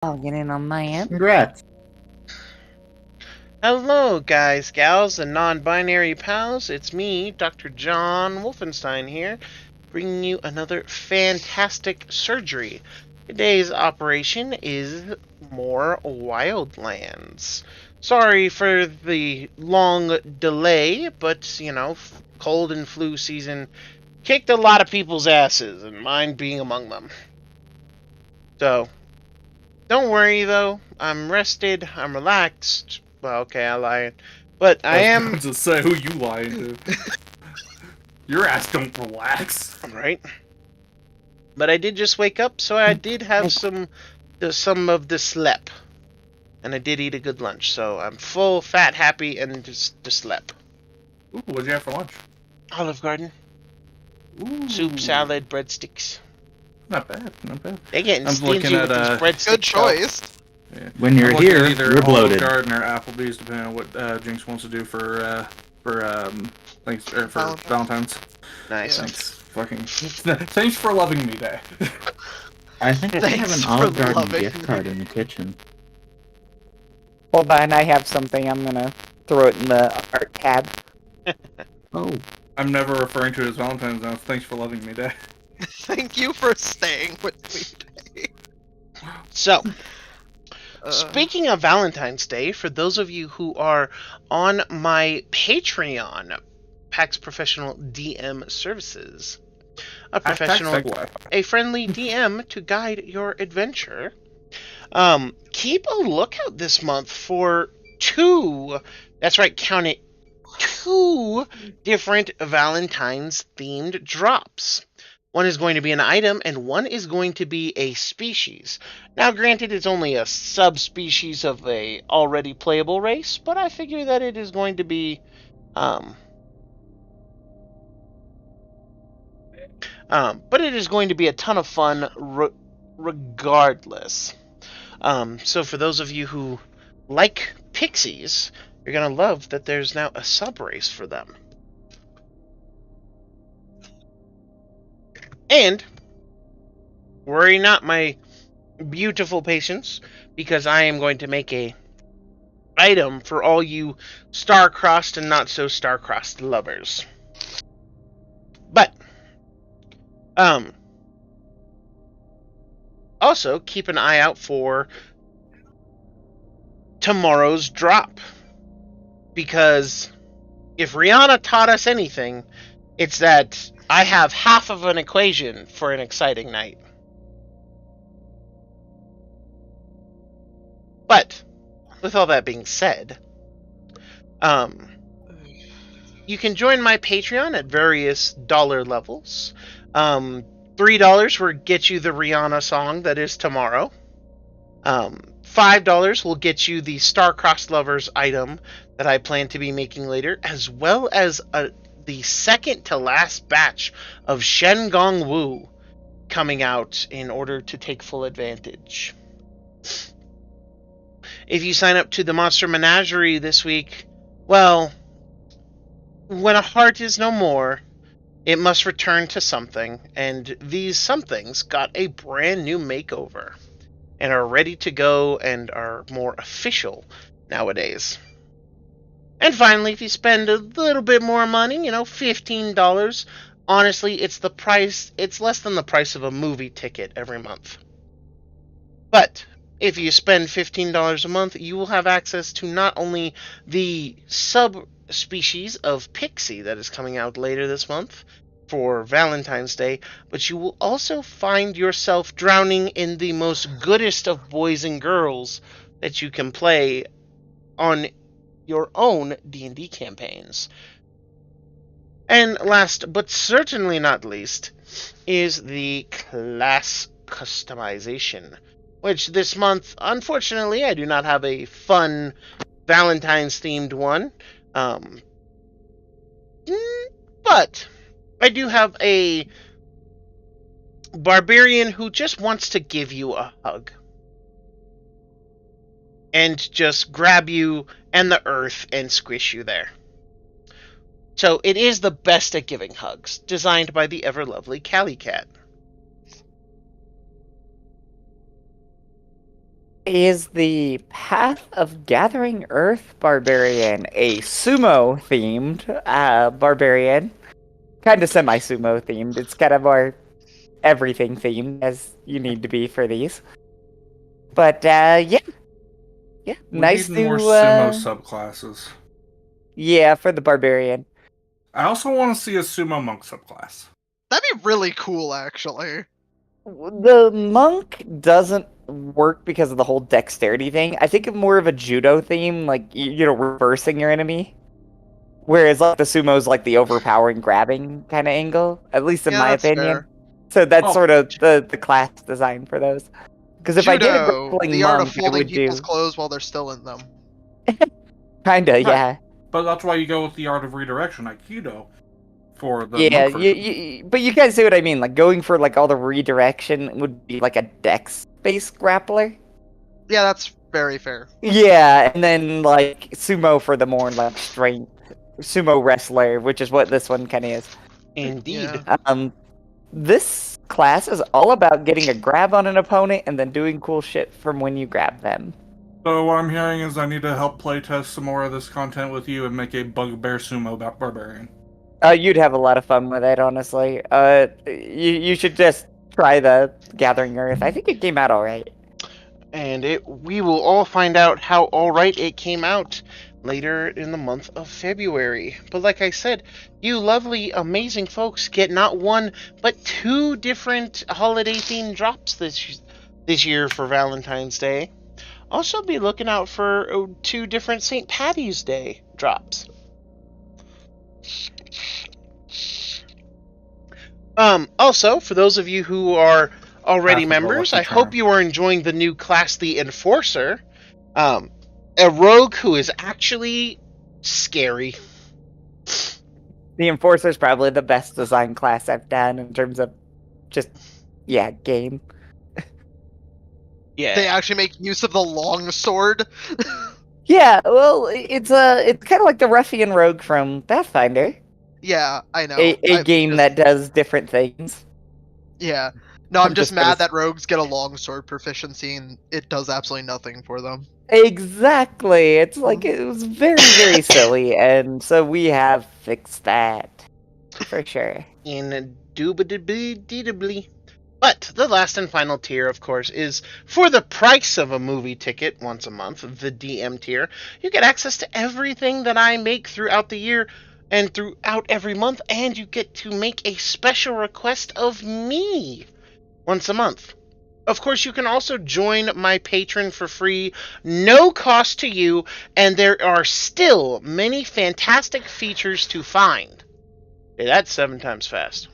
I'll get in on my end. Congrats. Hello, guys, gals, and non-binary pals. It's me, Dr.JWolfenstein here, bringing you another fantastic surgery. Today's operation is more Wildlands. Sorry for the long delay, but, cold and flu season kicked a lot of people's asses, and mine being among them. So, don't worry, though. I'm rested, I'm relaxed. Well, okay, I lied. But I am... to say who you lying to. Your ass don't relax. Right. But I did just wake up, so I did have some of the slep. And I did eat a good lunch, so I'm full, fat, happy, and just slep. Ooh, what'd you have for lunch? Olive Garden. Ooh. Soup, salad, breadsticks. Not bad, not bad. They're getting I'm stingy looking with at, these breadsticks. Good choice. Yeah. When you're I'm looking here, at either you're bloated. Olive Garden or Applebee's, depending on what Jinx wants to do for Valentine's. Nice. Yeah. Thanks. Fucking. Thanks for loving me, Day. I think I have Thanks an Olive for Garden loving gift me. card in the kitchen. Hold on, I have something. I'm gonna throw it in the art tab. Oh, I'm never referring to it as Valentine's now. Thanks for loving me, Day. Thank you for staying with me today. So, Uh, speaking of Valentine's Day, for those of you who are on my Patreon, PAX Professional DM Services, a friendly DM to guide your adventure. Keep a lookout this month for two different Valentine's themed drops. One is going to be an item, and one is going to be a species. Now, granted, it's only a subspecies of a already playable race, but I figure that it is going to be, but it is going to be a ton of fun regardless. So for those of you who like pixies, you're gonna love that there's now a sub-race for them. And worry not, my beautiful patients, because I am going to make a item for all you star-crossed and not so star-crossed lovers. But also keep an eye out for tomorrow's drop, because if Rihanna taught us anything, it's that I have half of an equation for an exciting night. But with all that being said, you can join my Patreon at various dollar levels. $3 will get you the Rihanna song that is tomorrow. $5 will get you the Star-Crossed Lovers item that I plan to be making later, as well as the second to last batch of Shen Gong Wu coming out in order to take full advantage. If you sign up to the Monster Menagerie this week, well, when a heart is no more, it must return to something, and these somethings got a brand new makeover and are ready to go and are more official nowadays. And finally, if you spend a little bit more money, $15, honestly, it's less than the price of a movie ticket every month. But if you spend $15 a month, you will have access to not only the subspecies of Pixie that is coming out later this month for Valentine's Day, but you will also find yourself drowning in the most goodest of boys and girls that you can play on your own D&D campaigns. And last, but certainly not least, is the class customization, which this month, unfortunately, I do not have a fun Valentine's-themed one. But I do have a barbarian who just wants to give you a hug. And just grab you and the earth and squish you there. So it is the best at giving hugs, designed by the ever-lovely Callie Cat. is the Path of Gathering Earth Barbarian, a sumo-themed barbarian. Kind of semi-sumo themed. It's kind of more everything themed, as you need to be for these. But, yeah. Yeah, We nice need to, more sumo subclasses. yeah, for the barbarian. I also want to see a sumo monk subclass. That'd be really cool, actually. The monk doesn't work because of the whole dexterity thing. I think of more of a judo theme, like, reversing your enemy. Whereas, like, the sumo's, like, the overpowering grabbing kind of angle, at least in Yeah, my that's opinion. fair. So that's Oh. sort of the class design for those. Because if I did a Judo, grappling the art of monk, I folding would do... people's clothes while they're still in them. Kinda, Right. yeah. But that's why you go with the art of redirection, Aikido, for the Yeah, monk version. but you guys see what I mean. Like, going for, like, all the redirection would be, like, a dex-based grappler. Yeah, that's very fair. Yeah, and then, like, sumo for the more, like, strength. Sumo wrestler, which is what this one kind of is. Indeed. Yeah. This class is all about getting a grab on an opponent and then doing cool shit from when you grab them. So what I'm hearing is I need to help playtest some more of this content with you and make a bugbear sumo barbarian. You'd have a lot of fun with it, honestly. You should just try the Gathering Earth. I think it came out alright. And we will all find out how alright it came out later in the month of February. But like I said, you lovely, amazing folks get not one, but 2 different holiday-themed drops this year for Valentine's Day. Also be looking out for 2 different St. Patty's Day drops. Also, for those of you who are already members, I hope you are enjoying the new class, the Enforcer. A rogue who is actually scary. The Enforcer is probably the best design class I've done in terms of just, game. Yeah. They actually make use of the long sword. Yeah, well, it's kind of like the Ruffian Rogue from Pathfinder. Yeah, I know. A game that does different things. Yeah. No, I'm just just gonna mad that rogues get a long sword proficiency and it does absolutely nothing for them. Exactly. It's like, it was very, very silly, and so we have fixed that. For sure. Indubitably. But the last and final tier, of course, is for the price of a movie ticket once a month, the DM tier. You get access to everything that I make throughout the year and throughout every month, and you get to make a special request of me once a month. Of course, you can also join my Patreon for free, no cost to you, and there are still many fantastic features to find. Okay, that's 7 times fast.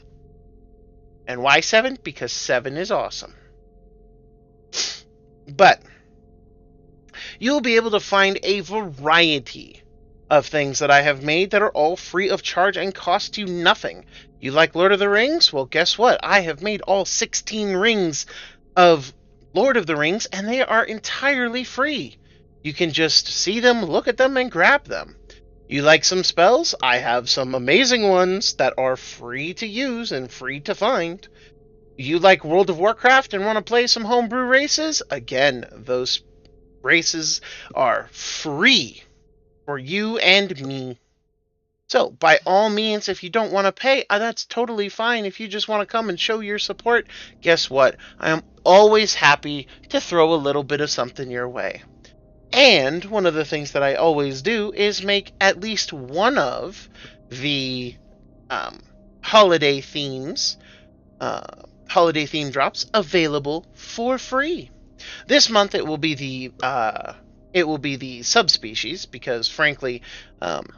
And why 7? Because 7 is awesome. But you'll be able to find a variety of things that I have made that are all free of charge and cost you nothing. You like Lord of the Rings? Well, guess what? I have made all 16 rings of Lord of the Rings, and they are entirely free. You can just see them, look at them, and grab them. You like some spells? I have some amazing ones that are free to use and free to find. You like World of Warcraft and want to play some homebrew races? Again, those races are free for you and me. So, by all means, if you don't want to pay, that's totally fine. If you just want to come and show your support, guess what? I am always happy to throw a little bit of something your way. And one of the things that I always do is make at least one of the holiday theme drops available for free. This month it will be the subspecies, because frankly,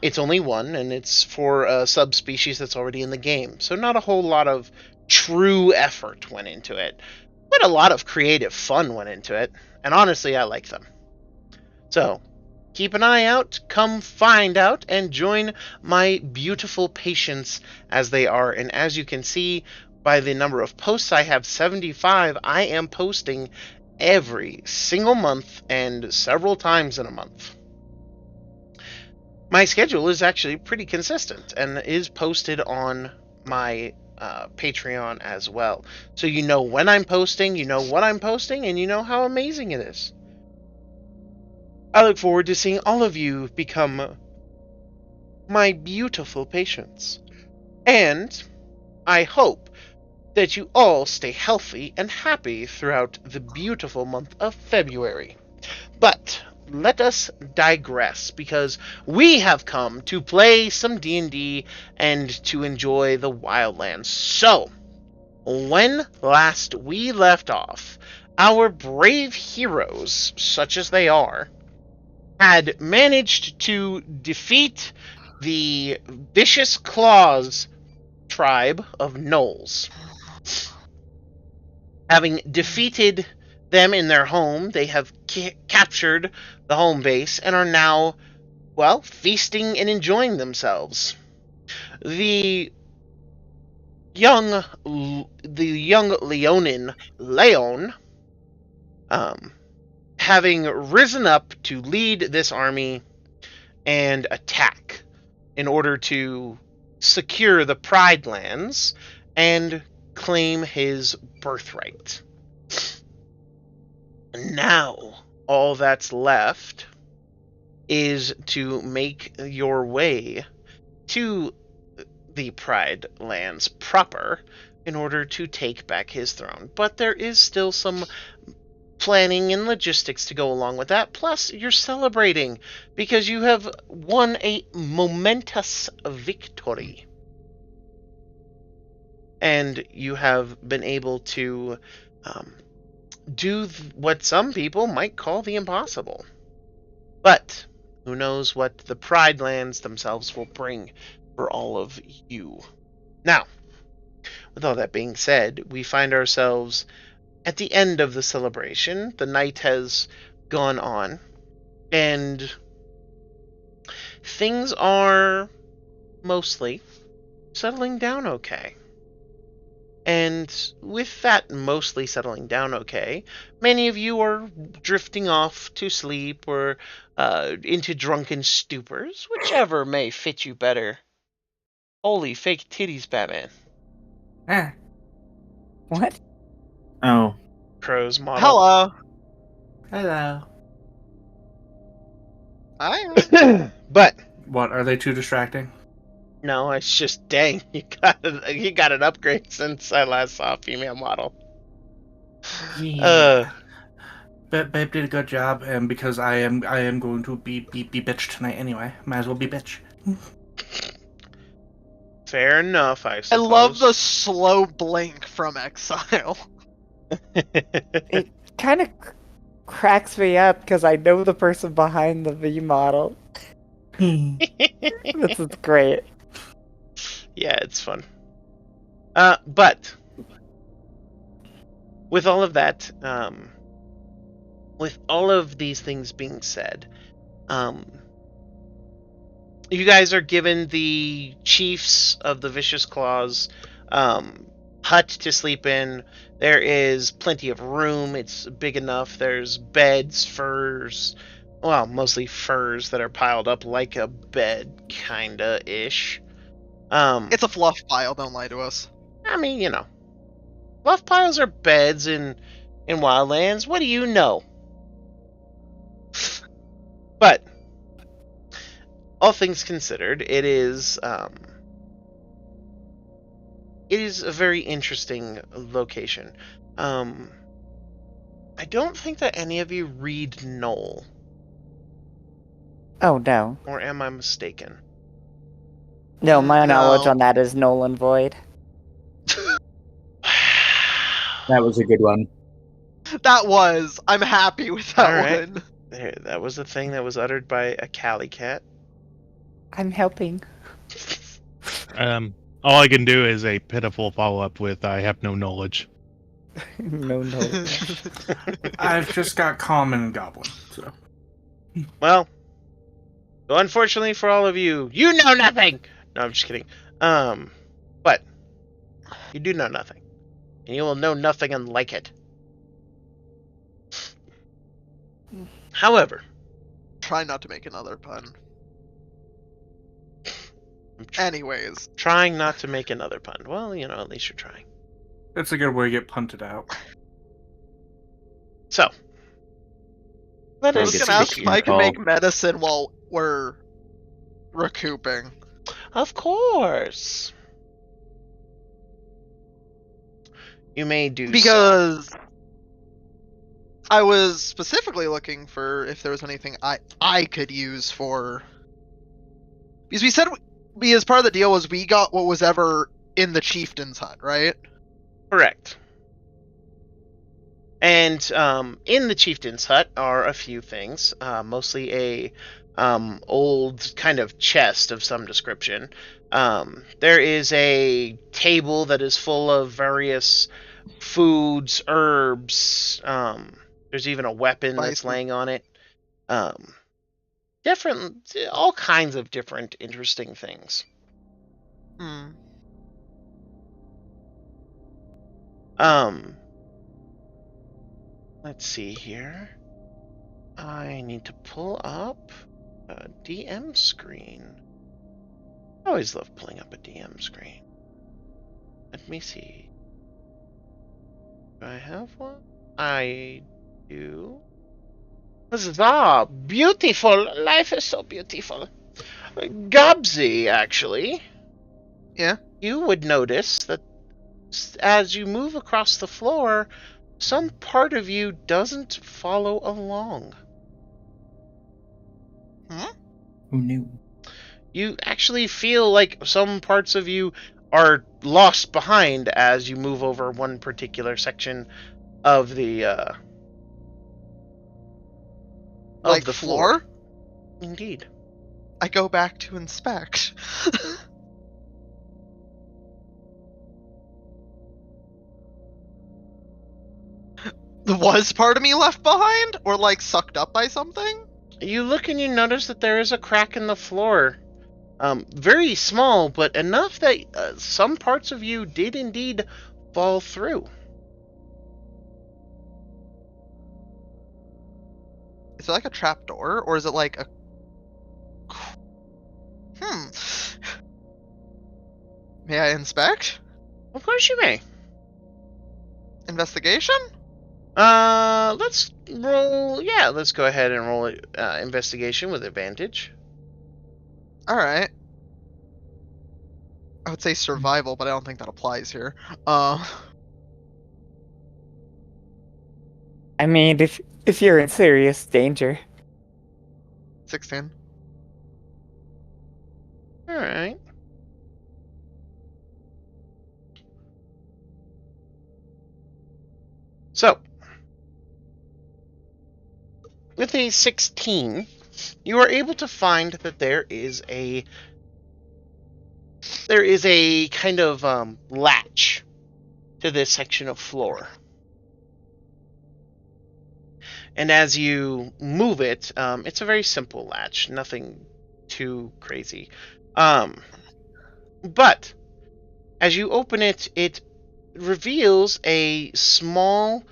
it's only one, and it's for a subspecies that's already in the game. So not a whole lot of true effort went into it, but a lot of creative fun went into it. And honestly, I like them. So, keep an eye out, come find out, and join my beautiful patients as they are. And as you can see by the number of posts, I have 75. I am posting every single month and several times in a month. My schedule is actually pretty consistent and is posted on my Patreon as well. So you know when I'm posting, you know what I'm posting, and you know how amazing it is. I look forward to seeing all of you become my beautiful patients. And I hope that you all stay healthy and happy throughout the beautiful month of February. But let us digress, because we have come to play some D&D and to enjoy the Wildlands. So, when last we left off, our brave heroes, such as they are, had managed to defeat the Vicious Claws tribe of gnolls. Having defeated them in their home, they have captured the home base and are now, well, feasting and enjoying themselves. The young Leonin, Leon, having risen up to lead this army and attack in order to secure the Pride Lands and claim his birthright. Now, all that's left is to make your way to the Pride Lands proper in order to take back his throne. But there is still some planning and logistics to go along with that. Plus, you're celebrating because you have won a momentous victory. And you have been able to do what some people might call the impossible. But who knows what the Pride Lands themselves will bring for all of you. Now, with all that being said, we find ourselves at the end of the celebration. The night has gone on, and things are mostly settling down okay. And with that mostly settling down okay, many of you are drifting off to sleep or into drunken stupors, whichever may fit you better. Holy fake titties, Batman. Ah. What? Oh. Crow's model. Hello. Hello. Hi. But What, are they too distracting? no, it's just dang, you got an upgrade since I last saw a female model. Yeah. Babe did a good job, and because I am going to be bitch tonight anyway. Might as well be bitch. Fair enough, I I suppose. love the slow blink from Exile. It kind of cracks me up because I know the person behind the V model. This is great. Yeah, it's fun. But with all of that, with all of these things being said, you guys are given the chiefs of the Vicious Claws hut to sleep in. There is plenty of room. It's big enough. There's beds, furs, well, mostly furs that are piled up like a bed, kinda-ish. It's a fluff pile, don't lie to us. I mean, you know. Fluff piles are beds in Wildlands. What do you know? But all things considered, it is a very interesting location. I don't think that any of you read Knoll, Oh, no. or am I mistaken? No, my knowledge No. on that is null and void. That was a good one. That was. I'm happy with that Alright. one. There, that was the thing that was uttered by a Cali cat. I'm helping. All I can do is a pitiful follow-up with I have no knowledge. No, no. I've just got common and goblin, so. Well, so unfortunately for all of you, you know nothing! No, I'm just kidding. But you do know nothing. And you will know nothing unlike it. However, Try not to make another pun. I'm Anyways. trying not to make another pun. Well, you know, at least you're trying. It's a good way to get punted out. So, Let I I us was guess gonna see ask if here. I can Call. make medicine while we're recouping. Of course. You may do so. Because I was specifically looking for if there was anything I could use for. Because we said, because part of the deal was we got what was ever in the chieftain's hut, right? Correct. And in the chieftain's hut are a few things, mostly a old kind of chest of some description. There is a table that is full of various foods, herbs. There's even a weapon that's Spices. laying on it. Um, all kinds of different interesting things. Hmm. Let's see here. I need to pull up a DM screen. I always love pulling up a DM screen. Let me see. Do I have one? I do. Huzzah! Beautiful! Life is so beautiful. Gobsy, actually. Yeah. You would notice that as you move across the floor, some part of you doesn't follow along. Who knew? You actually feel like some parts of you are lost behind as you move over one particular section of the Like the floor? Indeed. I go back to inspect. Was part of me left behind? Or like sucked up by something? You look and you notice that there is a crack in the floor. Very small, but enough that some parts of you did indeed fall through. Is it like a trap door? Or is it like a... May I inspect? Of course you may. Investigation? Let's roll. Yeah, let's go ahead and roll investigation with advantage. Alright. I would say survival, but I don't think that applies here. I mean, if you're in serious danger. 16. All right. So, with a 16, you are able to find that there is a kind of latch to this section of floor. And as you move it, it's a very simple latch, nothing too crazy. But as you open it, it reveals a small,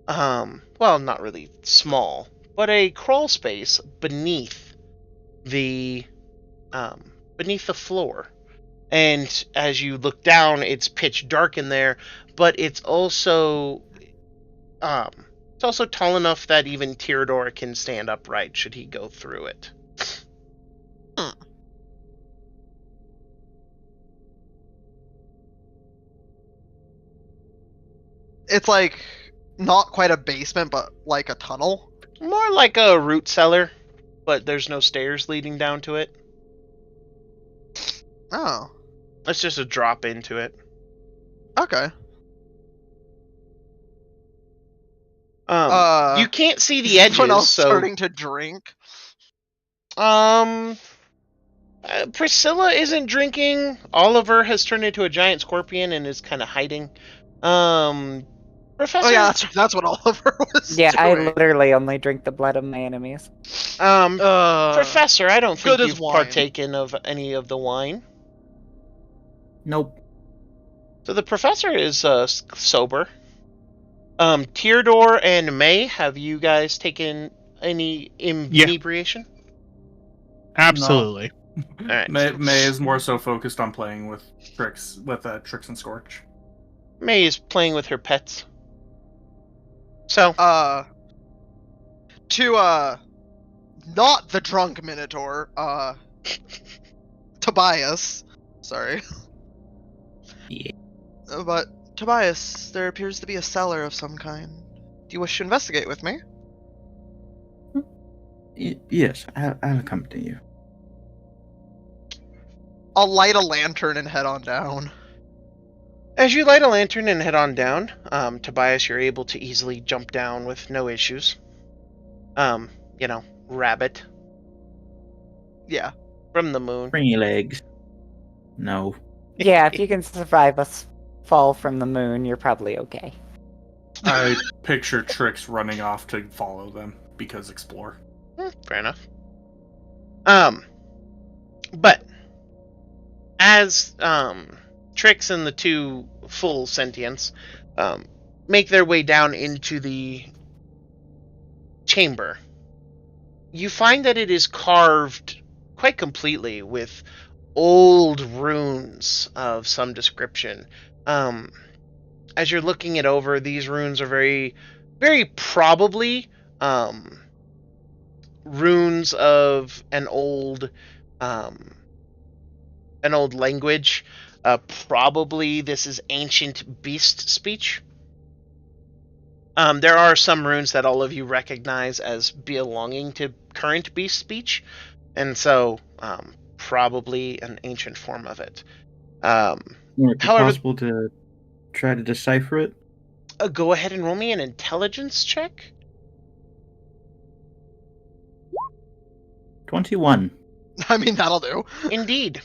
well, not really small, but a crawl space beneath the floor. And as you look down, it's pitch dark in there, but it's also tall enough that even Tyrador can stand upright should he go through it. It's like not quite a basement, but like a tunnel. More like a root cellar, but there's no stairs leading down to it. Oh. It's just a drop into it. Okay. You can't see the edges, Everyone else so starting to drink. Priscilla isn't drinking. Oliver has turned into a giant scorpion and is kind of hiding. Professor. Oh yeah, that's what Oliver was Yeah, I doing. literally only drink the blood of my enemies. Professor, I don't think good as you've wine. partaken of any of the wine. Nope. So the professor is sober. Tyrador and May, have you guys taken any inebriation? Absolutely. All right. May is more so focused on playing with tricks and Scorch. May is playing with her pets. So, To not the drunk Minotaur, Tobias. Sorry. Yeah. But, Tobias, there appears to be a cellar of some kind. Do you wish to investigate with me? Yes, I'll accompany you. I'll light a lantern and head on down. As you light a lantern and head on down, Tobias, you're able to easily jump down with no issues. Rabbit Yeah. from the moon. Springy legs. No. Yeah, if you can survive a fall from the moon, you're probably okay. I picture Trix running off to follow them because explore. Fair enough. But as Trix and the two full sentients make their way down into the chamber, you find that it is carved quite completely with old runes of some description. As you're looking it over, these runes are very, very probably runes of an old language. Probably this is ancient beast speech. There are some runes that all of you recognize as belonging to current beast speech, and so probably an ancient form of it. Would it be However- possible to try to decipher it? Go ahead and roll me an intelligence check. 21. I mean, that'll do. Indeed.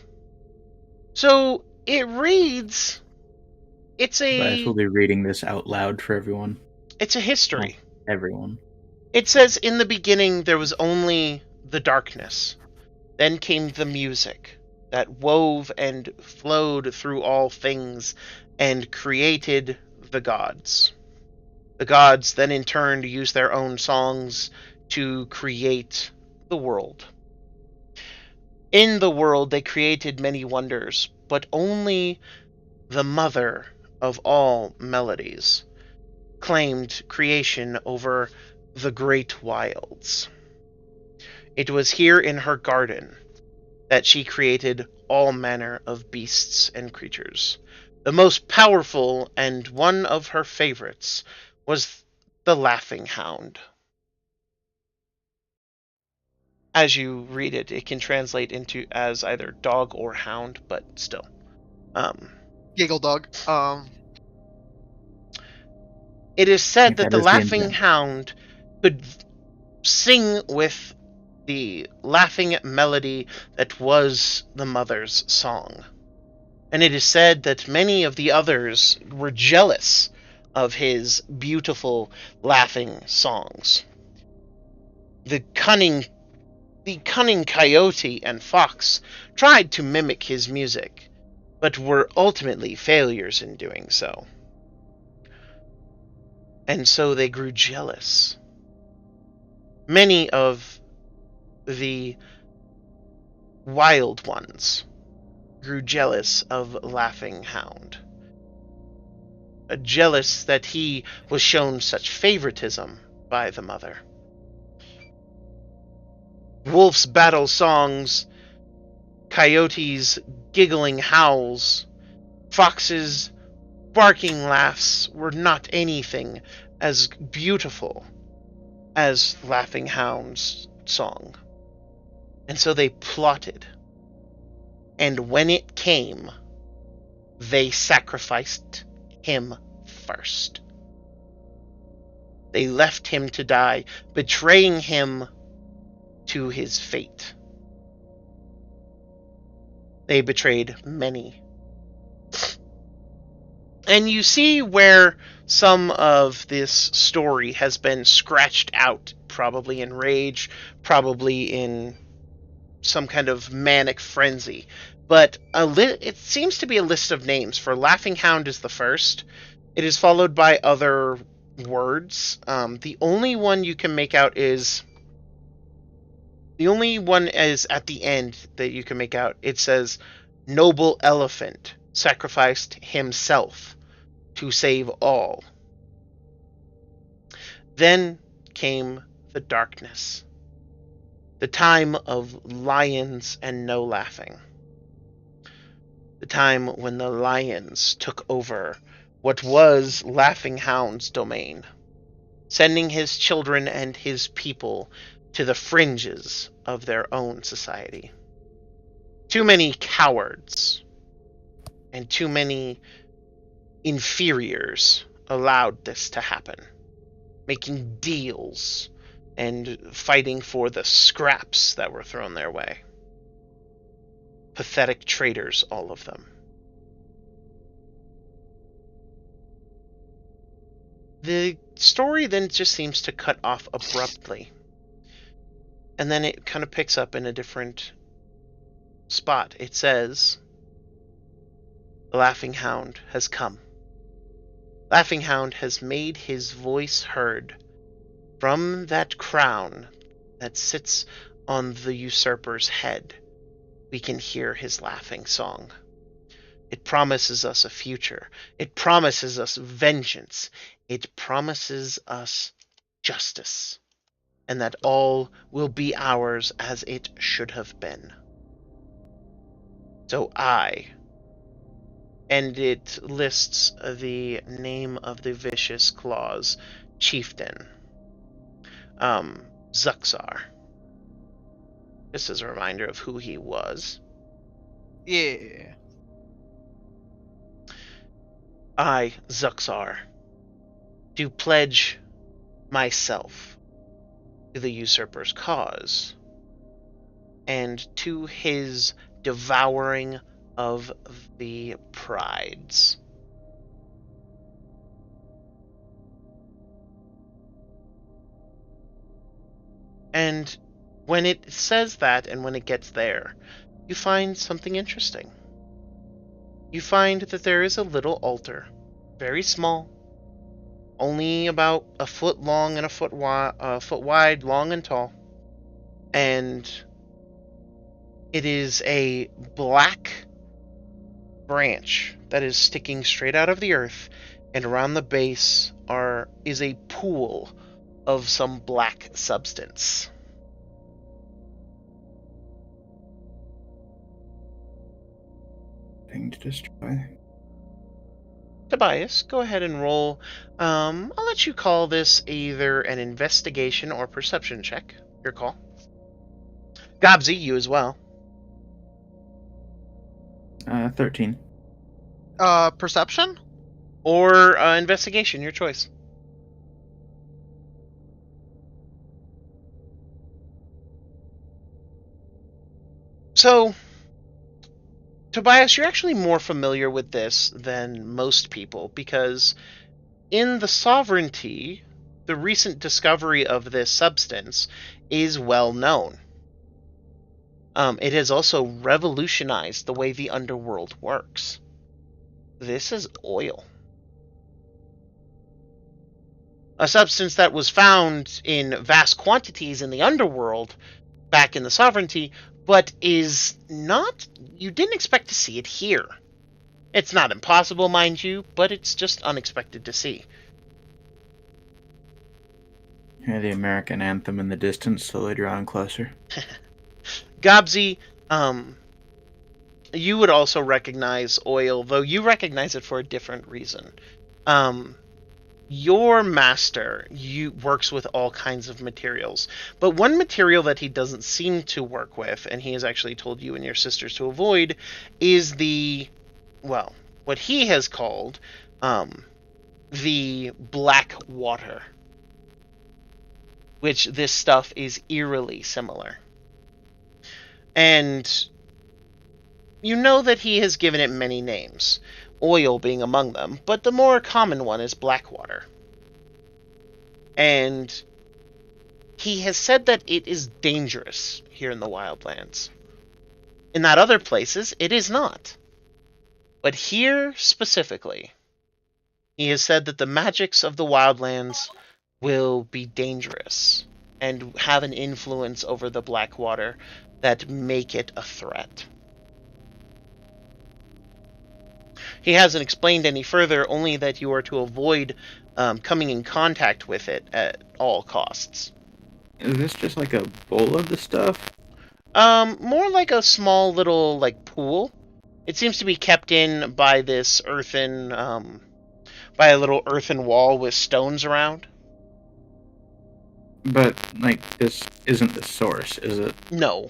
So it reads. It's Tobias will a be reading this out loud for everyone. history. Everyone. It says, in the beginning there was only the darkness. Then came the music that wove and flowed through all things and created the gods. The gods then in turn used their own songs to create the world. In the world they created many wonders, but only the mother of all melodies claimed creation over the great wilds. It was here in her garden that she created all manner of beasts and creatures. The most powerful and one of her favorites was the laughing hound. As you read it, it can translate into as either dog or hound, but still. Giggle dog. It is said Think that the that is the laughing intent. hound could sing with the laughing melody that was the mother's song. And it is said that many of the others were jealous of his beautiful laughing songs. The cunning coyote and fox tried to mimic his music, but were ultimately failures in doing so. And so they grew jealous. Many of the wild ones grew jealous of Laughing Hound. Jealous that he was shown such favoritism by the mother. Wolf's battle songs, coyotes' giggling howls, foxes' barking laughs were not anything as beautiful as Laughing Hound's song. And so they plotted. And when it came, they sacrificed him first. They left him to die, betraying him to his fate. They betrayed many. And you see where some of this story has been scratched out, probably in rage, probably in some kind of manic frenzy. But it seems to be a list of names. For Laughing Hound is the first. It is followed by other words. The only one you can make out is... The only one is at the end that you can make out. It says, Noble Elephant sacrificed himself to save all. Then came the darkness. The time of lions and no laughing. The time when the lions took over what was Laughing Hound's domain, sending his children and his people to the fringes of their own society. Too many cowards and too many inferiors allowed this to happen, making deals and fighting for the scraps that were thrown their way. Pathetic traitors, all of them. The story then just seems to cut off abruptly. And then it kind of picks up in a different spot. It says, "The Laughing Hound has come. Laughing Hound has made his voice heard. From that crown that sits on the usurper's head, we can hear his laughing song. It promises us a future. It promises us vengeance. It promises us justice. And that all will be ours as it should have been. So I," and it lists the name of the vicious claws chieftain, Zuxar. Just as a reminder of who he was. Yeah. I, Zuxar, do pledge myself to the usurper's cause and to his devouring of the prides. And when it says that, and when it gets there, you find something interesting. You find that there is a little altar, very small, only about a foot long and a foot wide, long and tall. And it is a black branch that is sticking straight out of the earth, and around the base is a pool of some black substance. Thing to destroy. Tobias, go ahead and roll. I'll let you call this either an investigation or perception check. Your call. Gobsy, you as well. 13. Perception? Or investigation, your choice. So, Tobias, you're actually more familiar with this than most people, because in the Sovereignty, the recent discovery of this substance is well known. It has also revolutionized the way the underworld works. This is oil. A substance that was found in vast quantities in the underworld back in the Sovereignty, but is not... You didn't expect to see it here. It's not impossible, mind you, but it's just unexpected to see. Hear the American anthem in the distance, slowly drawing closer. Gobsy, you would also recognize oil, though you recognize it for a different reason. Your master works with all kinds of materials, but one material that he doesn't seem to work with, and he has actually told you and your sisters to avoid, is what he has called the black water, which this stuff is eerily similar. And you know that he has given it many names, oil being among them, but the more common one is blackwater. And he has said that it is dangerous here in the Wildlands. In that other places, it is not. But here, specifically, he has said that the magics of the Wildlands will be dangerous and have an influence over the blackwater that make it a threat. He hasn't explained any further, only that you are to avoid coming in contact with it at all costs. Is this just like a bowl of the stuff? More like a small little like pool. It seems to be kept in by this earthen, by a little earthen wall with stones around. But, like, this isn't the source, is it? No,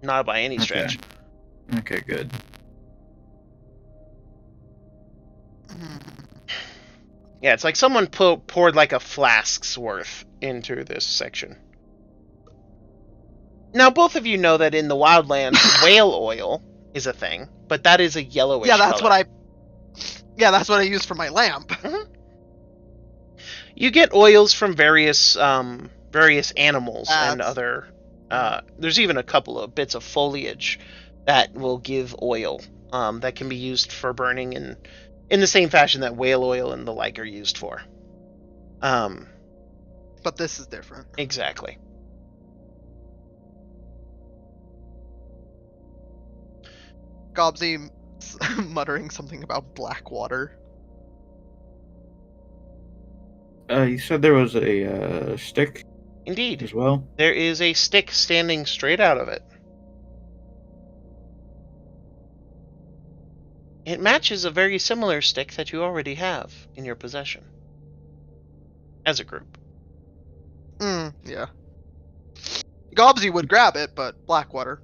not by any stretch. Okay, good. Yeah, it's like someone poured like a flask's worth into this section. Now, both of you know that in the Wildlands, whale oil is a thing, but that is a yellowish Yeah, that's color. that's what I use for my lamp. You get oils from various animals and Bats. other. There's even a couple of bits of foliage that will give oil that can be used for burning in the same fashion that whale oil and the like are used for. But this is different. Exactly. Gobsy muttering something about black water. You said there was a stick Indeed. as well? There is a stick standing straight out of it. It matches a very similar stick that you already have in your possession. As a group. Yeah. Gobsy would grab it, but Blackwater.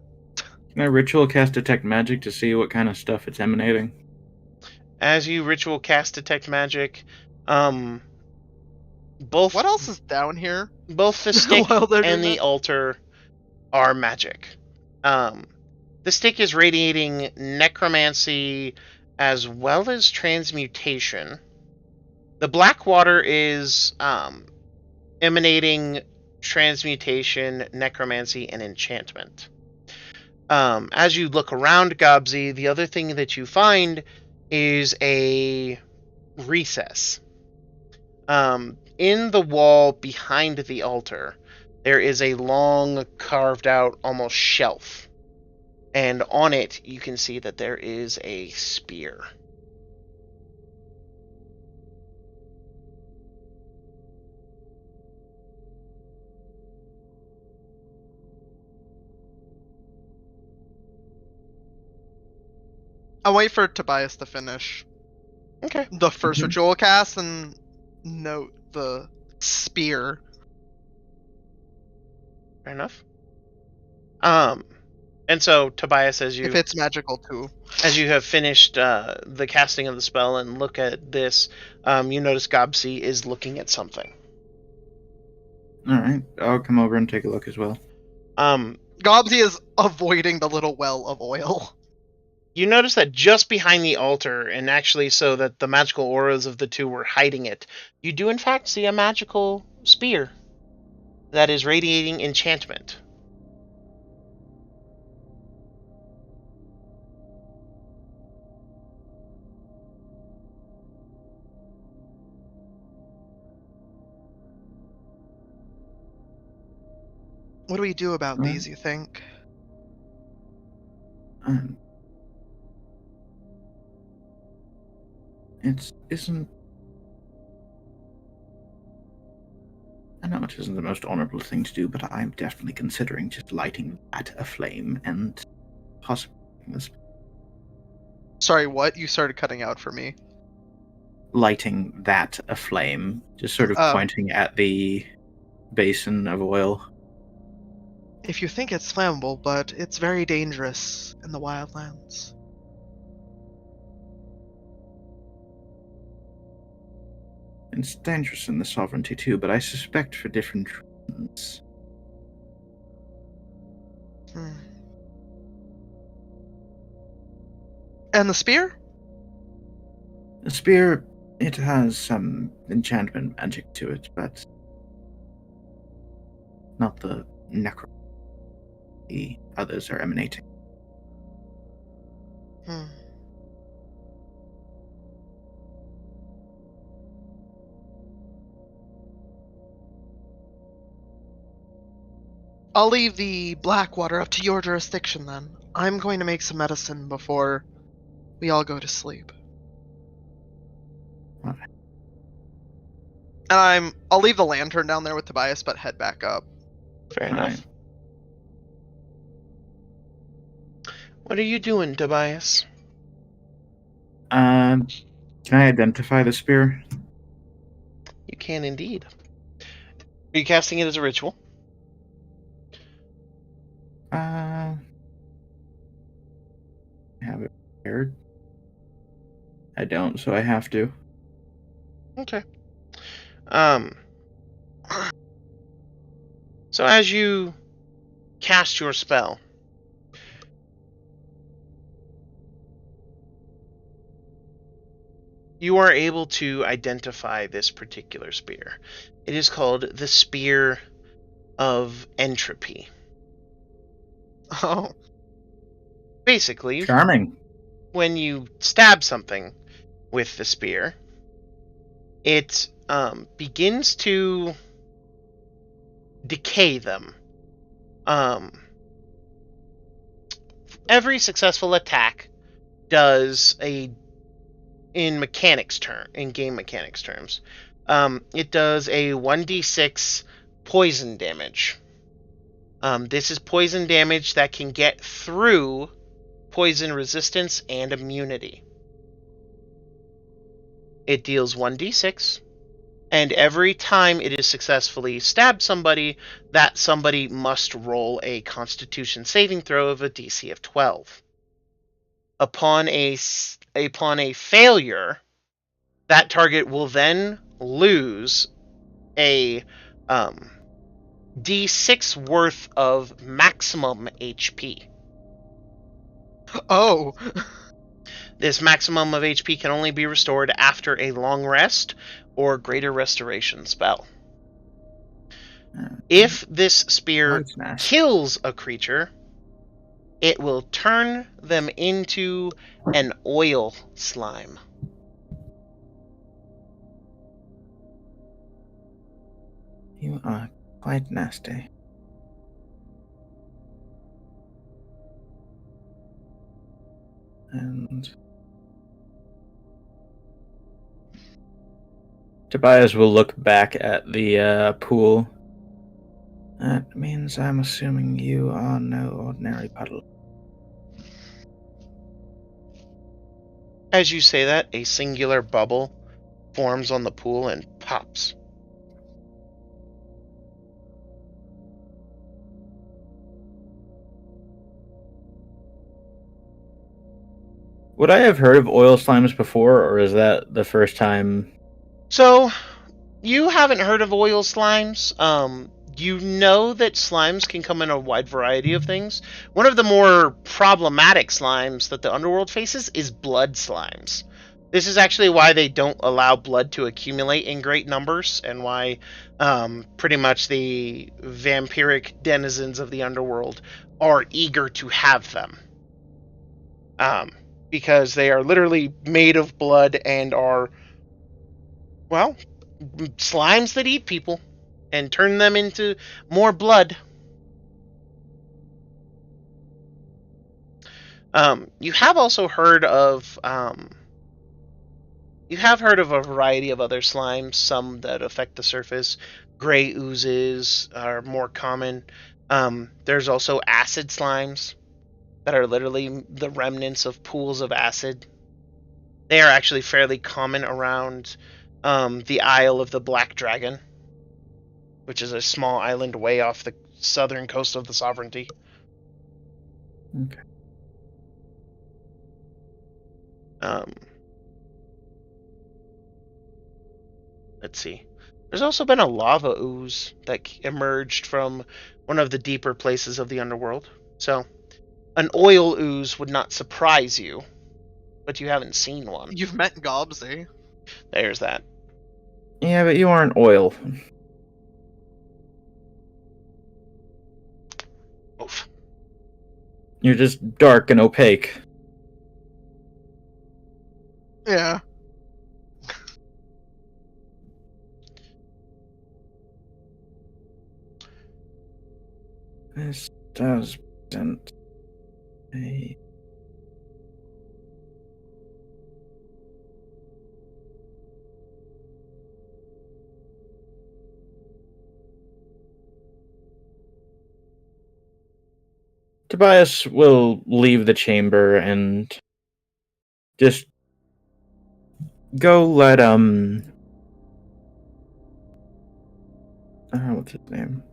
Can I ritual cast detect magic to see what kind of stuff it's emanating? As you ritual cast detect magic, both What else is down here? both the stick While they're doing and the that? altar are magic. The stick is radiating necromancy as well as transmutation. The black water is emanating transmutation, necromancy, and enchantment. As you look around Gobsy, the other thing that you find is a recess. In the wall behind the altar, there is a long, carved out, almost shelf. And on it, you can see that there is a spear. I'll wait for Tobias to finish Okay. the first Mhm. ritual cast and note the spear. Fair enough. And so Tobias, as If it's magical too. you have finished the casting of the spell and look at this, you notice Gobsy is looking at something. Alright, I'll come over and take a look as well. Gobsy is avoiding the little well of oil. You notice that just behind the altar, and actually so that the magical auras of the two were hiding it, you do in fact see a magical spear that is radiating enchantment. What do we do about Hmm. these, you think? It isn't. I know it isn't the most honorable thing to do, but I'm definitely considering just lighting that aflame and possibly Sorry, what? You started cutting out for me. lighting that aflame, just sort of Oh. pointing at the basin of oil. If you think it's flammable, but it's very dangerous in the Wildlands. It's dangerous in the sovereignty too, but I suspect for different reasons. And the spear? The spear, it has some enchantment magic to it, but not the necro. The others are emanating. I'll leave the Blackwater up to your jurisdiction then. I'm going to make some medicine before we all go to sleep. Alright. And I'll leave the lantern down there with Tobias, but head back up. Fair All enough. right. What are you doing, Tobias? Can I identify the spear? You can indeed. Are you casting it as a ritual? I have it prepared. I don't, so I have to. Okay. So as you cast your spell, you are able to identify this particular spear. It is called the Spear of Entropy. Oh, Basically, Charming. when you stab something with the spear, it begins to decay them. Every successful attack does in game mechanics terms, it does a 1d6 poison damage. This is poison damage that can get through poison resistance and immunity. It deals 1d6, and every time it is successfully stabbed somebody, that somebody must roll a Constitution saving throw of a DC of 12. Upon a failure, that target will then lose a D6 worth of maximum HP. oh, This maximum of HP can only be restored after a long rest or greater restoration spell. If this spear kills a creature, it will turn them into an oil slime. You are quite nasty. And Tobias will look back at the pool. That means I'm assuming you are no ordinary puddle. As you say that, a singular bubble forms on the pool and pops. Would I have heard of oil slimes before, or is that the first time? So, you haven't heard of oil slimes. You know that slimes can come in a wide variety of things. One of the more problematic slimes that the underworld faces is blood slimes. This is actually why they don't allow blood to accumulate in great numbers, and why pretty much the vampiric denizens of the underworld are eager to have them. Because they are literally made of blood and are, well, slimes that eat people and turn them into more blood. You have also heard of a variety of other slimes, some that affect the surface. Gray oozes are more common. There's also acid slimes that are literally the remnants of pools of acid. They are actually fairly common around the Isle of the Black Dragon, which is a small island way off the southern coast of the Sovereignty. Okay. Let's see. There's also been a lava ooze that emerged from one of the deeper places of the underworld. So, an oil ooze would not surprise you, but you haven't seen one. you've met gobs, eh? There's that. Yeah, but you aren't oil. Oof. You're just dark and opaque. Yeah. This does present a... Tobias will leave the chamber and just go let what's his name?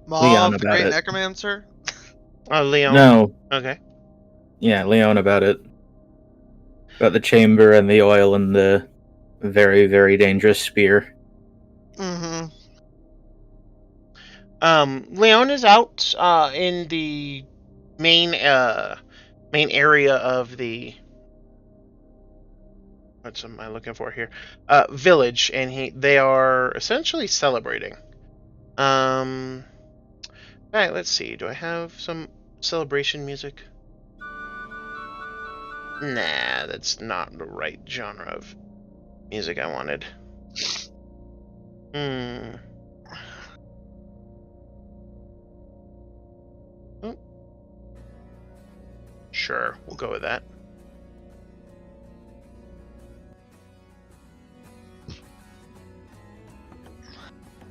Leon Maw, the about great it. necromancer. Oh, Leon. No, Okay. yeah, Leon about it. About the chamber and the oil and the very, very dangerous spear. Mm-hmm. Leon is out in the main area of the what am I looking for here? Village, and they are essentially celebrating. Alright, let's see. Do I have some celebration music? Nah, that's not the right genre of music I wanted. Oh. Sure, we'll go with that.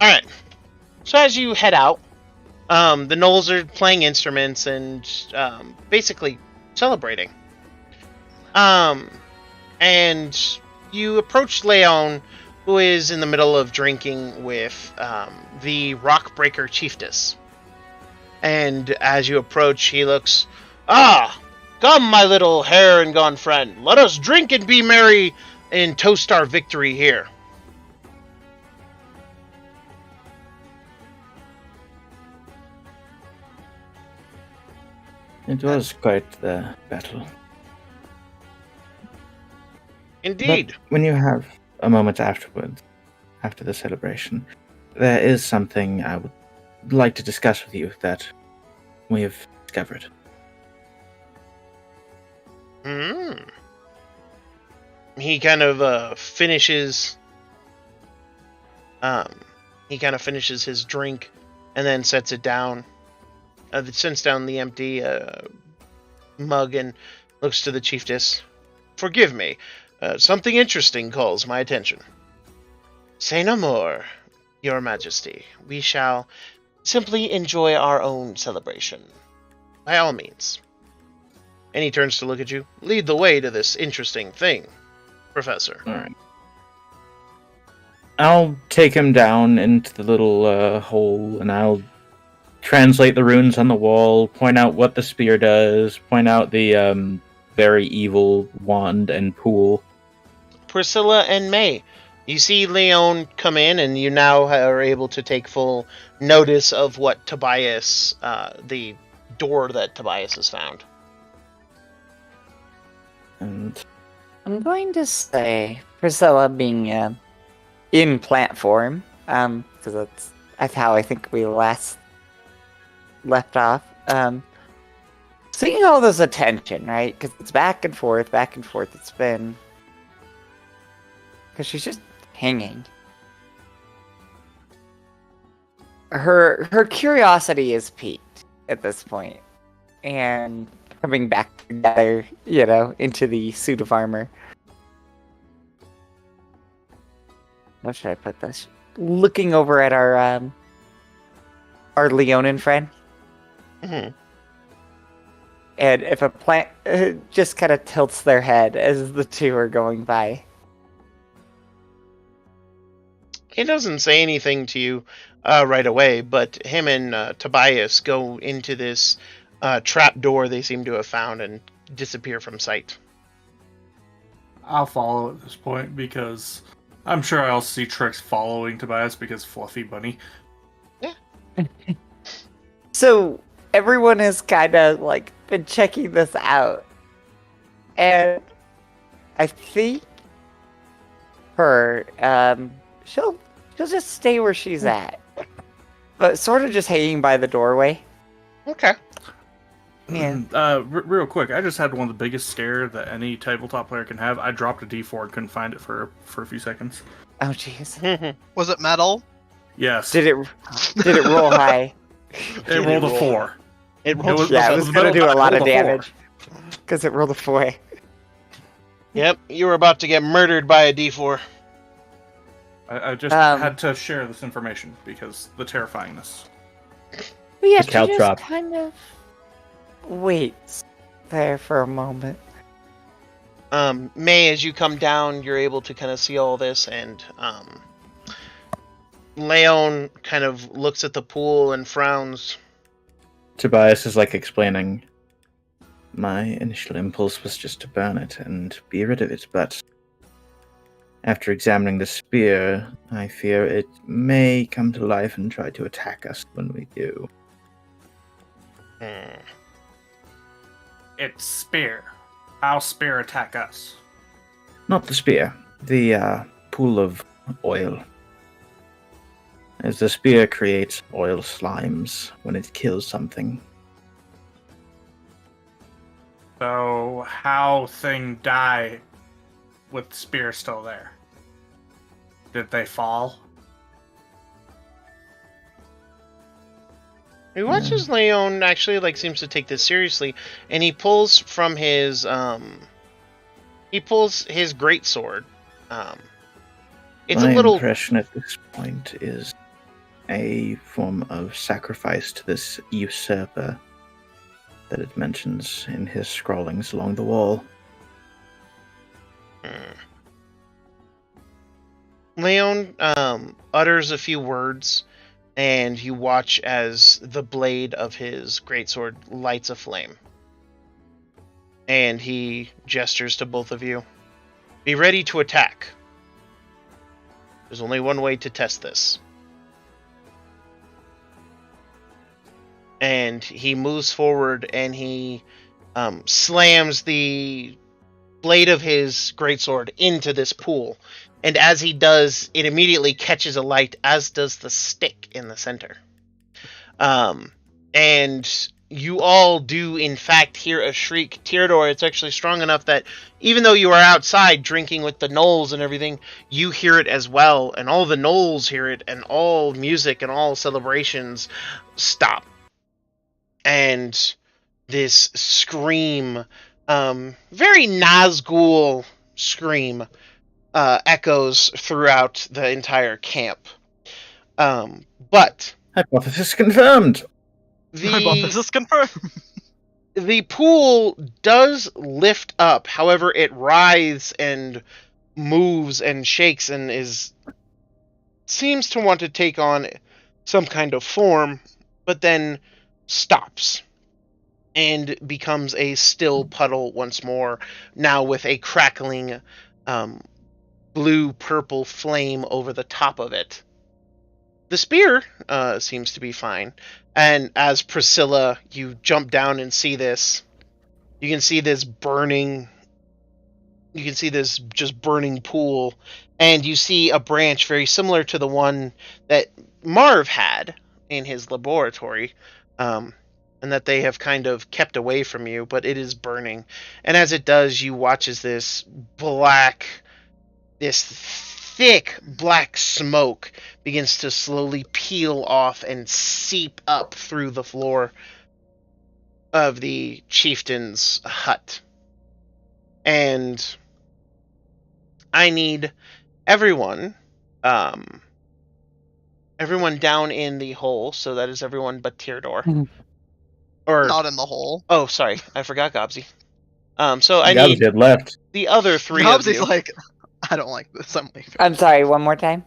Alright. So as you head out, the Knolls are playing instruments and basically celebrating. And you approach Leon, who is in the middle of drinking with the Rockbreaker Chiefess. And as you approach, he looks, "Ah, come, my little hair and gone friend. Let us drink and be merry and toast our victory here." It was quite the battle. Indeed. But when you have a moment afterwards, after the celebration, there is something I would like to discuss with you that we have discovered. He kind of finishes. He kind of finishes his drink, and then sets it down. Sets down the empty mug and looks to the chiefess. "Forgive me. Something interesting calls my attention." "Say no more, Your Majesty. We shall simply enjoy our own celebration. By all means." And he turns to look at you. "Lead the way to this interesting thing, Professor." Alright. I'll take him down into the little hole, and I'll translate the runes on the wall, point out what the spear does, point out the very evil wand and pool. Priscilla and May, you see Leon come in, and you now are able to take full notice of what Tobias, the door that Tobias has found. And I'm going to say Priscilla being in plant form, because that's how I think we last left off. Seeing all this attention, right? Because it's back and forth. It's been because she's just hanging. Her curiosity is piqued at this point, and coming back together, into the suit of armor. Where should I put this? Looking over at our Leonin friend. Mm-hmm. And if a plant just kind of tilts their head as the two are going by. He doesn't say anything to you right away, but him and Tobias go into this trap door they seem to have found and disappear from sight. I'll follow at this point because I'm sure I'll see Trix following Tobias because Fluffy Bunny. Yeah. So everyone has kind of been checking this out, and I think her she'll just stay where she's at, but sort of just hanging by the doorway. Okay. Yeah. Real quick, I just had one of the biggest scare that any tabletop player can have. I dropped a D4 and couldn't find it for a few seconds. Oh jeez. Was it metal? Yes. Did it roll high? It rolled a 4. It was gonna do a lot of damage because it rolled a 4. Yep, you were about to get murdered by a D4. I just had to share this information because the terrifyingness. We have to just caltrop. kind of wait there for a moment. May, as you come down, you're able to kind of see all this, and Leon kind of looks at the pool and frowns. Tobias is like explaining, my initial impulse was just to burn it and be rid of it, but after examining the spear, I fear it may come to life and try to attack us when we do. It's spear. How spear attack us? Not the spear, the pool of oil. As the spear creates oil slimes when it kills something. So how thing die with spear still there? Did they fall? He watches Leon actually seems to take this seriously, and he pulls from his greatsword. It's My a little impression at this point is a form of sacrifice to this usurper that it mentions in his scrawlings along the wall. Leon utters a few words, and you watch as the blade of his greatsword lights a flame. And he gestures to both of you. Be ready to attack. There's only one way to test this. And he moves forward, and he slams the blade of his greatsword into this pool. And as he does, it immediately catches alight, as does the stick in the center. And you all do, in fact, hear a shriek. Tyrador, it's actually strong enough that even though you are outside drinking with the gnolls and everything, you hear it as well. And all the gnolls hear it, and all music and all celebrations stop. And this scream, very Nazgul scream, echoes throughout the entire camp. But Hypothesis confirmed! Hypothesis confirmed. the pool does lift up. However, it writhes and moves and shakes and seems to want to take on some kind of form, but then stops and becomes a still puddle once more, now with a crackling blue-purple flame over the top of it. The spear seems to be fine, and as Priscilla, you jump down and see this. You can see this burning. You can see this just burning pool, and you see a branch very similar to the one that Marv had in his laboratory, and that they have kind of kept away from you, but it is burning. And as it does, you watch as this thick black smoke begins to slowly peel off and seep up through the floor of the chieftain's hut. And I need everyone down in the hole, so that is everyone but Tyrador. Or Not in the hole. oh, sorry, I forgot Gobsy. So I Gobs need had left. the other three Hobbs of is you. like, I don't like this. I'm leaving. I'm sorry, one more time?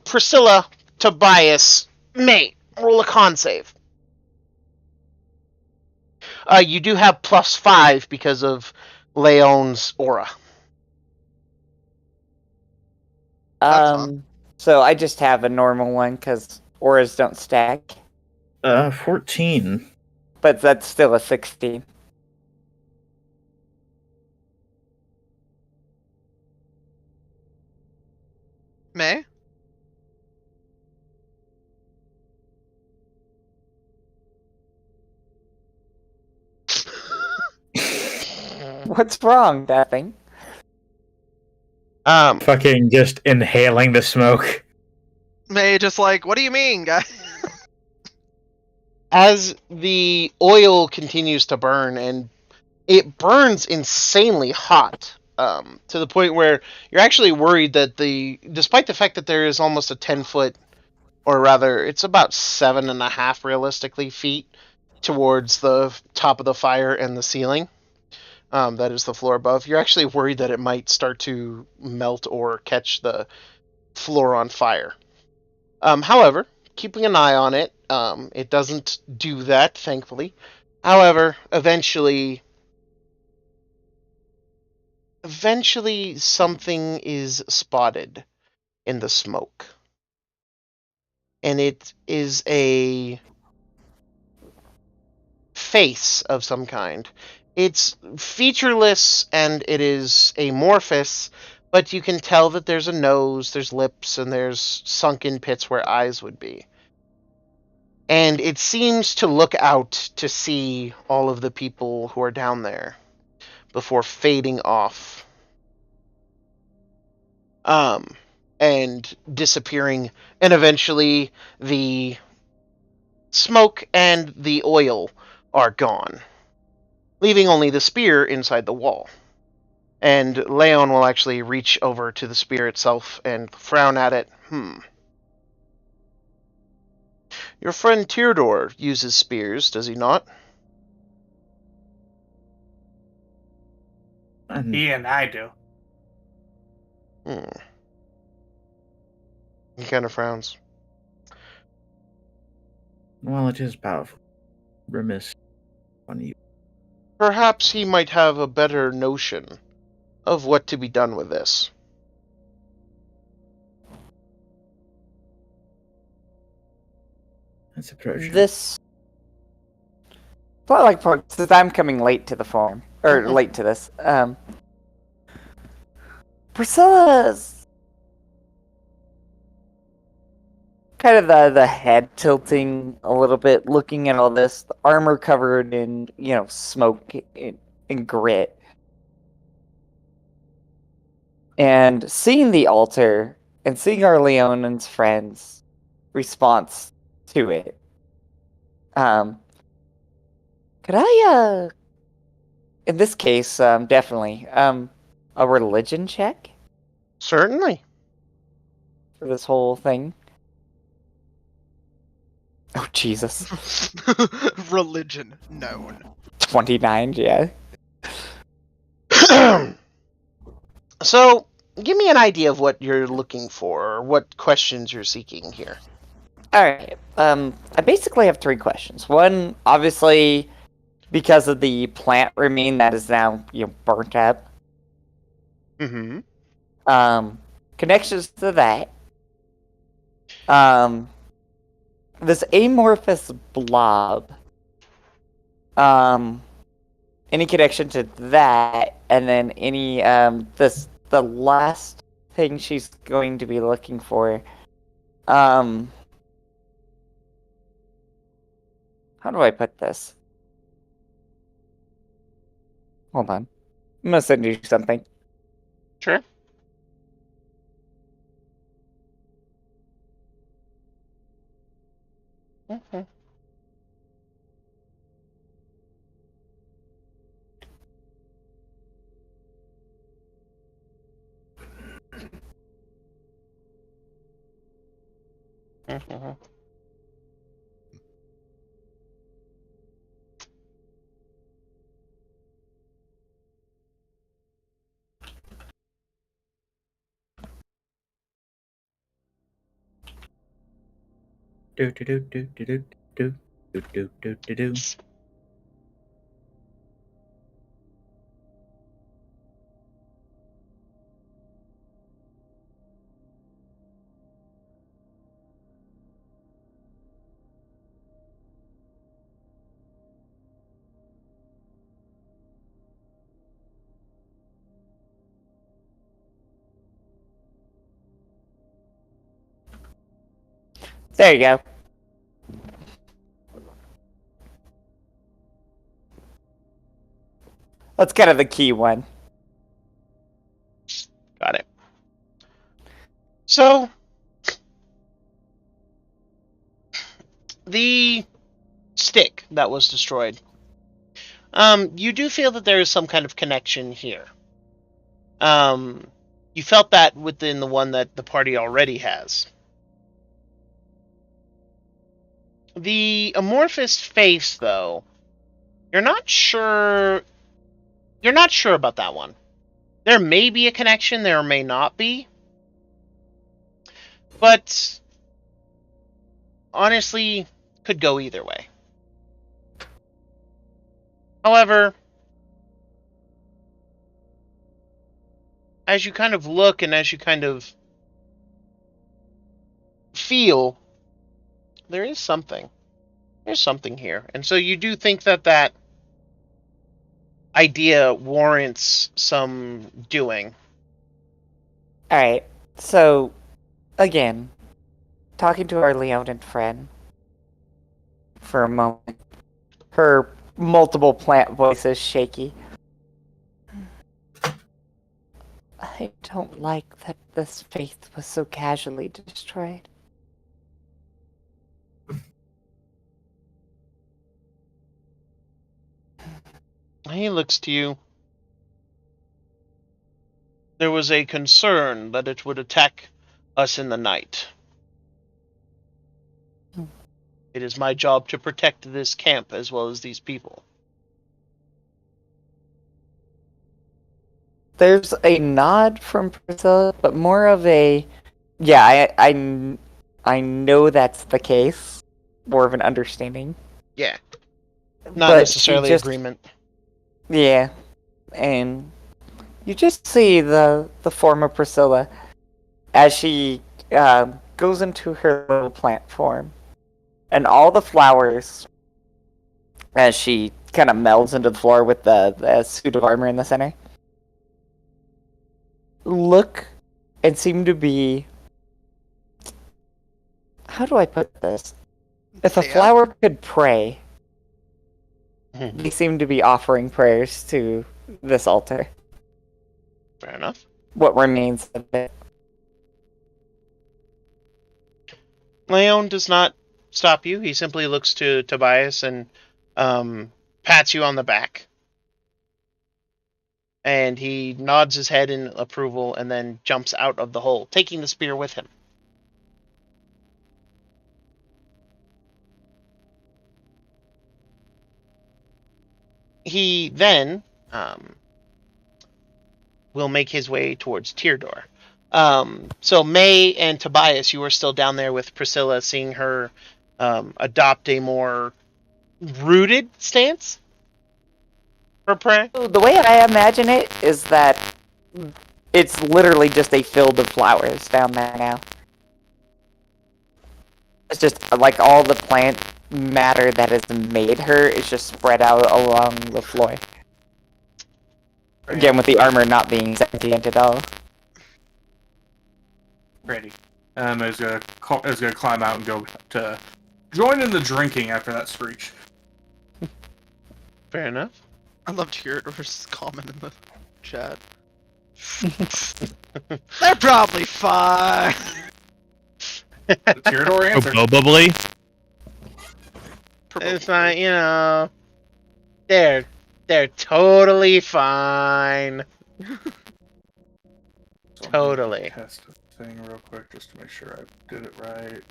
Priscilla, Tobias, May, roll a con save. You do have +5 because of Leon's aura. So I just have a normal one because auras don't stack, 14. but that's still a 16. May? What's wrong, Dapping? Fucking just inhaling the smoke. May just like, what do you mean, guy? As the oil continues to burn, and it burns insanely hot, to the point where you're actually worried that despite the fact that there is almost a 10-foot, or rather, it's about 7.5 realistically feet towards the top of the fire and the ceiling. That is the floor above. You're actually worried that it might start to melt or catch the floor on fire. However, keeping an eye on it, it doesn't do that, thankfully. However, eventually something is spotted in the smoke. And it is a face of some kind. It's featureless and it is amorphous, but you can tell that there's a nose, there's lips, and there's sunken pits where eyes would be. And it seems to look out to see all of the people who are down there before fading off. And disappearing, and eventually the smoke and the oil are gone, leaving only the spear inside the wall. And Leon will actually reach over to the spear itself and frown at it. Your friend Tyrdor uses spears, does he not? He and I do. He kind of frowns. Well, it is powerful. Remiss on you. Perhaps he might have a better notion of what to be done with this. Let's approach him. This. Well, like, since I'm coming late to the farm, or late to this, Priscilla's kind of the head tilting a little bit, looking at all this, the armor covered in, smoke and grit. And seeing the altar, and seeing our Leonan's friends' response to it. Could I, in this case, definitely, a religion check Certainly. for this whole thing? Oh, Jesus. Religion known. 29, yeah. So, give me an idea of what you're looking for, or what questions you're seeking here. Alright, I basically have 3 questions. One, obviously, because of the plant remain that is now, burnt up. Mm-hmm. Connections to that. This amorphous blob. Any connection to that, and then any, the last thing she's going to be looking for. How do I put this? Hold on. I'm gonna send you something. Sure. Okay. Mm-hmm. Do do do do do do do do do do do do. There you go. That's kind of the key one. Got it. So, the stick that was destroyed. You do feel that there is some kind of connection here. You felt that within the one that the party already has. The amorphous face, though, you're not sure. You're not sure about that one. There may be a connection, there may not be. But honestly, could go either way. However, as you kind of look and as you kind of feel, there is something. There's something here. And so you do think that that idea warrants some doing. Alright, so, again, talking to our Leonin friend for a moment. Her multiple plant voices shaky. I don't like that this faith was so casually destroyed. He looks to you. There was a concern that it would attack us in the night. It is my job to protect this camp as well as these people. There's a nod from Priscilla, but more of a, yeah, I know that's the case. More of an understanding. Yeah. Not But necessarily she just- agreement. Yeah, and you just see the form of Priscilla as she goes into her little plant form, and all the flowers, as she kind of melds into the floor with the suit of armor in the center, look and seem to be, how do I put this? If a Yeah. flower could pray, they seem to be offering prayers to this altar. Fair enough. What remains of it. Leon does not stop you. He simply looks to Tobias and pats you on the back. And he nods his head in approval and then jumps out of the hole, taking the spear with him. He then will make his way towards Teardor. So May and Tobias, you are still down there with Priscilla, seeing her adopt a more rooted stance for prayer. The way I imagine it is that it's literally just a field of flowers down there now. It's just like all the plant matter that has made her is just spread out along the floor. Again, with the armor not being sentient at all. Ready. Is gonna climb out and go to join in the drinking after that screech. Fair enough. I love to hear it versus comment in the chat. They're probably fine. Teardor Oh, answer. bubbly. It's not, you know, they're totally fine. So I'm Totally. gonna test a thing real quick just to make sure I did it right.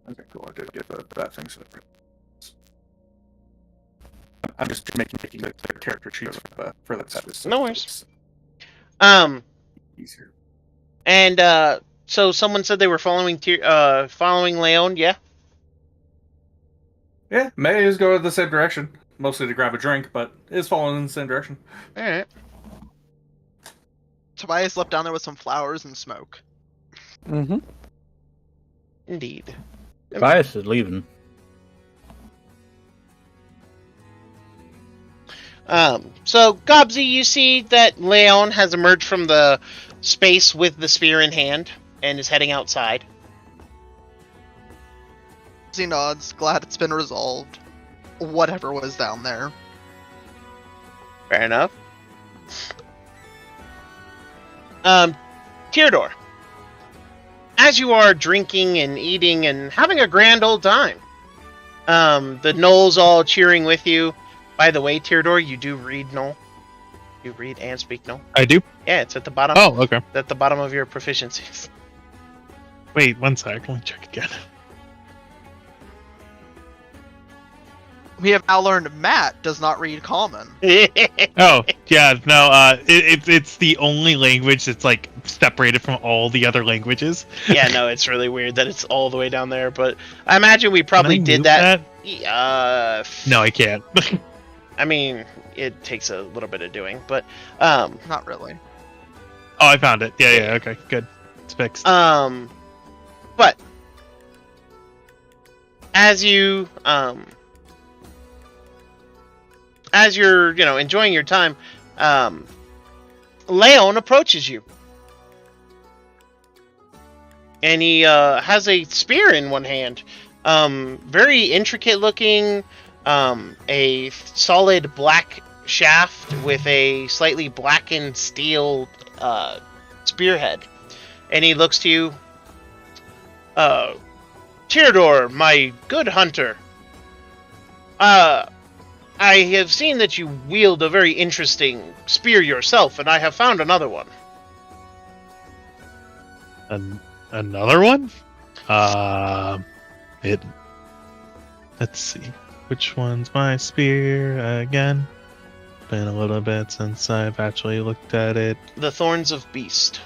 Okay, cool. I did get that thing set up. I'm just making the character sheets for that specific. No worries. It's easier. And so someone said they were following Leon, yeah? Yeah, May is going the same direction, mostly to grab a drink, but is following in the same direction. Alright. Tobias left down there with some flowers and smoke. Mm-hmm. Indeed. Bias is leaving. So Gobsy, you see that Leon has emerged from the space with the spear in hand and is heading outside. He nods, glad it's been resolved. Whatever was down there. Fair enough. Teardor. as you are drinking and eating and having a grand old time, the gnolls all cheering with you. By the way, Tyrador, you do read Gnoll. You read and speak Gnoll. I do. Yeah, it's at the bottom. Oh, okay. At the bottom of your proficiencies. Wait, one sec. Let me check again. We have now learned Matt does not read common. Oh, yeah, no, it's the only language that's, like, separated from all the other languages. Yeah, no, it's really weird that it's all the way down there, but I imagine we probably Can I did move that. No, I can't. I mean, it takes a little bit of doing, but Not really. Oh, I found it. Yeah, okay, good. It's fixed. But as you as you're, enjoying your time, Leon approaches you. And he has a spear in one hand. Very intricate looking, a solid black shaft with a slightly blackened steel spearhead. And he looks to you. Tyrador, my good hunter. I have seen that you wield a very interesting spear yourself, and I have found another one. Another one? Let's see. Which one's my spear again? Been a little bit since I've actually looked at it. The Thorns of Beast.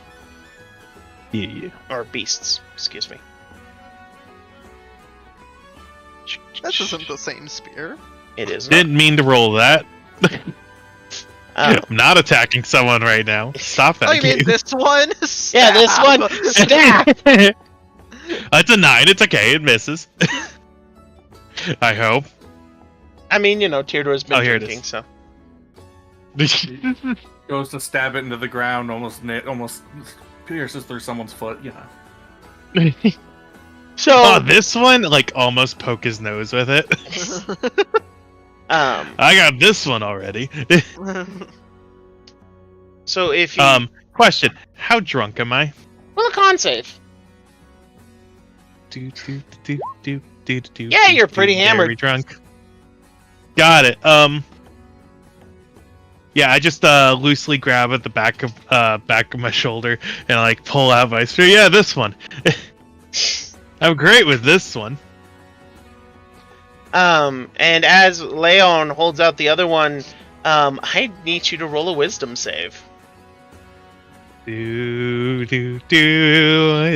Yeah. Or Beasts, excuse me. That isn't the same spear. It is not. Didn't mean to roll that. Um, I'm not attacking someone right now. Stop that. Oh, you mean game. this one? yeah, this one. Stab! It's a 9. It's okay. It misses. I hope. I mean, Tyrador's been Here it drinking, is. so. Goes to stab it into the ground, almost pierces through someone's foot. So, Oh, this one, like, almost poke his nose with it. I got this one already. so if you Question: how drunk am I? well, a con save. Yeah, you're pretty hammered. Very drunk. Got it. Yeah, I just loosely grab at the back of my shoulder and like pull out my spear. Yeah, this one. I'm great with this one. And as Leon holds out the other one, I need you to roll a wisdom save.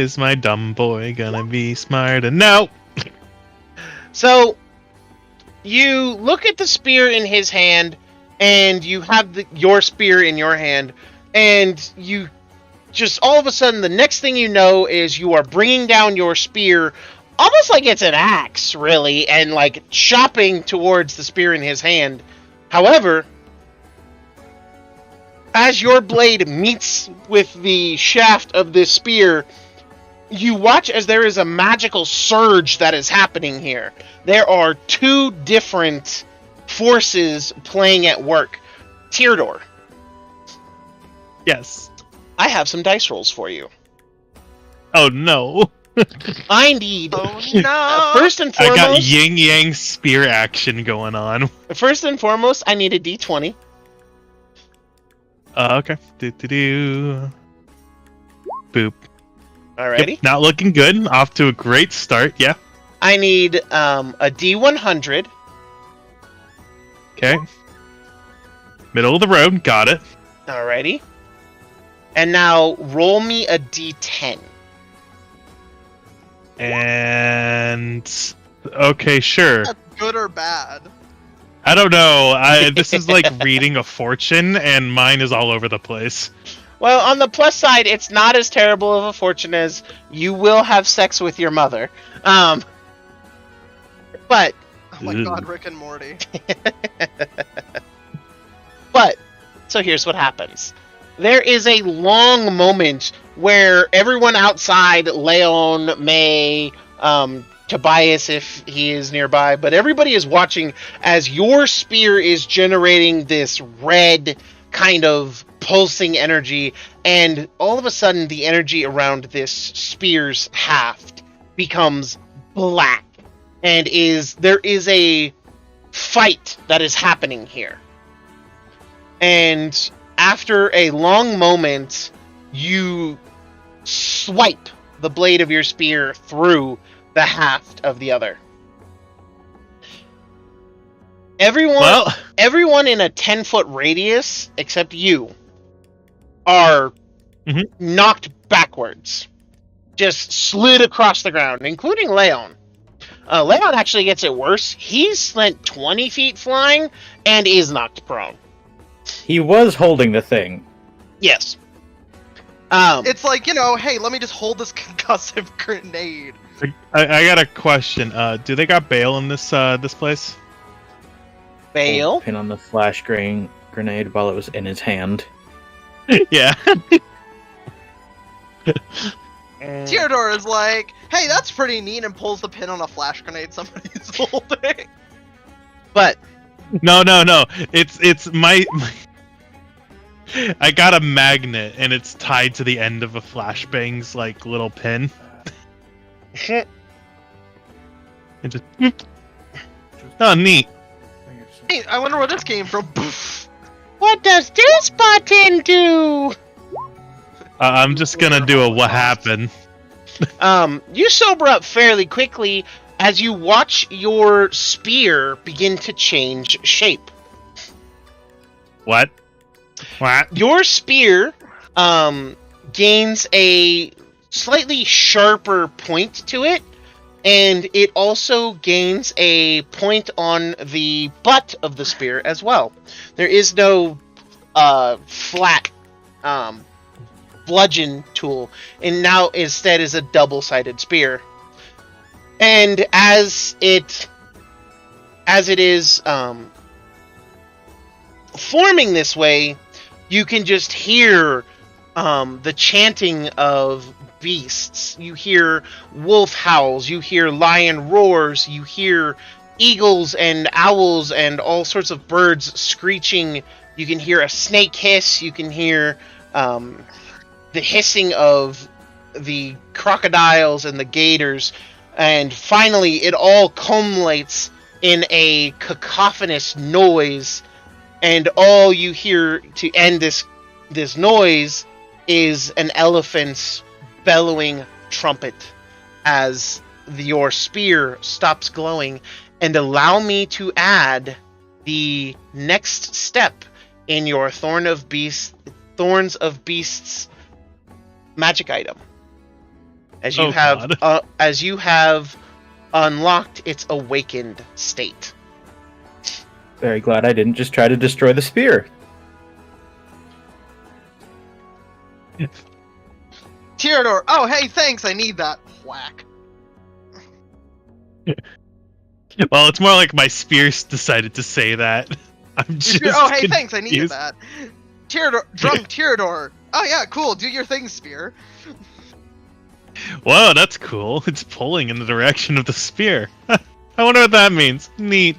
Is my dumb boy gonna be smart? No. So, you look at the spear in his hand, and you have your spear in your hand, and you just all of a sudden, the next thing you know is you are bringing down your spear, almost like it's an axe, really, and like chopping towards the spear in his hand. However, as your blade meets with the shaft of this spear, you watch as there is a magical surge that is happening here. There are two different forces playing at work. Tyrador, Yes. I have some dice rolls for you. Oh no. I need Oh no! first and I got foremost. yin yang spear action going on. First and foremost, I need a d20. Okay. Do. Boop. Alrighty. Yep, not looking good. Off to a great start. Yeah. I need a d100. Okay. Middle of the road. Got it. Alrighty. And now roll me a d10. And okay, sure. That's good or bad? I don't know. This is like reading a fortune, and mine is all over the place. Well, on the plus side, it's not as terrible of a fortune as you will have sex with your mother. But Oh my Ew. god, Rick and Morty. But, so here's what happens. There is a long moment where everyone outside, Leon, May, Tobias if he is nearby, but everybody is watching as your spear is generating this red kind of pulsing energy, and all of a sudden the energy around this spear's haft becomes black, and there is a fight that is happening here. And after a long moment, you swipe the blade of your spear through the haft of the other. Everyone in a 10-foot radius, except you, are knocked backwards. Just slid across the ground, including Leon. Leon actually gets it worse. He's spent 20 feet flying and is knocked prone. He was holding the thing. Yes. It's like, hey, let me just hold this concussive grenade. I got a question. Do they got bail in this place? Bail? Pin on the flash grenade while it was in his hand. Yeah. Theodore is like, hey, that's pretty neat, and pulls the pin on a flash grenade somebody's holding. But no. It's my I got a magnet, and it's tied to the end of a flashbang's like little pin. And just oh, neat. Hey, I wonder where this came from. what does this button do? I'm just gonna do a what happened. You sober up fairly quickly as you watch your spear begin to change shape. What? Your spear gains a slightly sharper point to it, and it also gains a point on the butt of the spear as well. There is no flat bludgeon tool, and now instead is a double-sided spear. And as it is forming this way, you can just hear the chanting of beasts. You hear wolf howls, you hear lion roars, you hear eagles and owls and all sorts of birds screeching. You can hear a snake hiss, you can hear the hissing of the crocodiles and the gators, and finally it all culminates in a cacophonous noise, and all you hear to end this noise is an elephant's bellowing trumpet as your spear stops glowing. And allow me to add the next step in your Thorns of Beasts magic item, as you have unlocked its awakened state. Very glad I didn't just try to destroy the spear. Theodore, oh hey, thanks, I need that. Whack. Well, it's more like my spears decided to say that. I'm just oh hey, thanks, I confused. needed that. Theodore. Oh yeah, cool, do your thing, spear. Whoa, that's cool. It's pulling in the direction of the spear. I wonder what that means. Neat.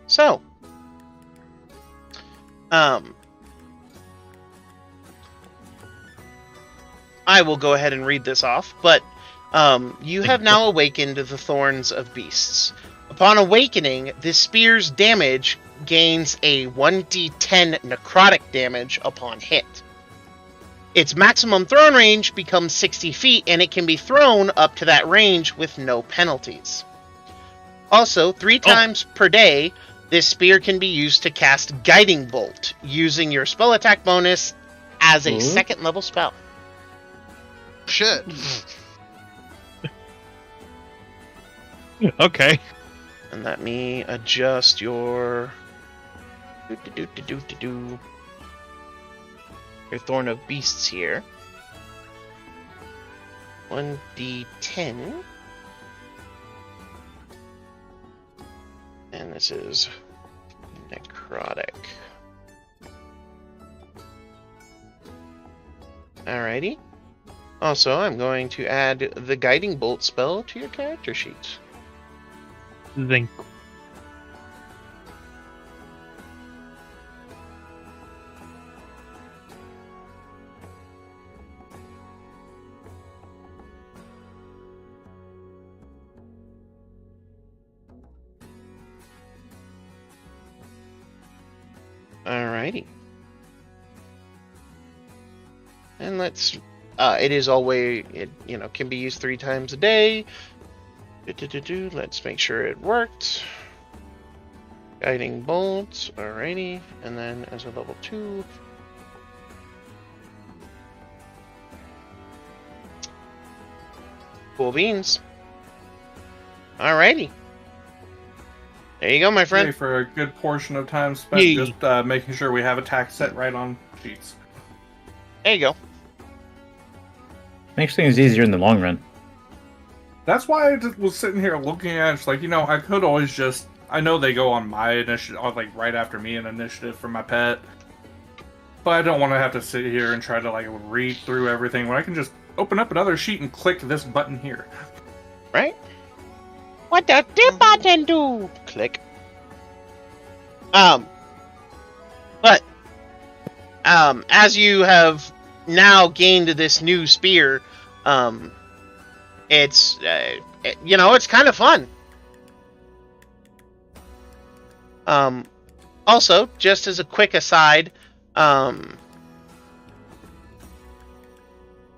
So, I will go ahead and read this off, but you have now awakened the Thorns of Beasts. Upon awakening, this spear's damage gains a 1d10 necrotic damage upon hit. Its maximum thrown range becomes 60 feet, and it can be thrown up to that range with no penalties. Also, 3 times per day, this spear can be used to cast Guiding Bolt, using your spell attack bonus as a second level spell. Shit. Okay. And let me adjust your... your Thorn of Beasts here. 1d10. And this is necrotic. Alrighty. Also, I'm going to add the Guiding Bolt spell to your character sheet. Zinc. Alrighty. And let's... it is always... It, can be used 3 times a day. Let's make sure it worked. Guiding Bolt. Alrighty. And then as a level 2... Cool beans. Alrighty. There you go, my friend. Okay, for a good portion of time spent just making sure we have attack set right on sheets. There you go. Makes things easier in the long run. That's why I just was sitting here looking at it. It's like, I could always just... I know they go on my initiative, like right after me, an initiative for my pet. But I don't want to have to sit here and try to read through everything when I can just open up another sheet and click this button here. Right? What does the button do? Click. But as you have now gained this new spear, it's it's kind of fun. Also, just as a quick aside,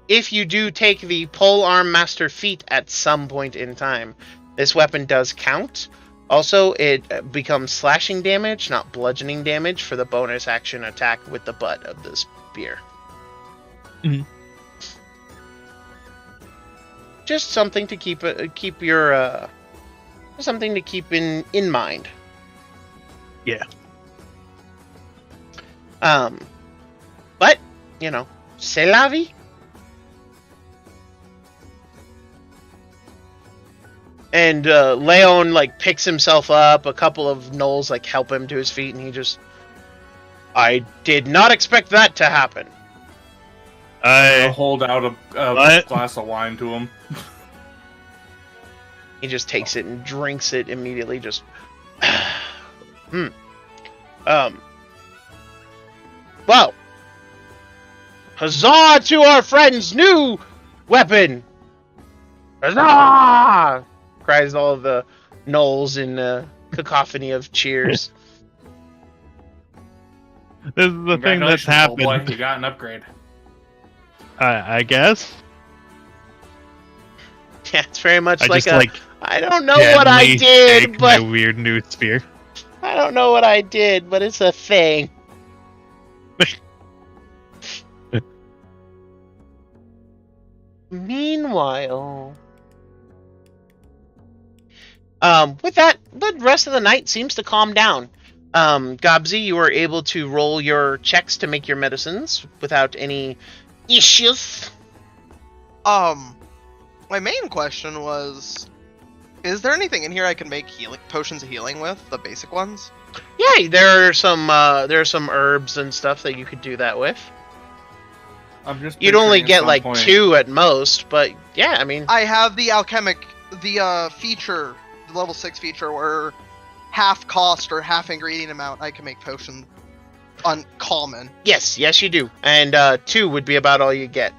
if you do take the Polearm Master feat at some point in time, this weapon does count. Also, it becomes slashing damage, not bludgeoning damage, for the bonus action attack with the butt of the spear. Mm-hmm. Just something to keep your something to keep in mind. Yeah. But c'est la vie. And Leon picks himself up. A couple of gnolls help him to his feet, and he just... I did not expect that to happen. I'll hold out a glass of wine to him. He just takes it and drinks it immediately, just... Well, huzzah to our friend's new weapon! Huzzah! Cries all of the gnolls in a cacophony of cheers. This is the thing that's happened. Boy, you got an upgrade. I guess. Yeah, it's very much I don't know what I did, but... my weird new spear. I don't know what I did, but it's a thing. Meanwhile... with that, the rest of the night seems to calm down. Gobsy, you are able to roll your checks to make your medicines without any issues. My main question was, is there anything in here I can make potions of healing with, the basic ones? Yeah, there are some herbs and stuff that you could do that with. You'd only get 2 at most, but yeah, I mean, I have the alchemic, feature, the level 6 feature where half cost or half ingredient amount I can make potion uncommon. Yes, you do. And 2 would be about all you get.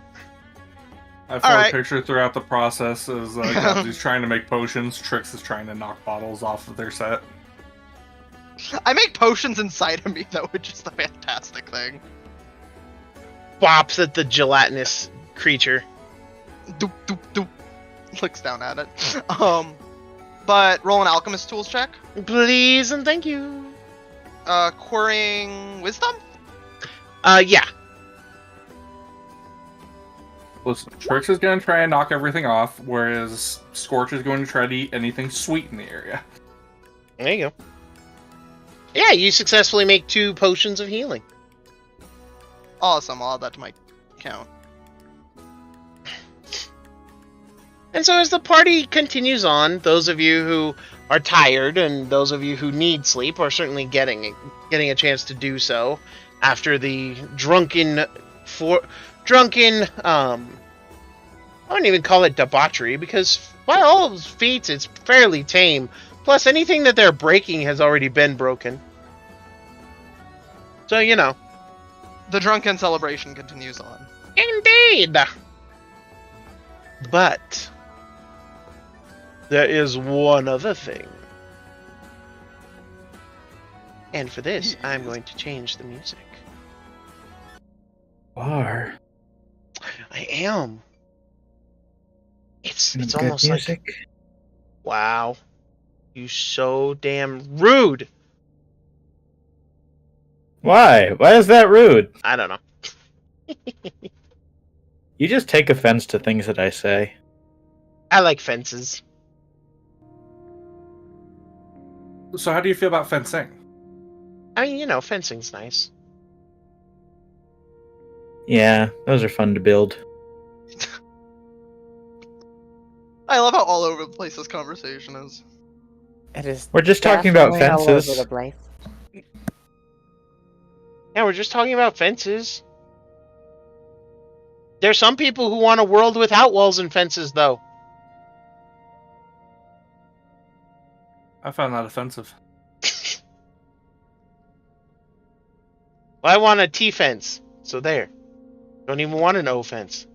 I thought Alright. a picture throughout the process is Gabsy's trying to make potions, Trix is trying to knock bottles off of their set. I make potions inside of me, though, which is a fantastic thing. Bops at the gelatinous creature. Doop, doop, doop. Looks down at it. But roll an alchemist tools check. Please and thank you. Quarrying wisdom? Yeah. Listen, Trix is going to try and knock everything off, whereas Scorch is going to try to eat anything sweet in the area. There you go. Yeah, you successfully make 2 potions of healing. Awesome, I'll add that to my count. And so as the party continues on, those of you who are tired and those of you who need sleep are certainly getting a chance to do so after the drunken I wouldn't even call it debauchery, because by all feats it's fairly tame. Plus anything that they're breaking has already been broken. So, you know. The drunken celebration continues on. Indeed! But there is one other thing. And for this, I'm going to change the music. Bar. I am. It's Good almost music. like, wow, you so damn rude. Why? Why is that rude? I don't know. You just take offense to things that I say. I like fences. So how do you feel about fencing? I mean, you know, fencing's nice. Yeah, those are fun to build. I love how all over the place this conversation is. It is. We're just talking about definitely all fences. over the place. Yeah, we're just talking about fences. There's some people who want a world without walls and fences, though. I found that offensive. I want a T-fence, so there. Don't even want an O-fence.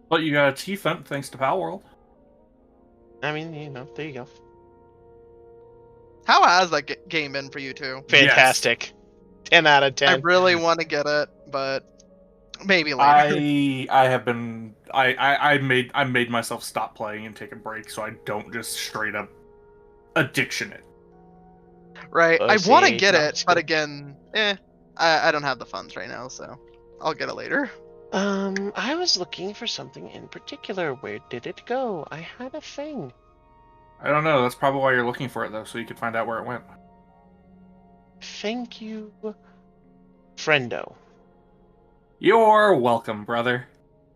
But you got a T-fent thanks to Pal World. I mean, you know, there you go. How has that game been for you two? Fantastic. 10 out of 10. I really want to get it, but maybe later. I made myself stop playing and take a break so I don't just straight up addiction it. Right, I Pussy, want to get no, it, just but kidding. again, I don't have the funds right now, so I'll get it later. I was looking for something in particular. Where did it go? I had a thing. I don't know. That's probably why you're looking for it, though, so you could find out where it went. Thank you, friendo. You're welcome, brother.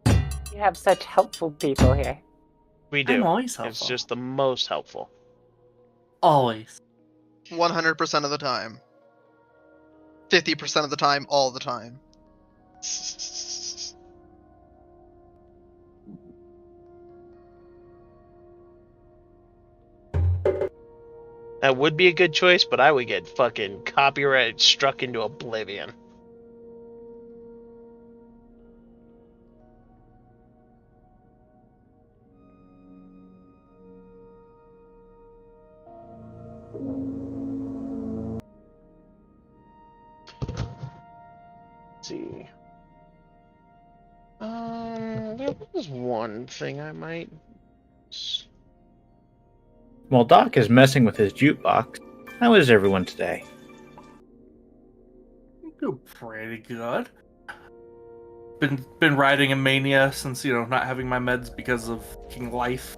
You have such helpful people here. We do. I'm always It's helpful. just the most helpful. Always. 100% of the time. 50% of the time, all the time. That would be a good choice, but I would get fucking copyright struck into oblivion. Let's see. There was one thing I might. While Doc is messing with his jukebox, how is everyone today? Doing pretty good. Been riding a mania since, not having my meds because of fucking life.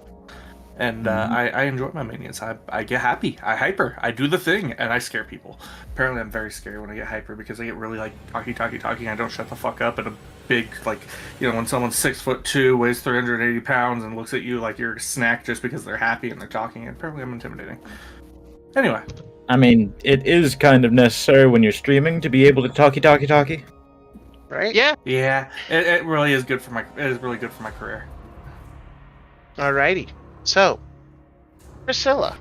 And I enjoy my manias. I get happy. I hyper. I do the thing, and I scare people. Apparently, I'm very scary when I get hyper because I get really talking. I don't shut the fuck up. And a big when someone's 6'2", weighs 380 pounds, and looks at you like you're a snack just because they're happy and they're talking. Apparently, I'm intimidating. Anyway, I mean, it is kind of necessary when you're streaming to be able to talkie. Right? Yeah. yeah, it really is good for my. It is really good for my career. Alrighty. So, Priscilla,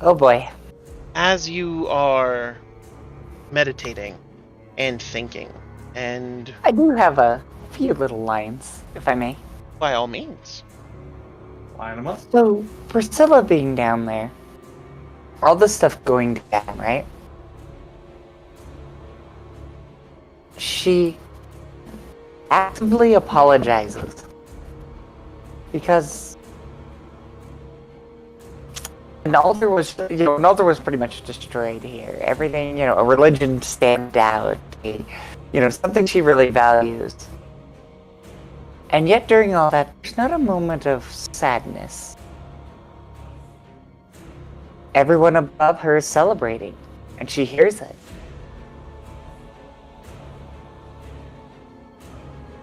Oh boy. as you are meditating and thinking, and I do have a few little lines, if I may. By all means. Line them up. So, Priscilla being down there, all this stuff going down, right? She actively apologizes because an altar was pretty much destroyed here. Everything, a religion stamped out, something she really values. And yet during all that, there's not a moment of sadness. Everyone above her is celebrating, and she hears it.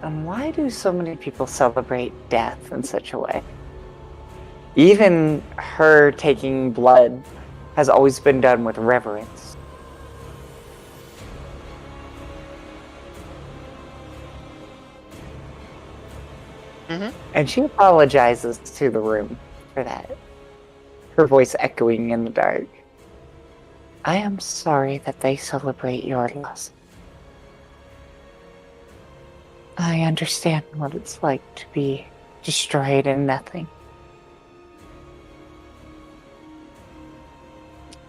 And why do so many people celebrate death in such a way? Even her taking blood has always been done with reverence. Mm-hmm. And she apologizes to the room for that. Her voice echoing in the dark. I am sorry that they celebrate your loss. I understand what it's like to be destroyed and nothing.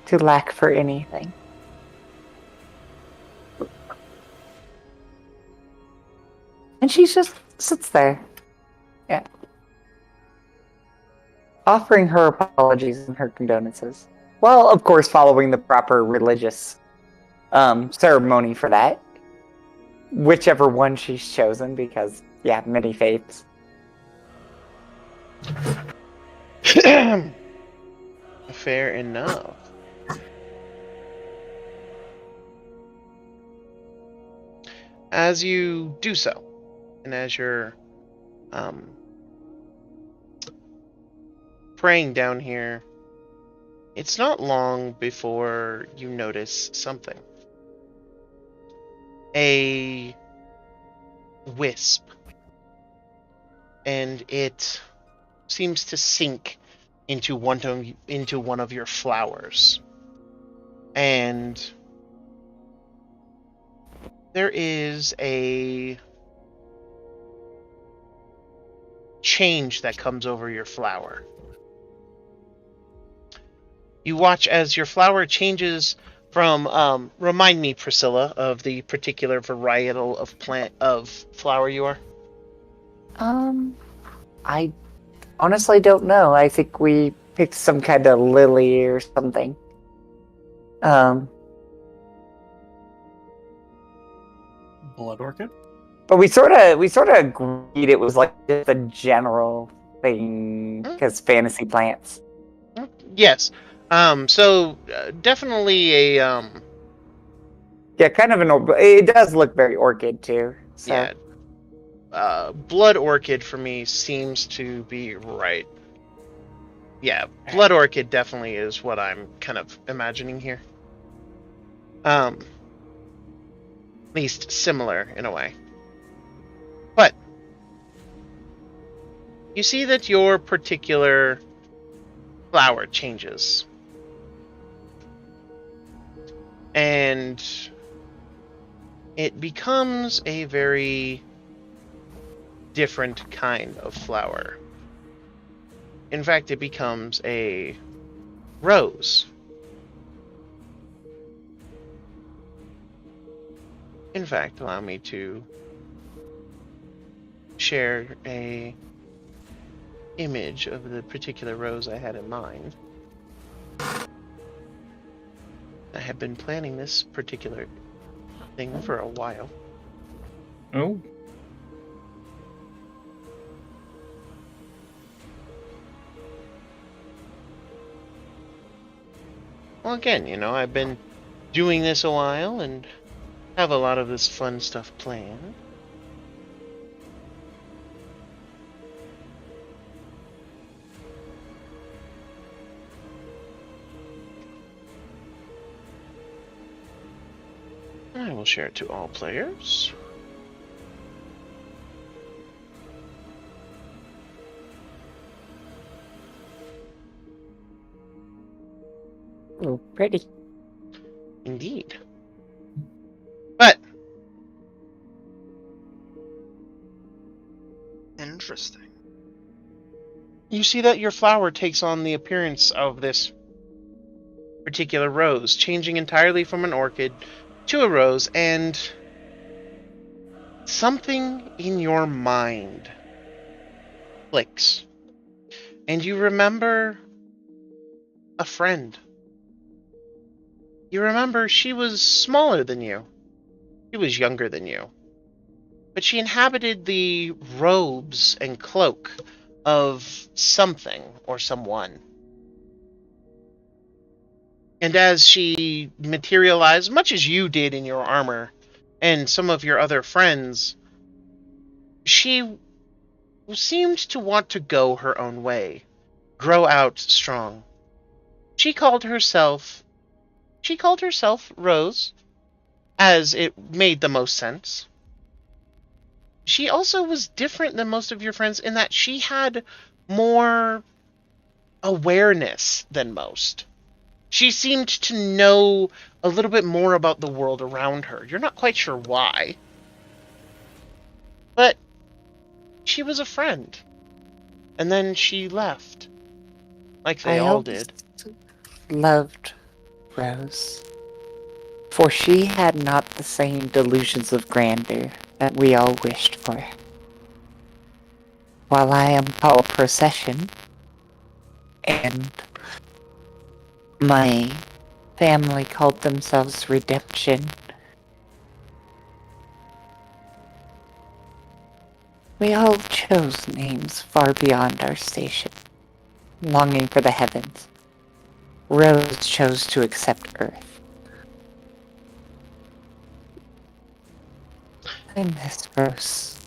To lack for anything. And she just sits there. Yeah. Offering her apologies and her condolences. Well, of course, following the proper religious ceremony for that. Whichever one she's chosen, because, yeah, many faiths. Fair enough. As you do so, and as you're praying down here, it's not long before you notice something. A wisp. And it seems to sink into one of your flowers. And there is a change that comes over your flower. You watch as your flower changes from, remind me, Priscilla, of the particular varietal of flower you are. I honestly don't know. I think we picked some kind of lily or something. Blood orchid? But we sort of agreed it was like just a general thing because fantasy plants. Yes. So definitely a Yeah, kind of it does look very orchid too. So. Yeah. Blood orchid for me seems to be right. Yeah, blood orchid definitely is what I'm kind of imagining here. At least similar in a way. But you see that your particular flower changes. And it becomes a very different kind of flower. In fact, it becomes a rose. In fact, allow me to share a image of the particular rose I had in mind. I have been planning this particular thing for a while. Oh. Well, again, I've been doing this a while and have a lot of this fun stuff planned. I will share it to all players. Oh, pretty. Indeed. But Interesting. You see that your flower takes on the appearance of this particular rose, changing entirely from an orchid to a rose, and something in your mind clicks. And you remember a friend. You remember she was smaller than you. She was younger than you. But she inhabited the robes and cloak of something or someone. And as she materialized, much as you did in your armor and some of your other friends, she seemed to want to go her own way, grow out strong. She called herself Rose, as it made the most sense. She also was different than most of your friends in that she had more awareness than most. She seemed to know a little bit more about the world around her. You're not quite sure why. But she was a friend. And then she left. Like they all did. Loved Rose. For she had not the same delusions of grandeur that we all wished for. While I am called Procession, and my family called themselves Redemption, we all chose names far beyond our station, longing for the heavens. Rose chose to accept Earth. I miss Rose.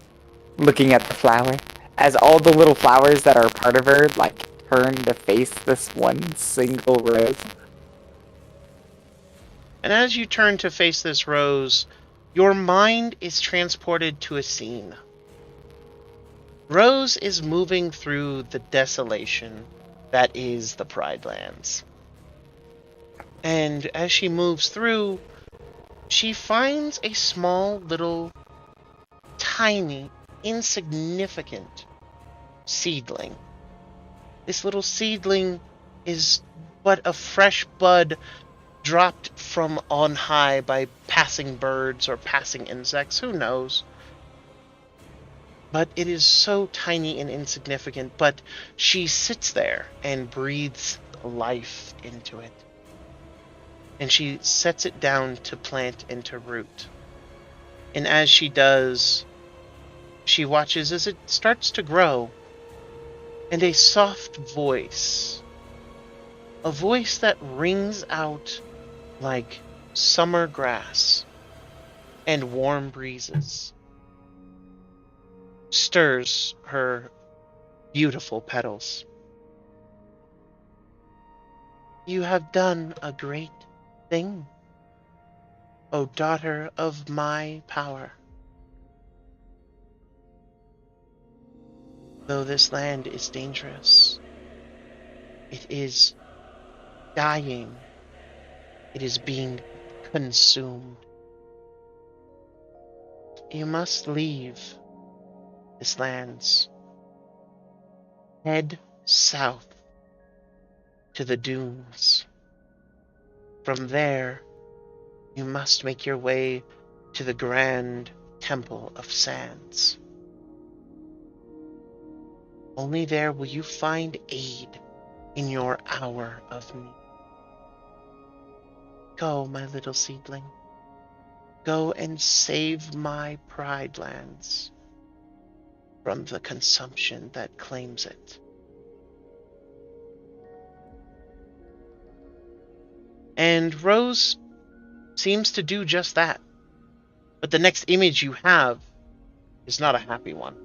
Looking at the flower, as all the little flowers that are part of her, like, turn to face this one single rose. And as you turn to face this rose, your mind is transported to a scene. Rose is moving through the desolation that is the Pride Lands. And as she moves through, she finds a small, little, tiny, insignificant seedling. This little seedling is but a fresh bud dropped from on high by passing birds or passing insects, who knows? But it is so tiny and insignificant, but she sits there and breathes life into it. And she sets it down to plant and to root. And as she does, she watches as it starts to grow. And a soft voice, a voice that rings out like summer grass and warm breezes, stirs her beautiful petals. You have done a great thing, O daughter of my power. Though this land is dangerous, it is dying, it is being consumed. You must leave this lands. Head south to the dunes. From there, you must make your way to the Grand Temple of Sands. Only there will you find aid in your hour of need. Go, my little seedling. Go and save my Pride Lands from the consumption that claims it. And Rose seems to do just that. But the next image you have is not a happy one.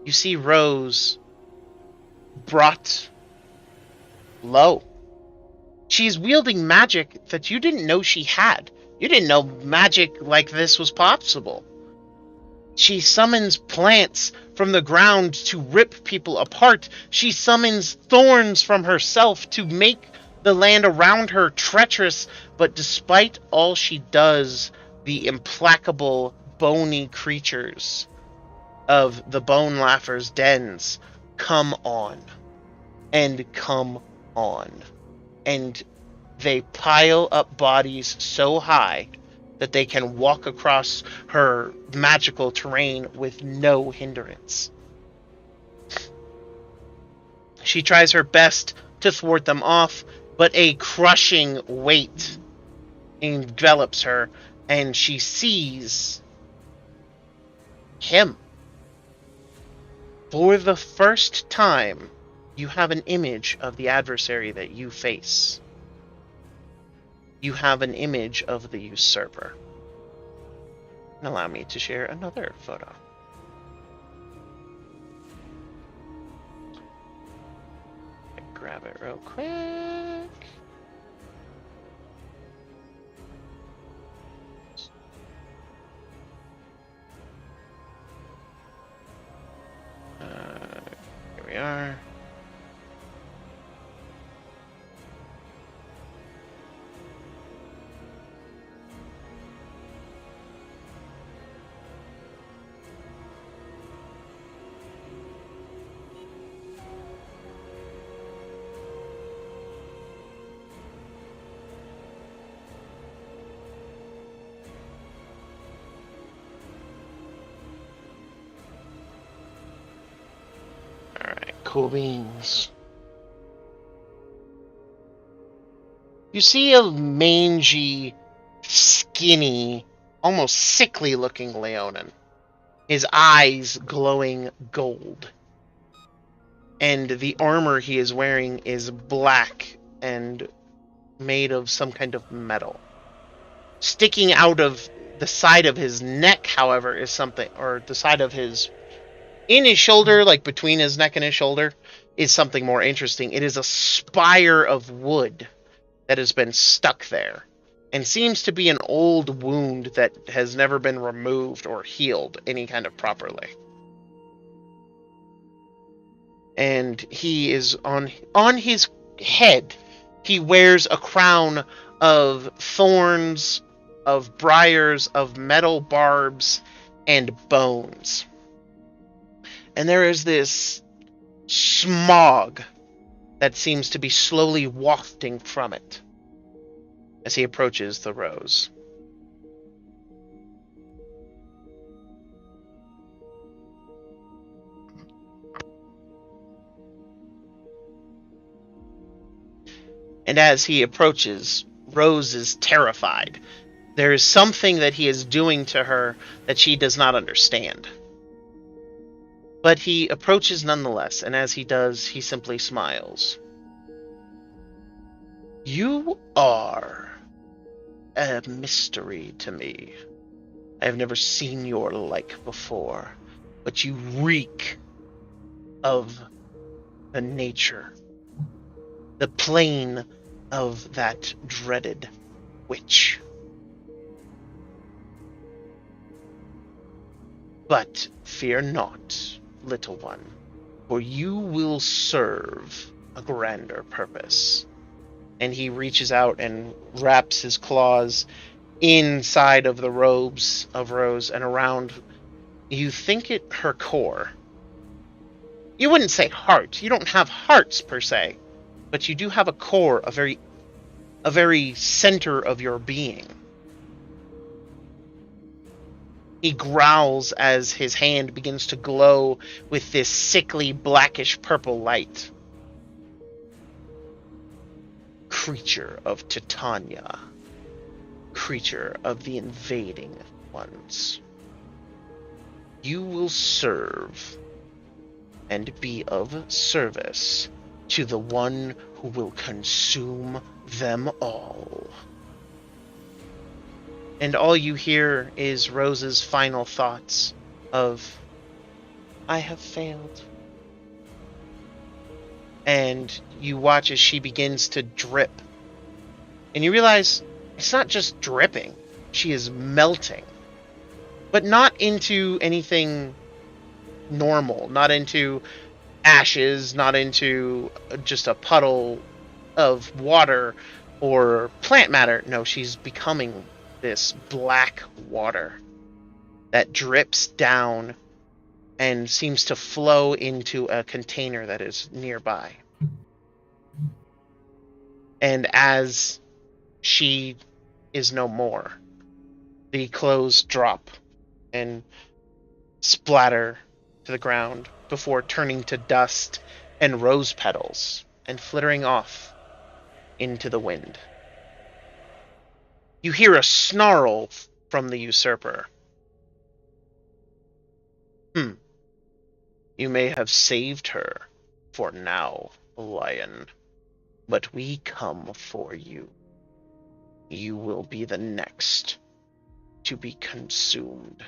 You see Rose brought low. She's wielding magic that you didn't know she had. You didn't know magic like this was possible. She summons plants from the ground to rip people apart. She summons thorns from herself to make the land around her treacherous. But despite all she does, the implacable, bony creatures of the Bone Laughers' dens come on. And come on. And they pile up bodies so high that they can walk across her magical terrain with no hindrance. She tries her best to thwart them off, but a crushing weight envelops her, and she sees him. For the first time, you have an image of the adversary that you face. You have an image of the usurper. And allow me to share another photo. Grab it real quick. Here we are. Cool beans. You see a mangy, skinny, almost sickly looking Leonin. His eyes glowing gold. And the armor he is wearing is black and made of some kind of metal. Sticking out of the side of his neck, however, is something, or the side of his in his shoulder, like between his neck and his shoulder, is something more interesting. It is a spire of wood that has been stuck there, and seems to be an old wound that has never been removed or healed any kind of properly. And he is on his head, he wears a crown of thorns, of briars, of metal barbs, and bones. And there is this smog that seems to be slowly wafting from it as he approaches the rose. And as he approaches, Rose is terrified. There is something that he is doing to her that she does not understand. But he approaches nonetheless, and as he does, he simply smiles. You are a mystery to me. I have never seen your like before, but you reek of the nature, the plane of that dreaded witch. But fear not, little one, for you will serve a grander purpose. And he reaches out and wraps his claws inside of the robes of Rose and around, you think it her core. You wouldn't say heart. You don't have hearts per se, but you do have a core, a very center of your being. He growls as his hand begins to glow with this sickly blackish purple light. Creature of Titania. Creature of the invading ones. You will serve and be of service to the one who will consume them all. And all you hear is Rose's final thoughts of, I have failed. And you watch as she begins to drip. And you realize it's not just dripping, she is melting. But not into anything normal, not into ashes, not into just a puddle of water or plant matter. No, she's becoming this black water that drips down and seems to flow into a container that is nearby. And as she is no more, the clothes drop and splatter to the ground before turning to dust and rose petals and flittering off into the wind. You hear a snarl from the usurper. You may have saved her for now, lion, but we come for you. You will be the next to be consumed.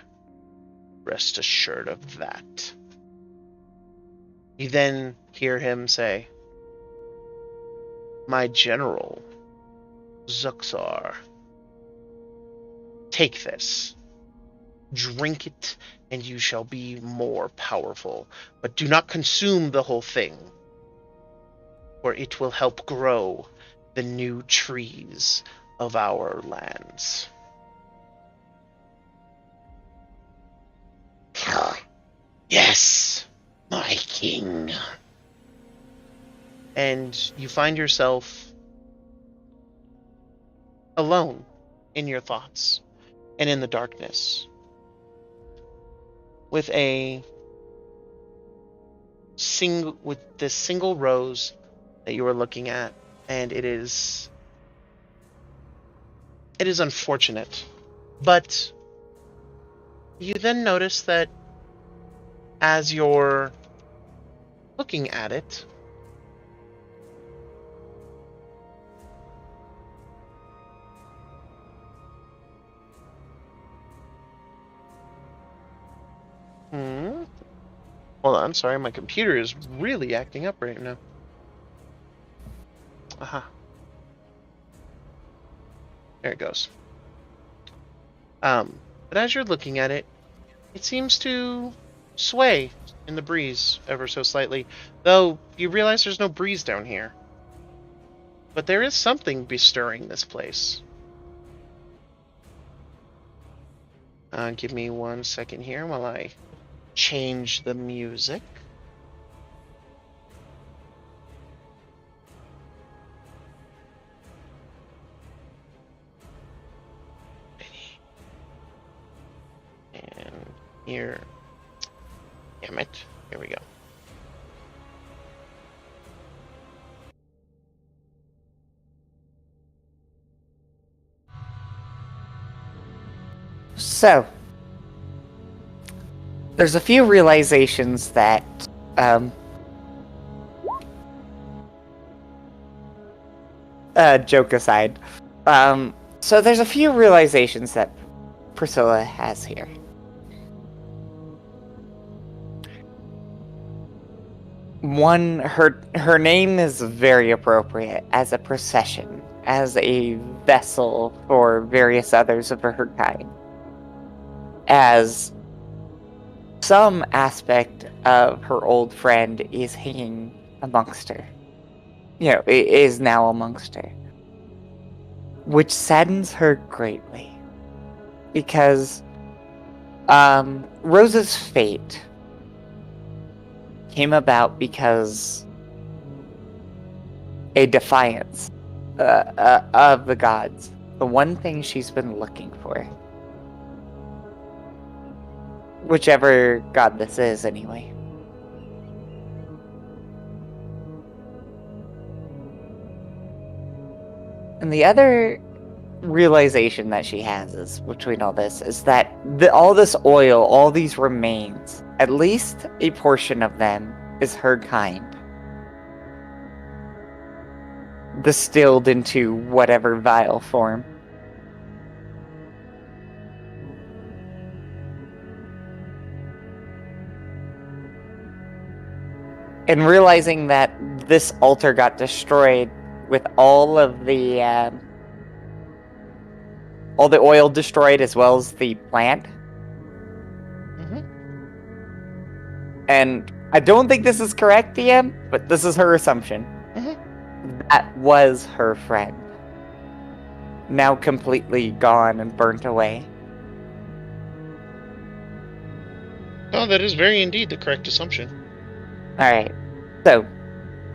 Rest assured of that. You then hear him say, my general, Zuxar, take this. Drink it, and you shall be more powerful. But do not consume the whole thing, for it will help grow the new trees of our lands. Yes, my king. And you find yourself alone in your thoughts and in the darkness, with this single rose that you are looking at, and it is unfortunate, but you then notice that as you're looking at it, hold on, sorry, my computer is really acting up right now. Aha. There it goes. But as you're looking at it, it seems to sway in the breeze ever so slightly, though you realize there's no breeze down here. But there is something bestirring this place. Give me 1 second here while I change the music. And here, damn it, here we go. So, there's a few realizations that, joke aside, so there's a few realizations that Priscilla has here. One, her name is very appropriate as a procession, as a vessel for various others of her kind, as some aspect of her old friend is hanging amongst her. You know, it is now amongst her. Which saddens her greatly. Because Rose's fate came about because a defiance of the gods. The one thing she's been looking for. Whichever god this is, anyway. And the other realization that she has is, between all this, is that all this oil, all these remains, at least a portion of them is her kind. Distilled into whatever vile form. And realizing that this altar got destroyed with all of the oil destroyed, as well as the plant. Mm-hmm. And I don't think this is correct, DM, but this is her assumption. Mm-hmm. That was her friend. Now completely gone and burnt away. Oh, that is very indeed the correct assumption. Alright. So,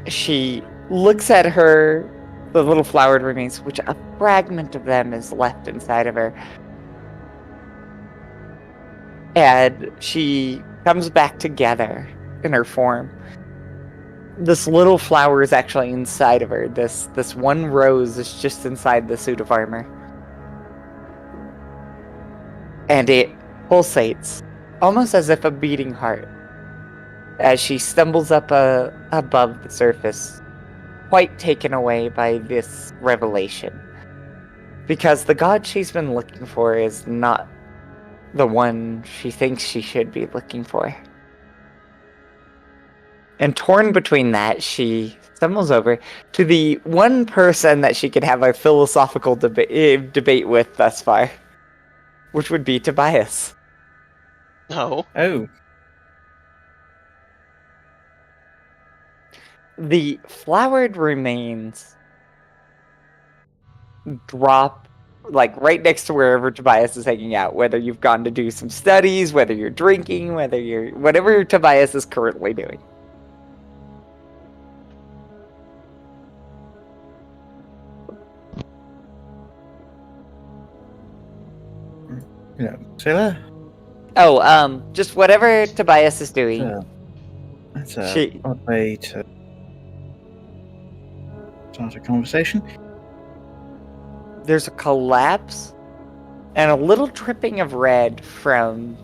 she looks at the little flowered remains, which a fragment of them is left inside of her. And she comes back together in her form. This little flower is actually inside of her. This one rose is just inside the suit of armor. And it pulsates, almost as if a beating heart, as she stumbles up above the surface, quite taken away by this revelation. Because the god she's been looking for is not the one she thinks she should be looking for. And torn between that, she stumbles over to the one person that she could have a philosophical debate with thus far, which would be Tobias. No. Oh. The flowered remains drop like right next to wherever Tobias is hanging out, whether you've gone to do some studies, whether you're drinking, whatever Tobias is currently doing. Yeah, Sailor? Oh, just whatever Tobias is doing. That's a odd way to start a conversation. There's a collapse and a little dripping of red from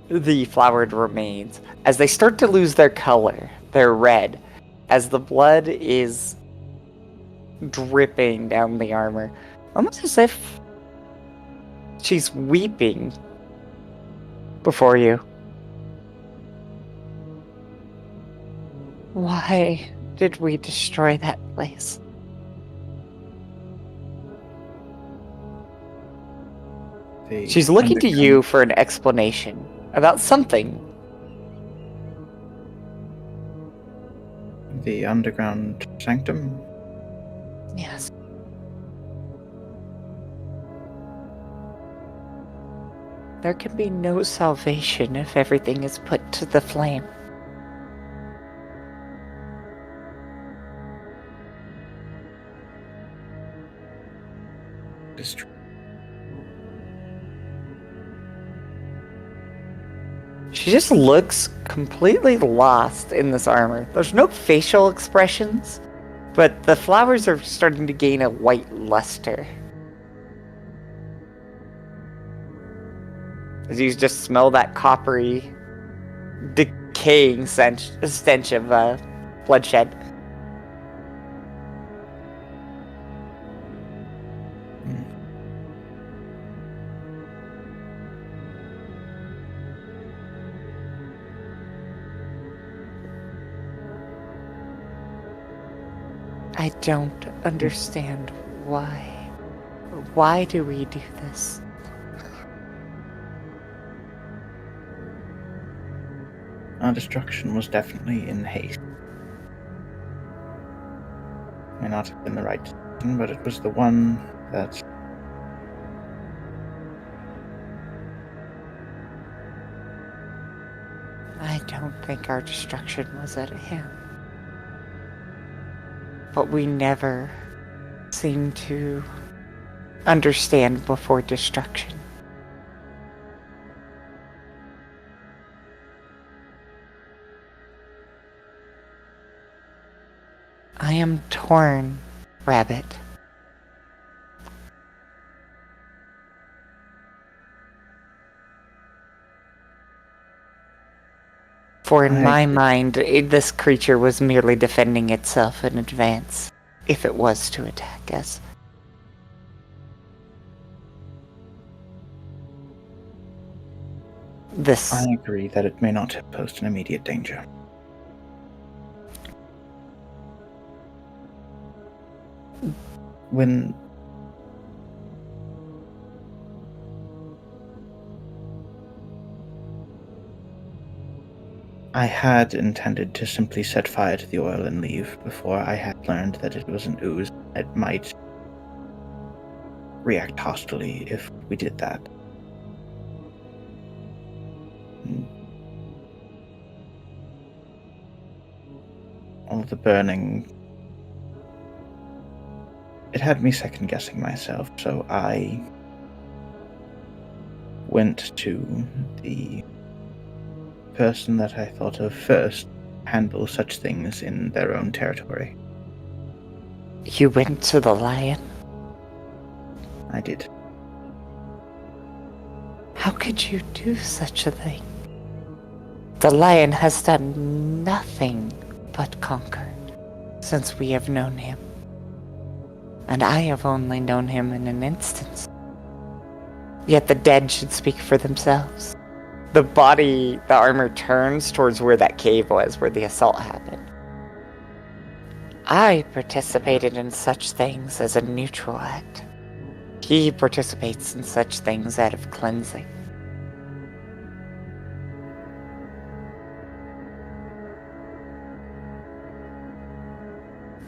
the flowered remains as they start to lose their color. They're red as the blood is dripping down the armor, almost as if she's weeping before you. Why did we destroy that place? She's looking to you for an explanation about something. The underground sanctum? Yes. There can be no salvation if everything is put to the flame. It's true. She just looks completely lost in this armor. There's no facial expressions, but the flowers are starting to gain a white luster. As you just smell that coppery, decaying stench of bloodshed. I don't understand why. Why do we do this? Our destruction was definitely in haste. May not have been the right decision, but it was the one that I don't think our destruction was at hand. But we never seemed to understand before destruction. I am torn, Rabbit. For in my mind, this creature was merely defending itself in advance, if it was to attack us. I agree that it may not have posed an immediate danger. When I had intended to simply set fire to the oil and leave before I had learned that it was an ooze. It might react hostilely if we did that. of the burning, it had me second guessing myself, so I went to the person that I thought of first handle such things in their own territory. You went to the lion? I did. How could you do such a thing? The lion has done nothing but conquer since we have known him. And I have only known him in an instance. Yet the dead should speak for themselves. The armor turns towards where that cave was, where the assault happened. I participated in such things as a neutral act. He participates in such things out of cleansing.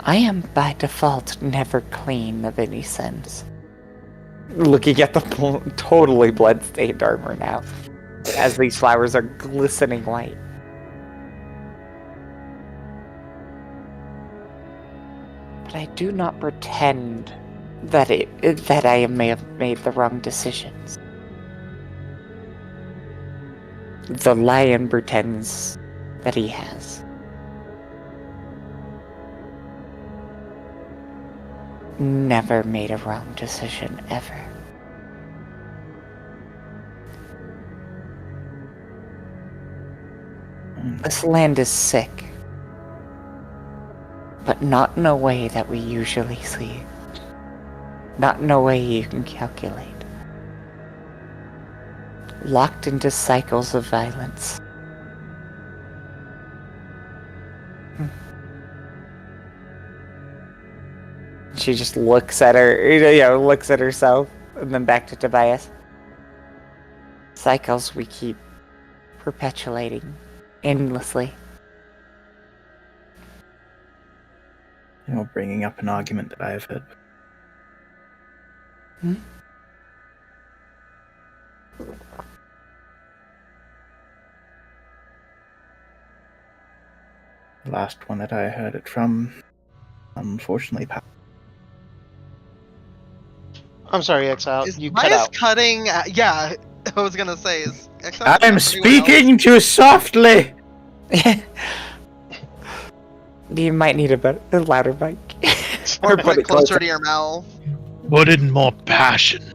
I am by default never clean of any sins. Looking at the totally blood-stained armor now, as these flowers are glistening white. But I do not pretend that I may have made the wrong decisions. The lion pretends that he has. Never made a wrong decision, ever. This land is sick, but not in a way that we usually see. Not in a way you can calculate. Locked into cycles of violence. She just looks at looks at herself, and then back to Tobias. Cycles we keep perpetuating endlessly. Bringing up an argument that I have heard. The last one that I heard it from, unfortunately, passed. I'm sorry, Exile. You cut Why is out. cutting? Yeah, I was gonna say is. Exile I'm speaking too softly! You might need a louder mic. Or put put it it closer closer. to your mouth. Put in more passion.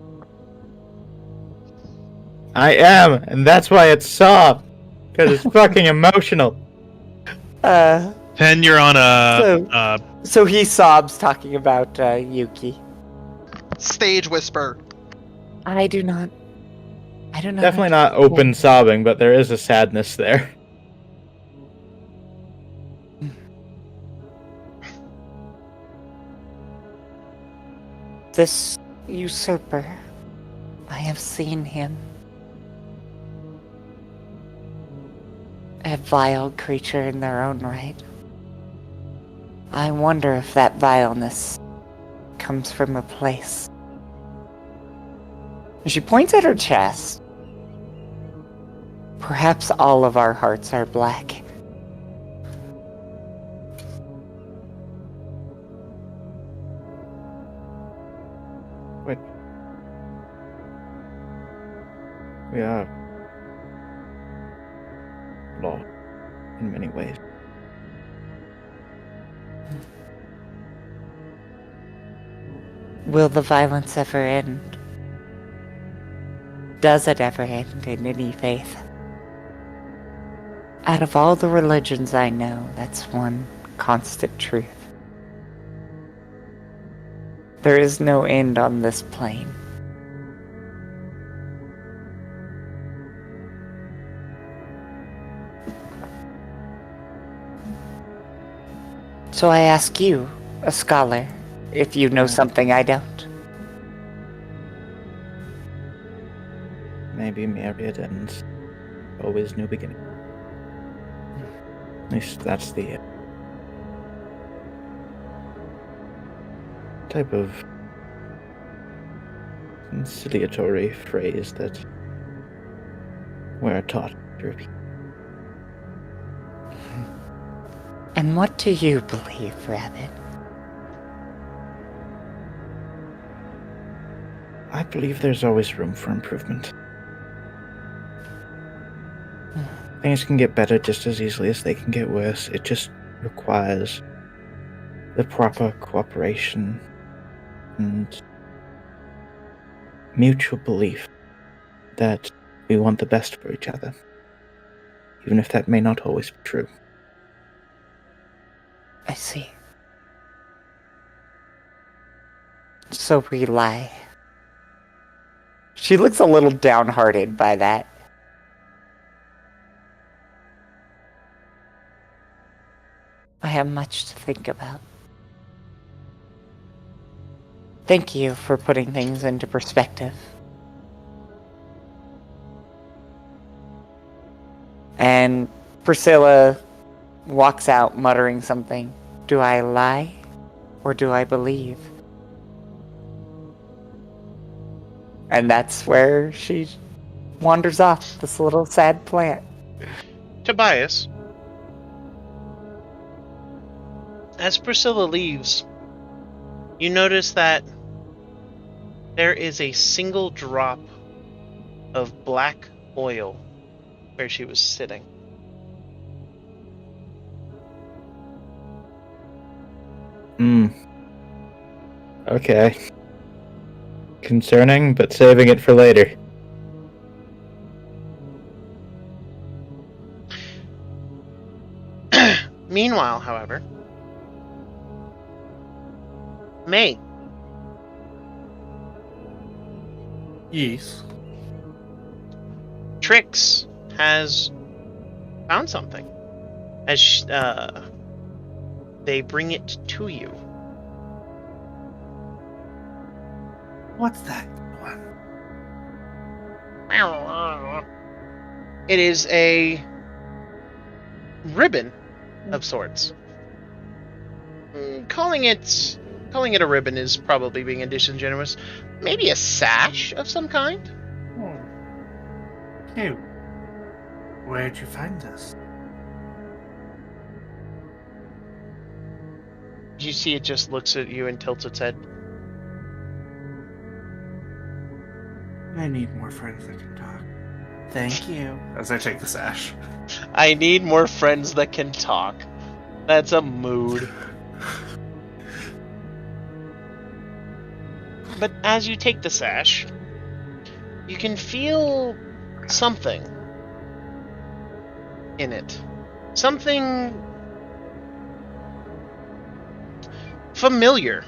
I am, and that's why it's soft. Because it's fucking emotional. Pen, you're on a So he sobs talking about Yuki. Stage whisper. I do not. Definitely not open sobbing, but there is a sadness there. This usurper, I have seen him. A vile creature in their own right. I wonder if that vileness comes from a place. She points at her chest. Perhaps all of our hearts are black. Wait. We are lost in many ways. Will the violence ever end? Does it ever end in any faith? Out of all the religions I know, that's one constant truth. There is no end on this plane. So I ask you, a scholar, if you know something I don't. Maybe myriad ends, always new beginning. At least that's the type of conciliatory phrase that we're taught to repeat. And what do you believe, Rabbit? I believe there's always room for improvement. Things can get better just as easily as they can get worse. It just requires the proper cooperation and mutual belief that we want the best for each other, even if that may not always be true. I see. So we lie. She looks a little downhearted by that. I have much to think about. Thank you for putting things into perspective. And Priscilla walks out muttering something. Do I lie or do I believe? And that's where she wanders off, this little sad plant. Tobias, as Priscilla leaves, you notice that there is a single drop of black oil where she was sitting. Okay. Concerning, but saving it for later. Meanwhile, however, May, Yes. Trix has found something. As they bring it to you. What's that one? It is a ribbon of sorts. Calling it a ribbon is probably being disingenuous. Maybe a sash of some kind? Cute. Where'd you find this? You see it just looks at you and tilts its head. I need more friends that can talk. Thank you. As I take the sash. I need more friends that can talk. That's a mood. But as you take the sash, you can feel something in it. Something familiar.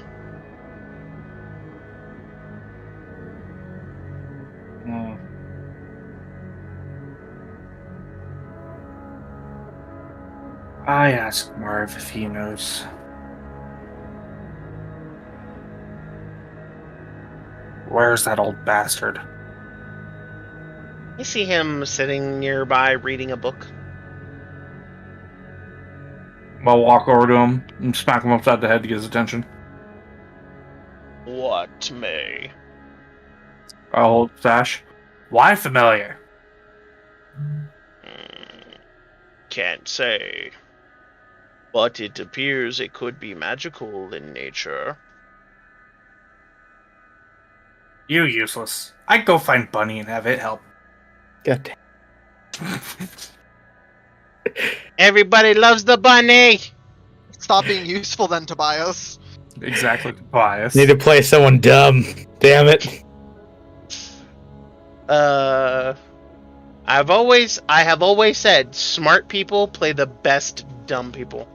I asked Marv if he knows. Where's that old bastard? You see him sitting nearby reading a book. I'll walk over to him and smack him upside the head to get his attention. What, May? I'll hold the sash. Why familiar? Can't say. But it appears it could be magical in nature. You useless. I'd go find Bunny and have it help. God damn. Everybody loves the bunny! Stop being useful then, Tobias. Exactly, bias. Need to play someone dumb. Damn it. I have always said smart people play the best dumb people.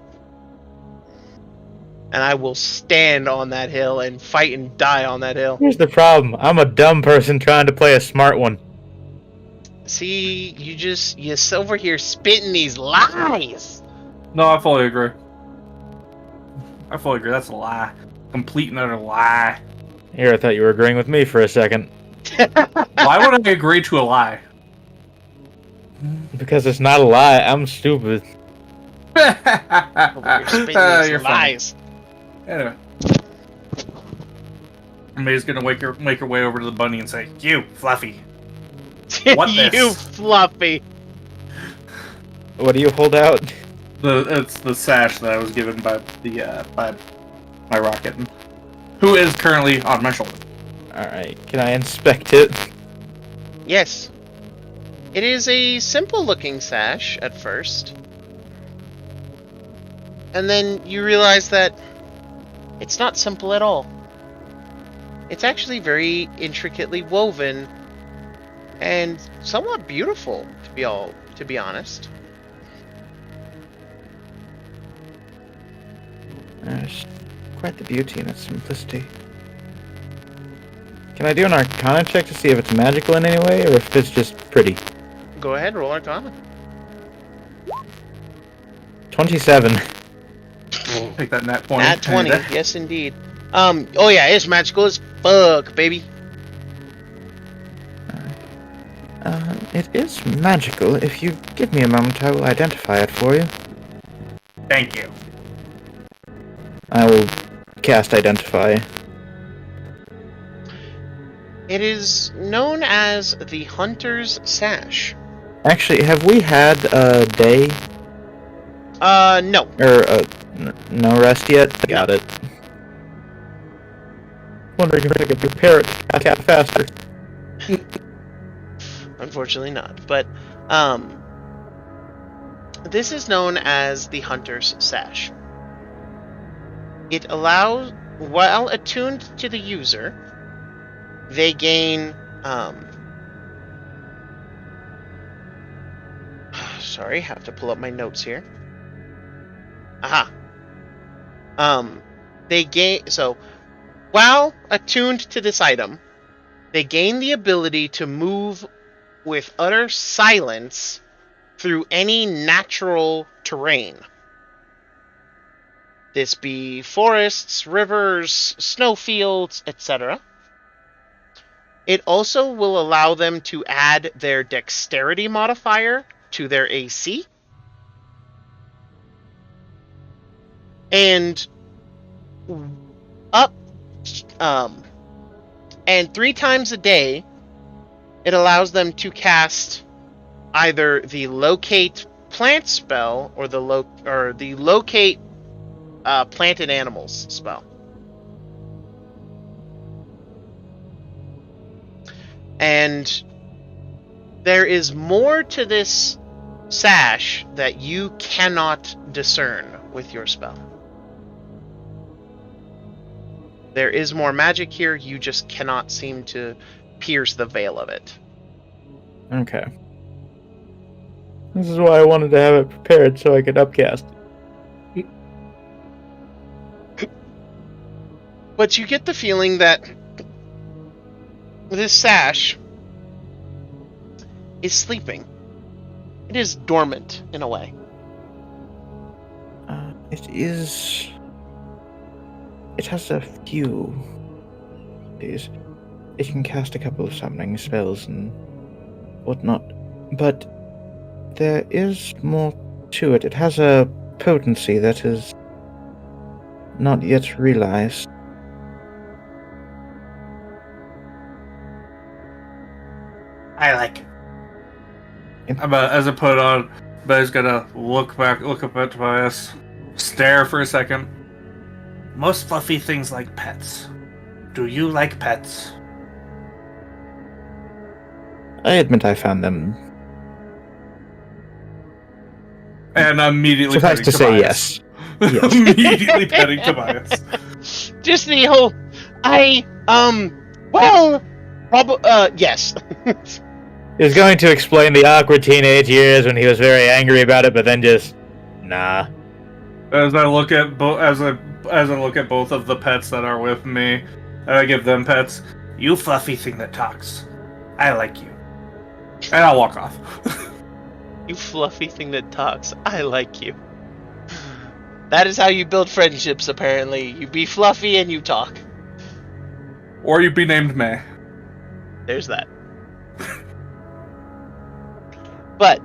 And I will stand on that hill and fight and die on that hill. Here's the problem. I'm a dumb person trying to play a smart one. See, you're over here spitting these lies. No, I fully agree. That's a lie. Complete and utter lie. Here, I thought you were agreeing with me for a second. Why would I agree to a lie? Because it's not a lie. I'm stupid. You're spitting these You're lies. funny. Anyway. May's gonna make her way over to the bunny and say, "You, Fluffy." What You this? fluffy. What do you hold out? It's the sash that I was given by by my rocket, who is currently on my shoulder. Alright, can I inspect it? Yes. It is a simple-looking sash at first. And then you realize that it's not simple at all. It's actually very intricately woven and somewhat beautiful, to be honest. There's quite the beauty in its simplicity. Can I do an Arcana check to see if it's magical in any way, or if it's just pretty? Go ahead, roll Arcana. 27. Take that nat 20. Nat 20, yes indeed. Oh yeah, it's magical as fuck, baby. It is magical. If you give me a moment, I will identify it for you. Thank you. I will cast Identify. It is known as the Hunter's Sash. Actually, have we had a day No. or no rest yet? Got it. Wondering if I could prepare it to cast faster. Unfortunately not. But, this is known as the Hunter's Sash. It allows, while attuned to the user, they gain, sorry, have to pull up my notes here. Aha. They gain, so, while attuned to this item, they gain the ability to move with utter silence through any natural terrain. This be forests, rivers, snowfields, etc. It also will allow them to add their dexterity modifier to their AC. And and 3 times a day, it allows them to cast either the locate plant spell or the locate plant and animals spell. And there is more to this sash that you cannot discern with your spell. There is more magic here, you just cannot seem to pierce the veil of it. Okay. This is why I wanted to have it prepared so I could upcast it. But you get the feeling that this sash is sleeping. It is dormant in a way. It is... It has a few days. It can cast a couple of summoning spells and whatnot, but there is more to it. It has a potency that is not yet realized. I like it. As I put it on, Betty's gonna look up at Tobias, stare for a second. Most fluffy things like pets. Do you like pets? I admit I found them. And immediately Suffice to say, Tobias. yes. Immediately petting Tobias. Just the whole, yes. He was going to explain the awkward teenage years when he was very angry about it, but then just, nah. As I look at as I look at both of the pets that are with me, and I give them pets. You fluffy thing that talks. I like you. And I'll walk off. You fluffy thing that talks. I like you. That is how you build friendships, apparently. You be fluffy and you talk. Or you be named May. There's that. But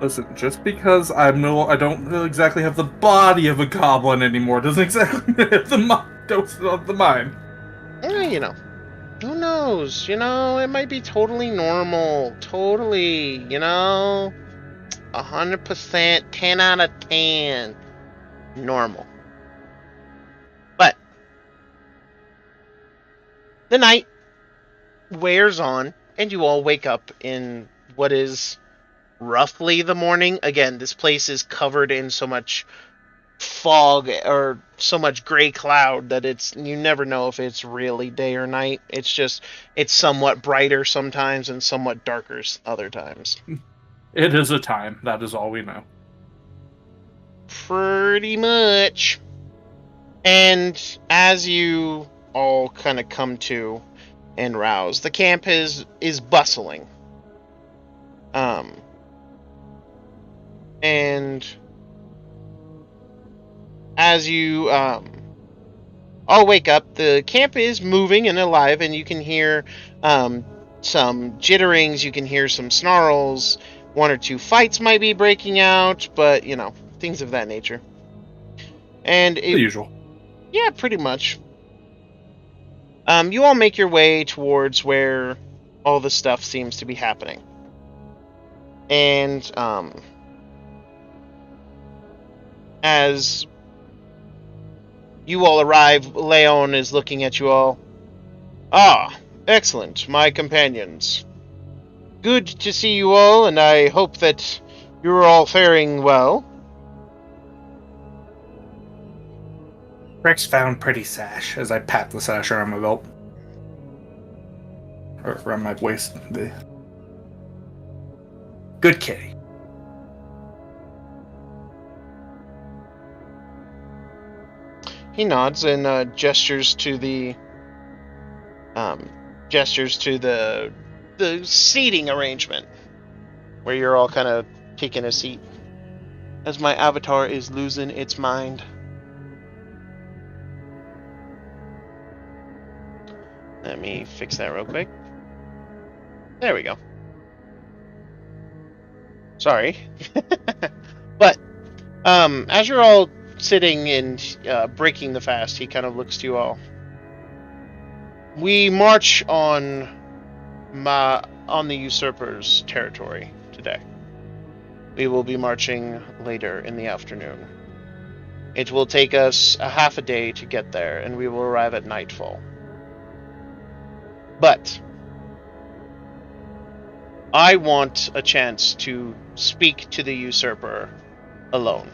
listen, just because I don't really exactly have the body of a goblin anymore doesn't exactly have the dose of the mind. you know, who knows? You know, it might be totally normal. Totally, you know. 100%, 10 out of 10. Normal. But the night wears on, and you all wake up in what is roughly the morning. Again, this place is covered in so much fog or so much gray cloud that you never know if it's really day or night. It's somewhat brighter sometimes and somewhat darker other times. It is a time. That is all we know. Pretty much. And as you all kind of come to and rouse, the camp is bustling. And as you all wake up, the camp is moving and alive, and you can hear some jitterings, you can hear some snarls, 1 or 2 fights might be breaking out, but, things of that nature. And The usual. Yeah, pretty much. You all make your way towards where all the stuff seems to be happening. And, as you all arrive, Leon is looking at you all. Ah, excellent, my companions. Good to see you all, and I hope that you're all faring well. Rex found pretty sash as I pat the sash around my belt. Or around my waist. Good kitty. He nods and gestures to the seating arrangement where you're all kind of taking a seat. As my avatar is losing its mind. Let me fix that real quick. There we go. Sorry. But as you're all sitting and breaking the fast, he kind of looks to you all. We march on the usurper's territory today. We will be marching later in the afternoon. It will take us a half a day to get there, and we will arrive at nightfall. But I want a chance to speak to the usurper alone.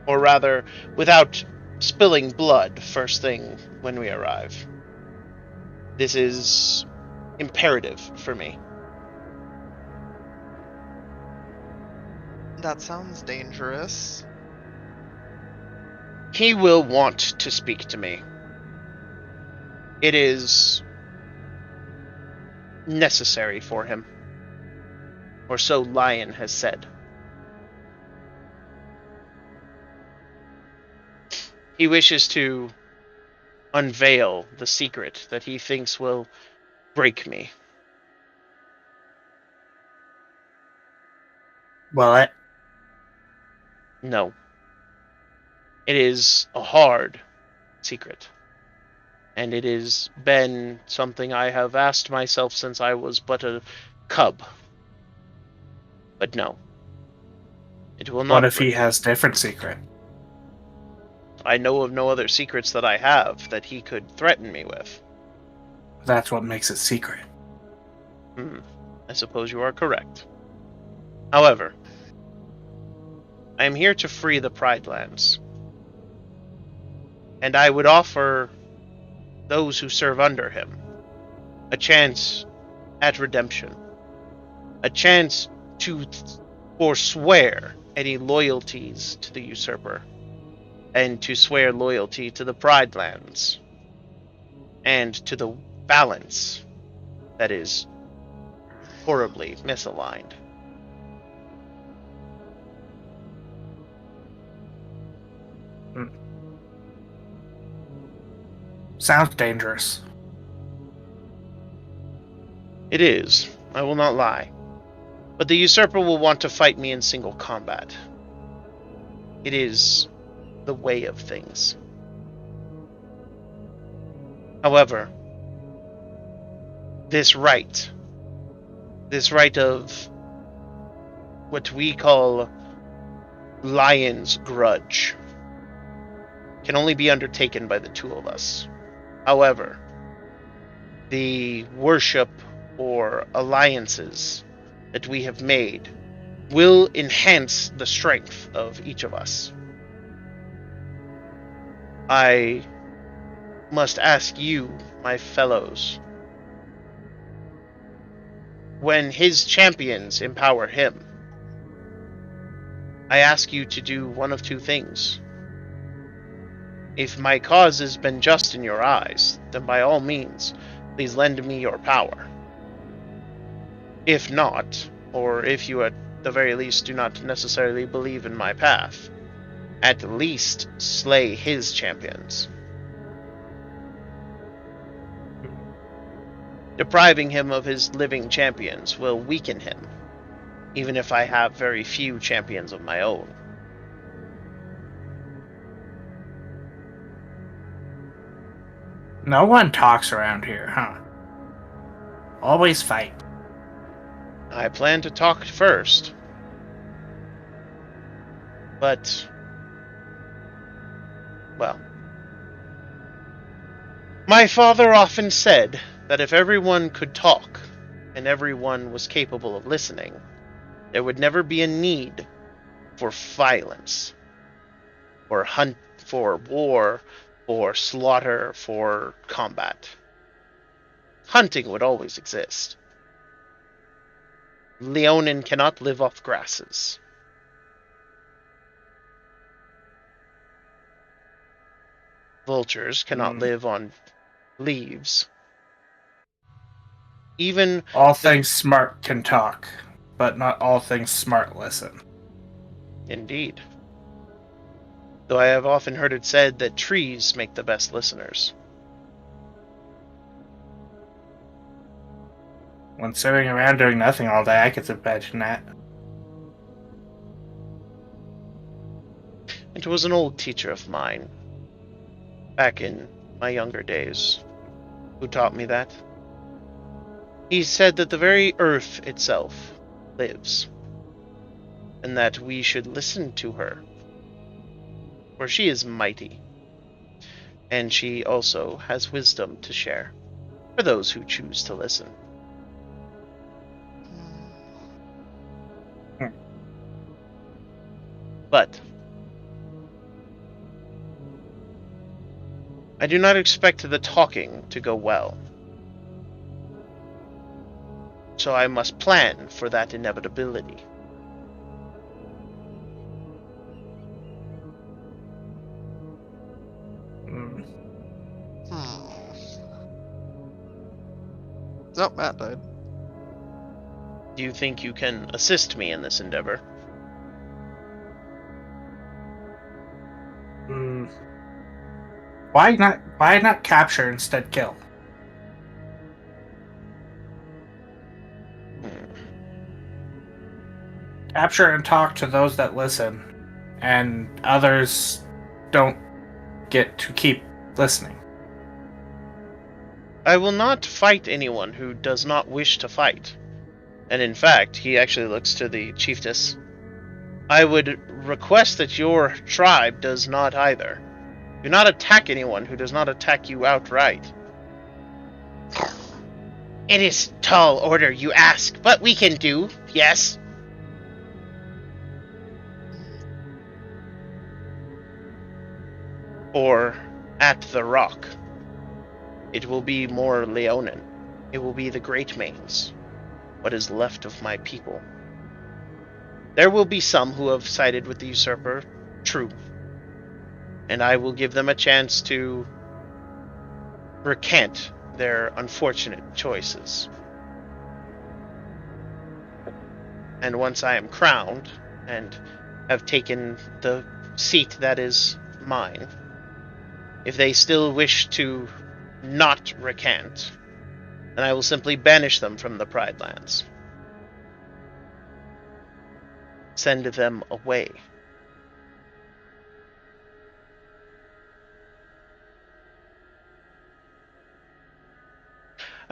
Or rather, without spilling blood first thing when we arrive. This is imperative for me. That sounds dangerous. He will want to speak to me. It is necessary for him. Or so Lion has said. He wishes to unveil the secret that he thinks will break me. Will it? No. It is a hard secret. And it has been something I have asked myself since I was but a cub. But no. It will not. What if he has different secret? I know of no other secrets that I have that he could threaten me with. That's what makes it secret. I suppose you are correct. However, I am here to free the Pride Lands. And I would offer those who serve under him a chance at redemption. A chance to forswear any loyalties to the usurper. And to swear loyalty to the Pride Lands. And to the balance that is horribly misaligned. Sounds dangerous. It is, I will not lie. But the usurper will want to fight me in single combat. It is the way of things. However, this right of what we call Lion's Grudge can only be undertaken by the two of us. However, the worship or alliances that we have made will enhance the strength of each of us. I must ask you, my fellows, when his champions empower him, I ask you to do one of two things. If my cause has been just in your eyes, then by all means, please lend me your power. If not, or if you at the very least do not necessarily believe in my path, at least slay his champions. Depriving him of his living champions will weaken him, even if I have very few champions of my own. No one talks around here, huh? Always fight. I plan to talk first. But, well, my father often said that if everyone could talk and everyone was capable of listening, there would never be a need for violence, for hunt, for war, for slaughter, for combat. Hunting would always exist. Leonin cannot live off grasses. Vultures cannot live on leaves. Even all things smart can talk, but not all things smart listen. Indeed. Though I have often heard it said that trees make the best listeners. When sitting around doing nothing all day, I could imagine that. It was an old teacher of mine, back in my younger days, who taught me that. He said that the very earth itself lives, and that we should listen to her, for she is mighty, and she also has wisdom to share, for those who choose to listen. But I do not expect the talking to go well. So I must plan for that inevitability. Oh, Matt died. Do you think you can assist me in this endeavor? Why not capture instead kill? Capture and talk to those that listen, and others don't get to keep listening. I will not fight anyone who does not wish to fight. And in fact, he actually looks to the chiefess. I would request that your tribe does not either. Do not attack anyone who does not attack you outright. It is tall order, you ask, but we can do, yes. Or at the rock. It will be more Leonin. It will be the Great Manes. What is left of my people. There will be some who have sided with the usurper, true. And I will give them a chance to recant their unfortunate choices. And once I am crowned and have taken the seat that is mine, if they still wish to not recant, then I will simply banish them from the Pride Lands. Send them away.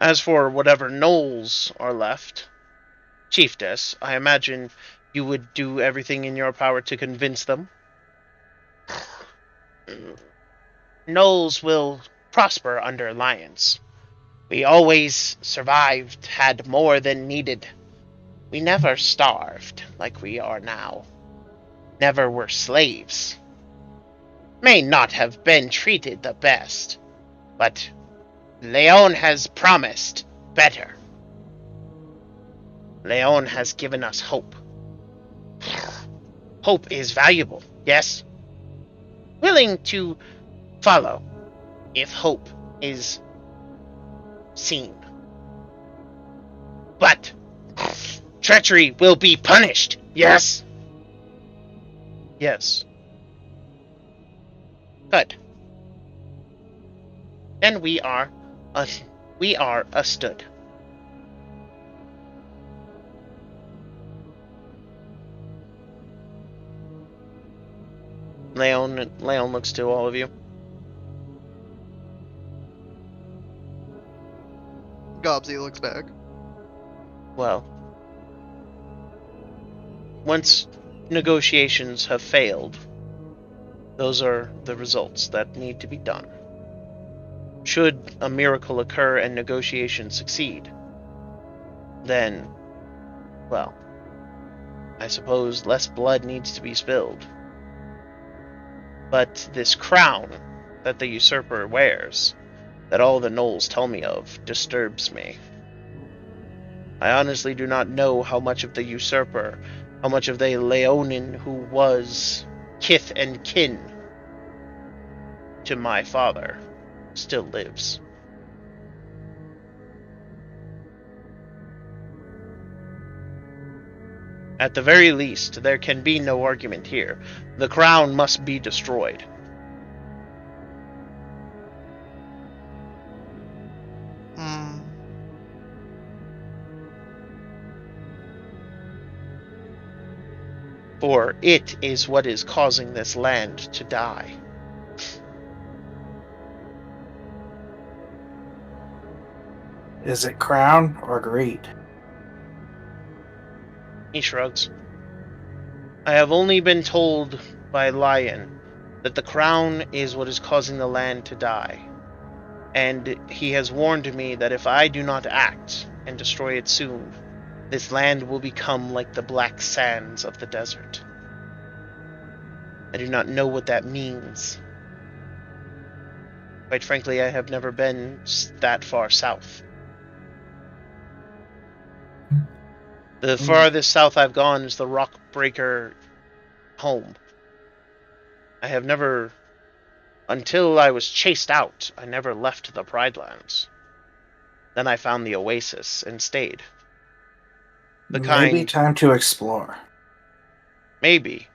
As for whatever gnolls are left, Chiefess, I imagine you would do everything in your power to convince them. Gnolls will prosper under lions. We always survived, had more than needed. We never starved like we are now. Never were slaves. May not have been treated the best, but Leon has promised better. Leon has given us hope. Hope is valuable, yes? Willing to follow if hope is seen. But treachery will be punished, yes? Yes. Good. Then we are stood. Leon looks to all of you. Gobsy looks back. Well, once negotiations have failed, those are the results that need to be done. Should a miracle occur and negotiations succeed, then, well, I suppose less blood needs to be spilled. But this crown that the usurper wears, that all the gnolls tell me of, disturbs me. I honestly do not know how much of the usurper, how much of the Leonin who was kith and kin to my father still lives. At the very least, there can be no argument here. The crown must be destroyed. For it is what is causing this land to die. Is it crown or greed? He shrugs. I have only been told by Lion that the crown is what is causing the land to die. And he has warned me that if I do not act and destroy it soon, this land will become like the black sands of the desert. I do not know what that means. Quite frankly, I have never been that far south. The farthest south I've gone is the Rockbreaker home. I have never, until I was chased out, I never left the Pridelands. Then I found the oasis and stayed. Maybe time to explore. Maybe.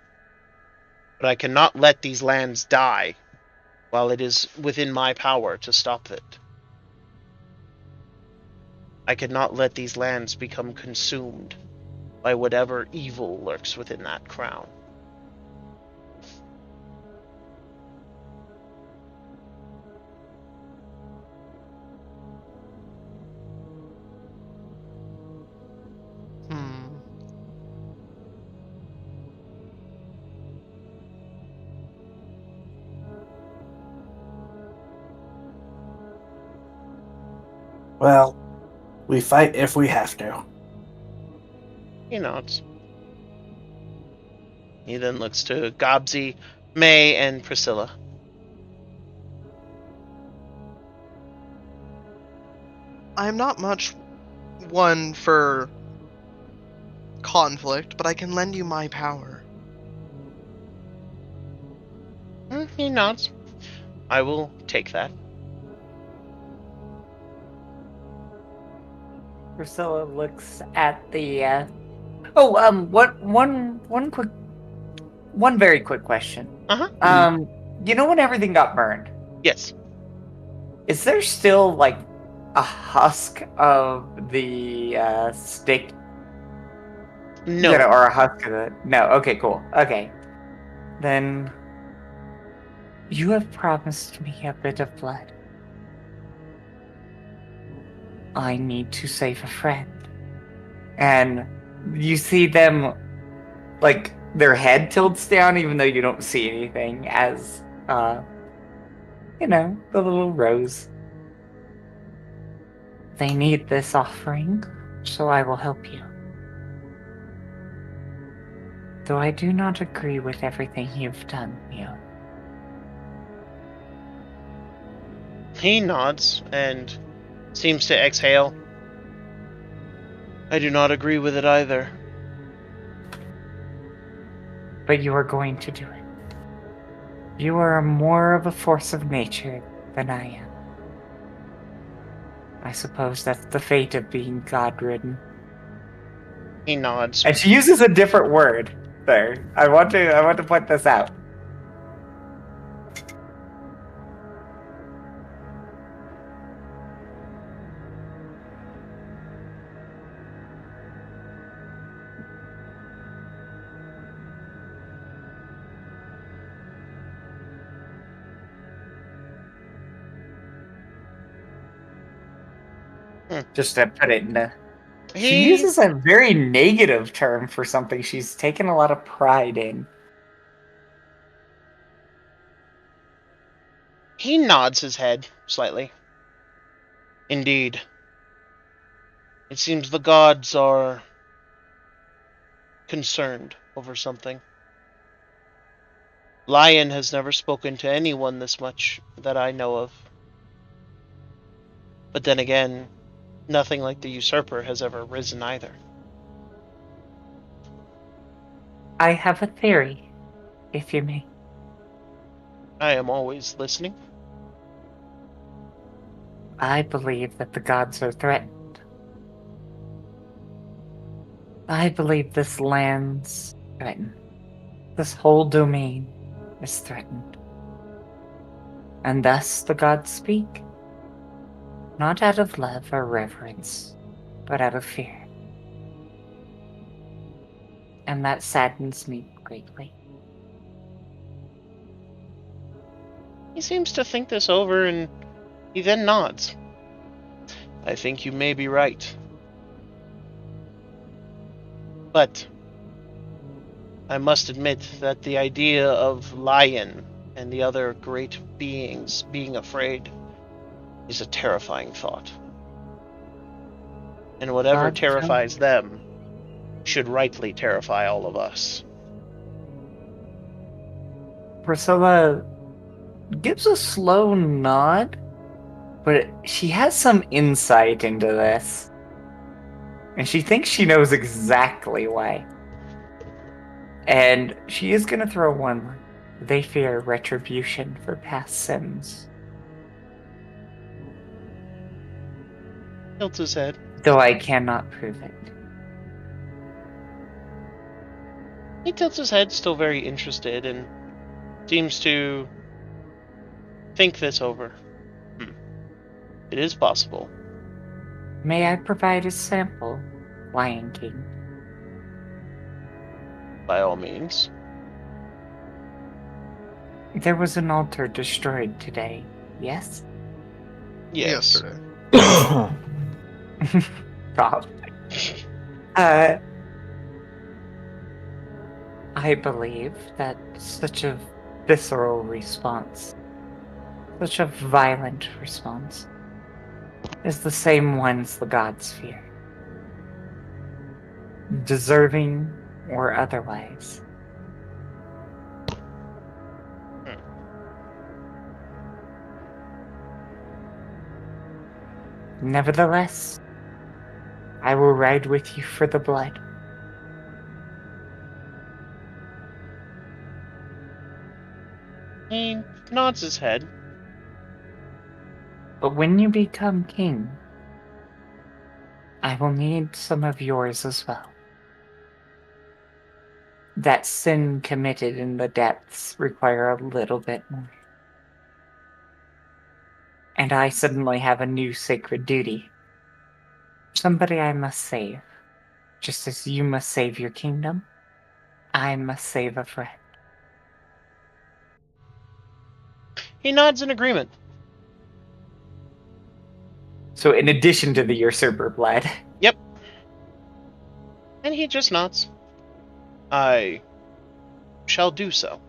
But I cannot let these lands die while it is within my power to stop it. I cannot let these lands become consumed by whatever evil lurks within that crown. Well, we fight if we have to. He nods. He then looks to Gobsy, May, and Priscilla. I'm not much one for conflict, but I can lend you my power. He nods. I will take that. Priscilla looks at the. One very quick question. You know when everything got burned? Yes. Is there still like a husk of the stick? No. Or a husk of the. No. Okay. Cool. Okay. Then you have promised me a bit of blood. I need to save a friend. And you see them like their head tilts down, even though you don't see anything, as you know, the little rose. They need this offering, so I will help you. Though I do not agree with everything you've done, Mio. He nods and seems to exhale. I do not agree with it either. But you are going to do it. You are more of a force of nature than I am. I suppose that's the fate of being God-ridden. He nods. And she uses a different word there. I want to point this out. Just to put it in a... She uses a very negative term for something she's taken a lot of pride in. He nods his head slightly. Indeed. It seems the gods are concerned over something. Lion has never spoken to anyone this much that I know of. But then again, nothing like the usurper has ever risen either. I have a theory, if you may. I am always listening. I believe that the gods are threatened. I believe this land's threatened. This whole domain is threatened. And thus the gods speak. Not out of love or reverence, but out of fear. And that saddens me greatly. He seems to think this over and he then nods. I think you may be right. But I must admit that the idea of Lion and the other great beings being afraid is a terrifying thought. And whatever terrifies them should rightly terrify all of us. Priscilla gives a slow nod, but she has some insight into this. And she thinks she knows exactly why. And she is going to throw one line. They fear retribution for past sins. Tilts his head. Though I cannot prove it. He tilts his head, still very interested, and seems to think this over. It is possible. May I provide a sample, Lion King? By all means. There was an altar destroyed today, yes? Yes. Yesterday. Probably. I believe that such a visceral response, such a violent response, is the same ones the gods fear. Deserving or otherwise. Nevertheless, I will ride with you for the blood. He nods his head. But when you become king, I will need some of yours as well. That sin committed in the depths require a little bit more. And I suddenly have a new sacred duty. Somebody I must save. Just as you must save your kingdom, I must save a friend. He nods in agreement. So in addition to the usurper blood. Yep. And he just nods. I shall do so.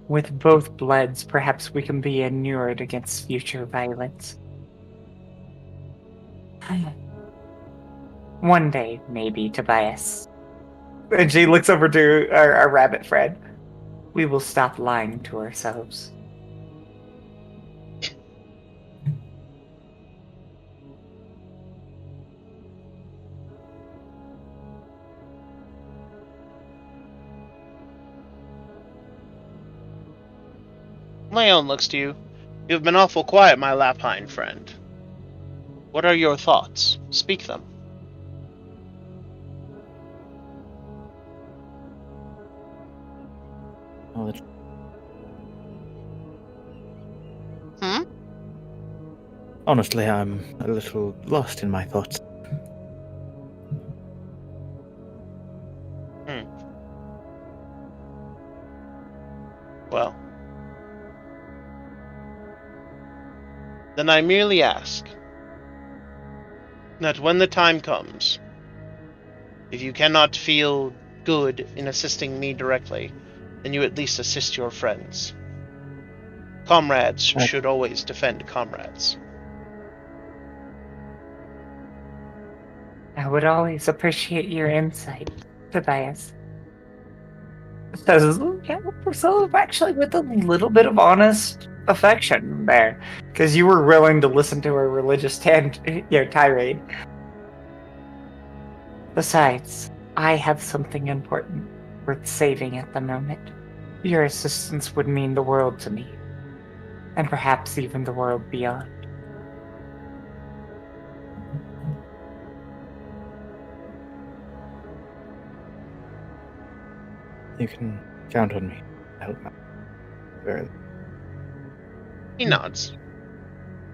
With both bloods, perhaps we can be inured against future violence. One day, maybe, Tobias. And she looks over to our rabbit friend. We will stop lying to ourselves. Leon looks to you. You've been awful quiet, my lapine friend. What are your thoughts? Speak them. Oh, honestly, I'm a little lost in my thoughts. Well, then I merely ask that when the time comes, if you cannot feel good in assisting me directly, then you at least assist your friends. Comrades should always defend comrades. I would always appreciate your insight, Tobias. Says, yeah, so actually with a little bit of honest affection there, because you were willing to listen to her religious tirade. Besides, I have something important worth saving at the moment. Your assistance would mean the world to me, and perhaps even the world beyond. You can count on me to help out. He nods.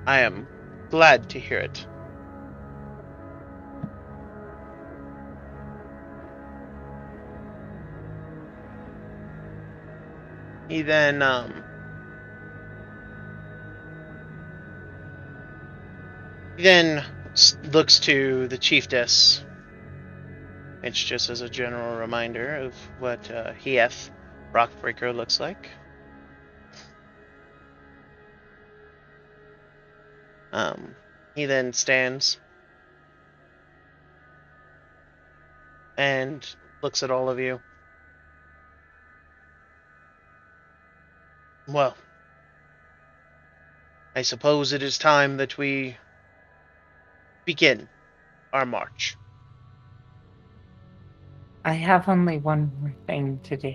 I am glad to hear it. He then looks to the chiefess. It's just as a general reminder of what Hieth Rockbreaker looks like. He then stands and looks at all of you. Well, I suppose it is time that we begin our march. I have only one more thing to do.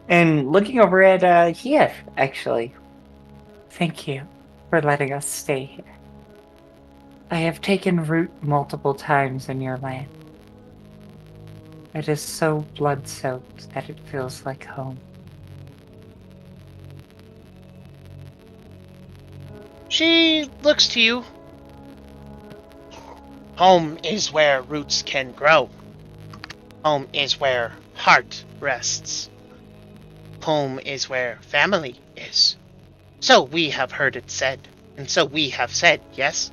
And looking over at Hieth, actually. Thank you for letting us stay here. I have taken root multiple times in your land. It is so blood-soaked that it feels like home. She looks to you. Home is where roots can grow. Home is where heart rests. Home is where family is. So we have heard it said, and so we have said, yes?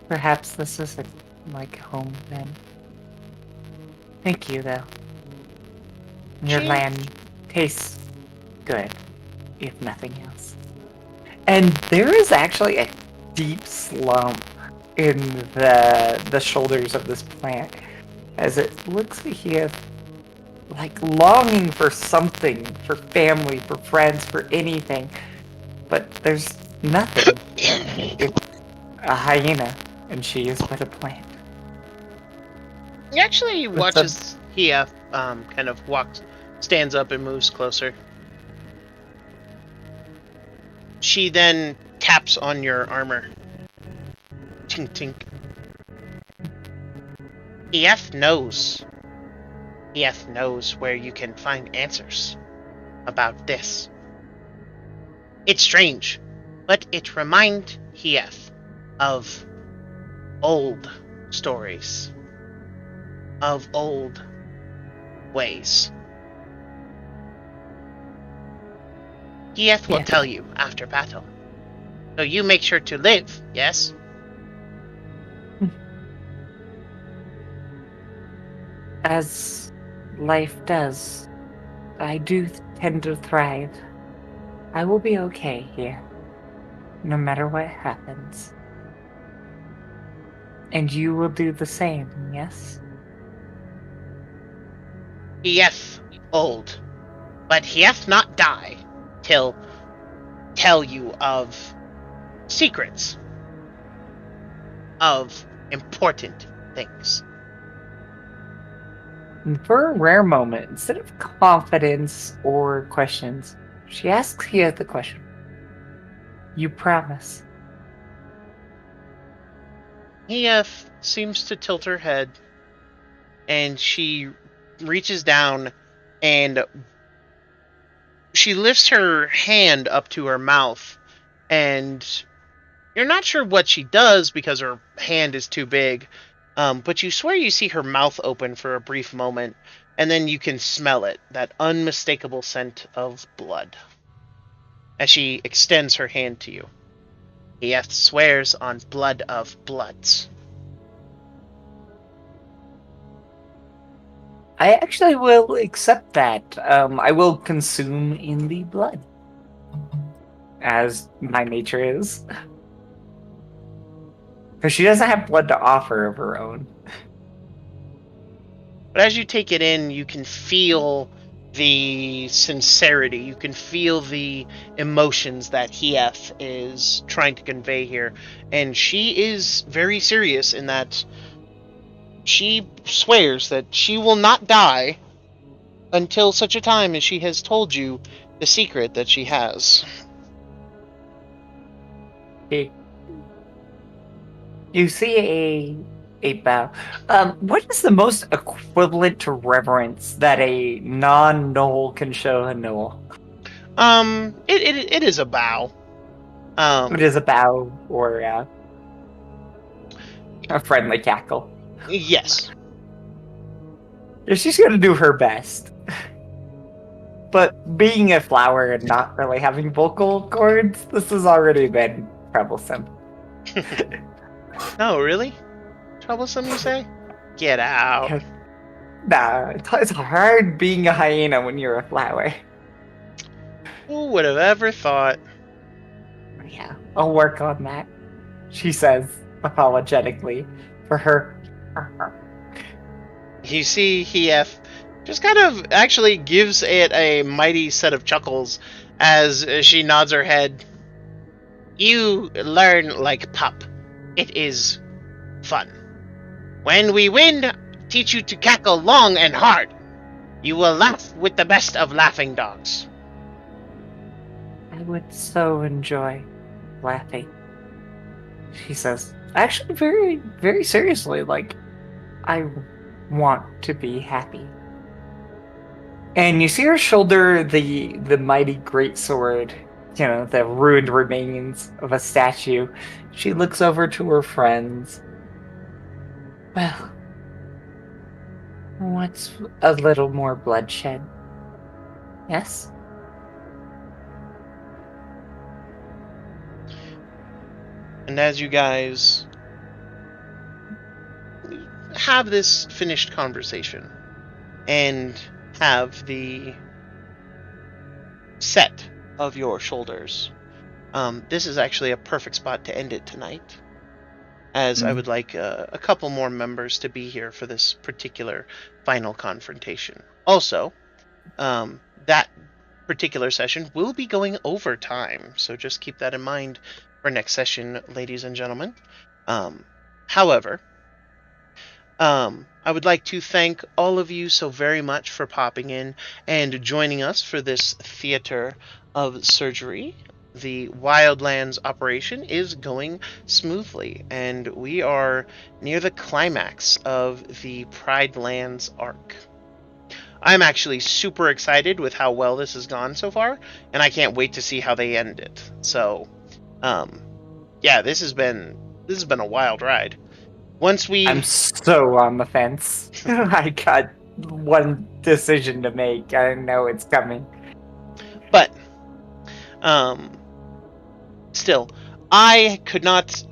Perhaps this isn't like home then. Thank you, though. Your land tastes good, if nothing else. And there is actually a deep slump in the shoulders of this plant, as it looks here like longing for something, for family, for friends, for anything. But there's nothing. It's a hyena, and she is but a plant. He actually watches Hieth kind of stands up and moves closer. She then taps on your armor. Tink tink. Hieth knows. Hieth knows where you can find answers about this. It's strange, but it reminds Hieth of old stories, of old ways. Gieth will Yeah. tell you after battle. So you make sure to live, yes? As life does, I do tend to thrive. I will be okay here, no matter what happens. And you will do the same, yes? Gieth old, but Gieth not die till tell you of secrets of important things. And for a rare moment, instead of confidence or questions, she asks you the question. You promise? Gieth seems to tilt her head, and she reaches down and she lifts her hand up to her mouth, and you're not sure what she does because her hand is too big, but you swear you see her mouth open for a brief moment, and then you can smell it, that unmistakable scent of blood, as she extends her hand to you. Gieth swears on blood of bloods. I actually will accept that. I will consume in the blood, as my nature is. Because she doesn't have blood to offer of her own. But as you take it in, you can feel the sincerity. You can feel the emotions that Gieth is trying to convey here. And she is very serious in that she swears that she will not die until such a time as she has told you the secret that she has. You see a bow. What is the most equivalent to reverence that a non-Knoll can show a Knoll? It is a bow. It is a bow or a friendly cackle. Yes. She's gonna do her best. But being a flower and not really having vocal cords, this has already been troublesome. No, really? Troublesome, you say? Get out. Nah, it's hard being a hyena when you're a flower. Who would have ever thought? Yeah, I'll work on that, she says apologetically for her. You see, Gieth just kind of actually gives it a mighty set of chuckles as she nods her head. You learn like pup. It is fun. When we win, teach you to cackle long and hard. You will laugh with the best of laughing dogs. I would so enjoy laughing, she says. Actually, very, very seriously, like, I want to be happy. And you see her shoulder the mighty greatsword, you know, the ruined remains of a statue. She looks over to her friends. Well, what's a little more bloodshed? Yes? And as you guys have this finished conversation and have the set of your shoulders, this is actually a perfect spot to end it tonight, as I would like a couple more members to be here for this particular final confrontation. Also, that particular session will be going over time, so just keep that in mind for next session, ladies and gentlemen. However, I would like to thank all of you so very much for popping in and joining us for this theater of surgery. The Wildlands operation is going smoothly, and we are near the climax of the Pride Lands arc. I'm actually super excited with how well this has gone so far, and I can't wait to see how they end it. So, yeah, this has been a wild ride. Once we... I'm so on the fence. I got one decision to make. I know it's coming. But Still, I could not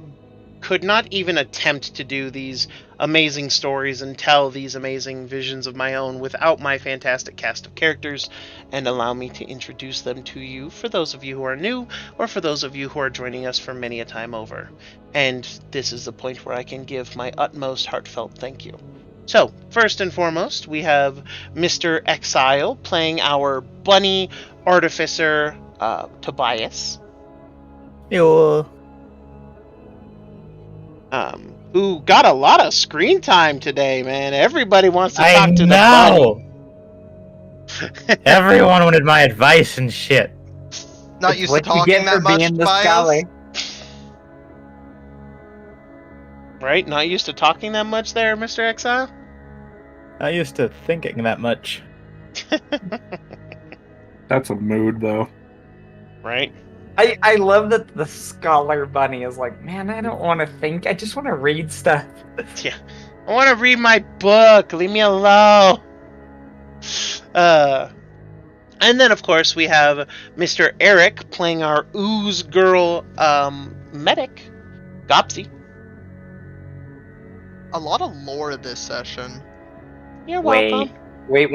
even attempt to do these amazing stories and tell these amazing visions of my own without my fantastic cast of characters, and allow me to introduce them to you for those of you who are new, or for those of you who are joining us for many a time over. And this is the point where I can give my utmost heartfelt thank you. So, first and foremost, we have Mr. Exile playing our bunny artificer, Tobias. Yo. Who got a lot of screen time today, man. Everybody wants to talk to the bunny. Everyone wanted my advice and shit. Not used to What you talking get that for much, being the Tobias. scholar. Right? Not used to talking that much there, Mr. Exile? Not used to thinking that much. That's a mood, though. Right? I love that the scholar bunny is like, man, I don't want to think. I just want to read stuff. Yeah. I want to read my book. Leave me alone. And then, of course, we have Mr. Eric playing our ooze girl medic, Gopsy. A lot of lore this session. You're welcome. Wait.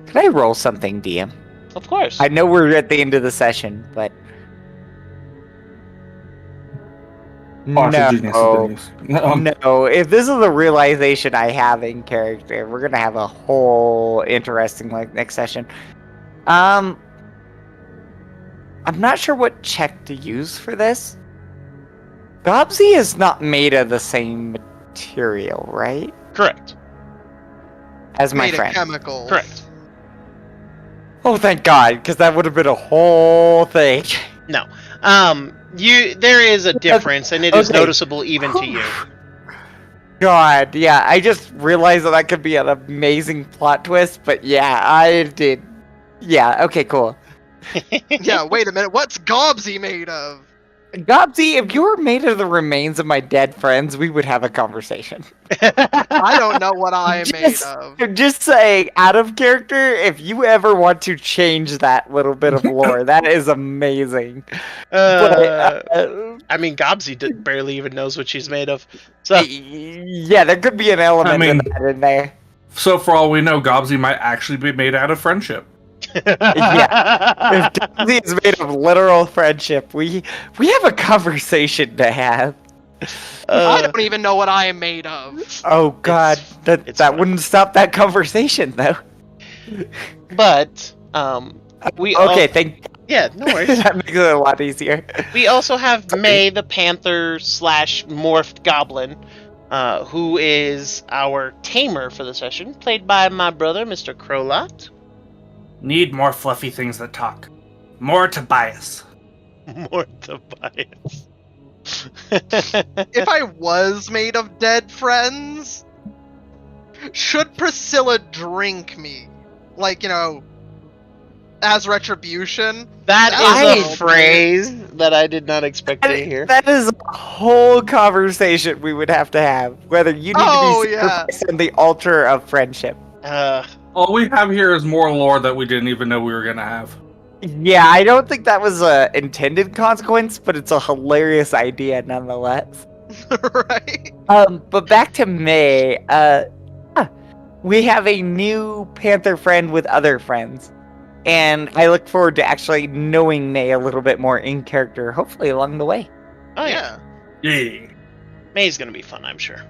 Can I roll something, DM? Of course. I know we're at the end of the session, but no. No, if this is the realization I have in character, we're gonna have a whole interesting next session. I'm not sure what check to use for this. Gobsy is not made of the same material, right? Correct. As my Made of friend. chemicals. Correct. Oh, thank God, because that would have been a whole thing. No. There is a difference, and it is Okay. noticeable even to you. God, yeah, I just realized that could be an amazing plot twist, but yeah, I did. Yeah, okay, cool. Yeah, wait a minute. What's Gobsy made of? Gobsy, if you were made of the remains of my dead friends, we would have a conversation. I don't know what I am made of. Just saying, out of character, if you ever want to change that little bit of lore, that is amazing. I mean, Gobsy barely even knows what she's made of. So Yeah, there could be an element of that in there. So for all we know, Gobsy might actually be made out of friendship. Yeah. If Gobsy is made of literal friendship, we have a conversation to have. I don't even know what I am made of. Oh God, it's that fine. wouldn't stop that conversation though. But we yeah, no worries. That makes it a lot easier. We also have May the Panther / morphed goblin, who is our tamer for the session, played by my brother, Mr. Crowlot. Need more fluffy things that talk. More Tobias. More Tobias. If I was made of dead friends, should Priscilla drink me? Like, as retribution? That is a phrase that I did not expect to hear. That is a whole conversation we would have to have. Whether you need to be sacrificed on the altar of friendship. All we have here is more lore that we didn't even know we were gonna have. Yeah, I don't think that was a intended consequence, but it's a hilarious idea nonetheless. Right? But back to May. We have a new Panther friend with other friends. And I look forward to actually knowing May a little bit more in character, hopefully along the way. Oh yeah. Yeah. May's gonna be fun, I'm sure.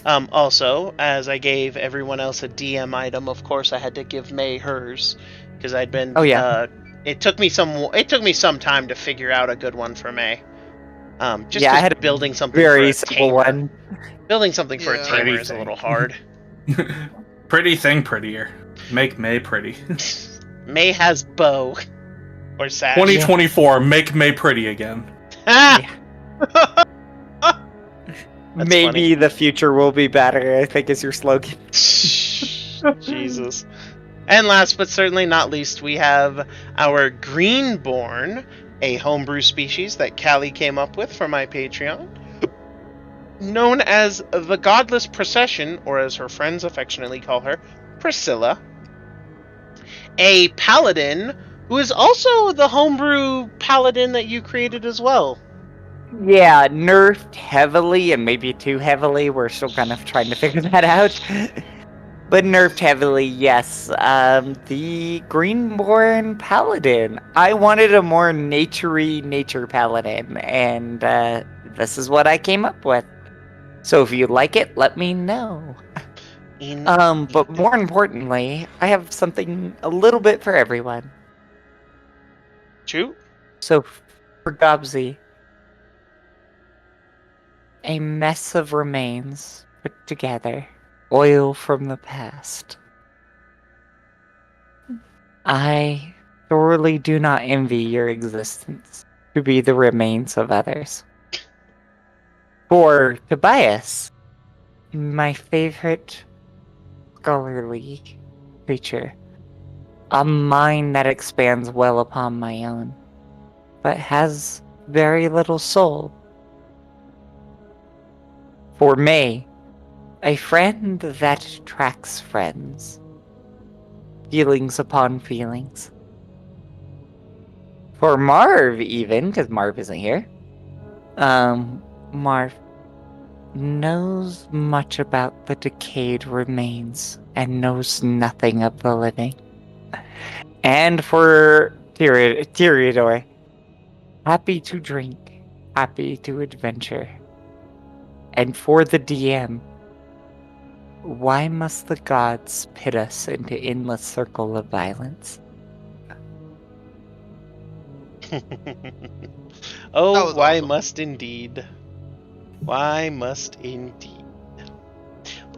Also, as I gave everyone else a DM item, of course I had to give May hers because I'd been. Oh yeah. It took me some time to figure out a good one for May. Just I had building something very for a simple tamer. one. Building something for a Yeah. tamer is a little hard. Pretty thing prettier. Make May pretty. May has bow or sash. 2024, make May pretty again. Maybe the future will be better, I think is your slogan. Jesus. And last but certainly not least, we have our Greenborn, a homebrew species that Callie came up with for my Patreon. Known as the Godless Procession, or as her friends affectionately call her, Priscilla, a paladin who is also the homebrew paladin that you created as well. Yeah, nerfed heavily and maybe too heavily. We're still kind of trying to figure that out. But nerfed heavily, yes. The Greenborn Paladin. I wanted a more naturey nature paladin, and this is what I came up with. So if you like it, let me know. But more importantly, I have something a little bit for everyone. True. So for Gobsy, a mess of remains put together, oil from the past. I thoroughly do not envy your existence to be the remains of others. For Tobias, my favorite scholarly creature, a mind that expands well upon my own, but has very little soul. For May, a friend that tracks friends, feelings upon feelings. For Marv, even, because Marv isn't here, Marv knows much about the decayed remains and knows nothing of the living. And for Tyriador, happy to drink, happy to adventure. And for the DM, why must the gods pit us into endless circle of violence? Oh, why awesome. must indeed. Why must indeed.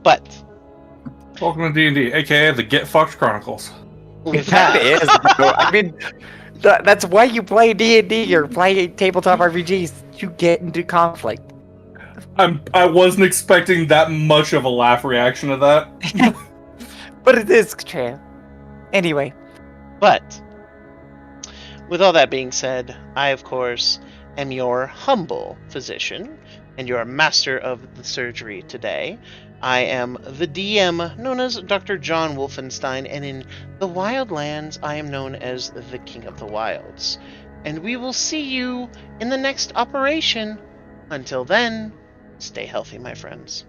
But Welcome to D&D, aka the Get Fucked Chronicles. That is, I mean, that's why you play D&D or play tabletop RPGs, to get into conflict. I wasn't expecting that much of a laugh reaction to that. But it is true. Anyway. But, with all that being said, I, of course, am your humble physician and your master of the surgery today. I am the DM, known as Dr.JWolfenstein, and in the Wildlands, I am known as the King of the Wilds. And we will see you in the next operation. Until then, stay healthy, my friends.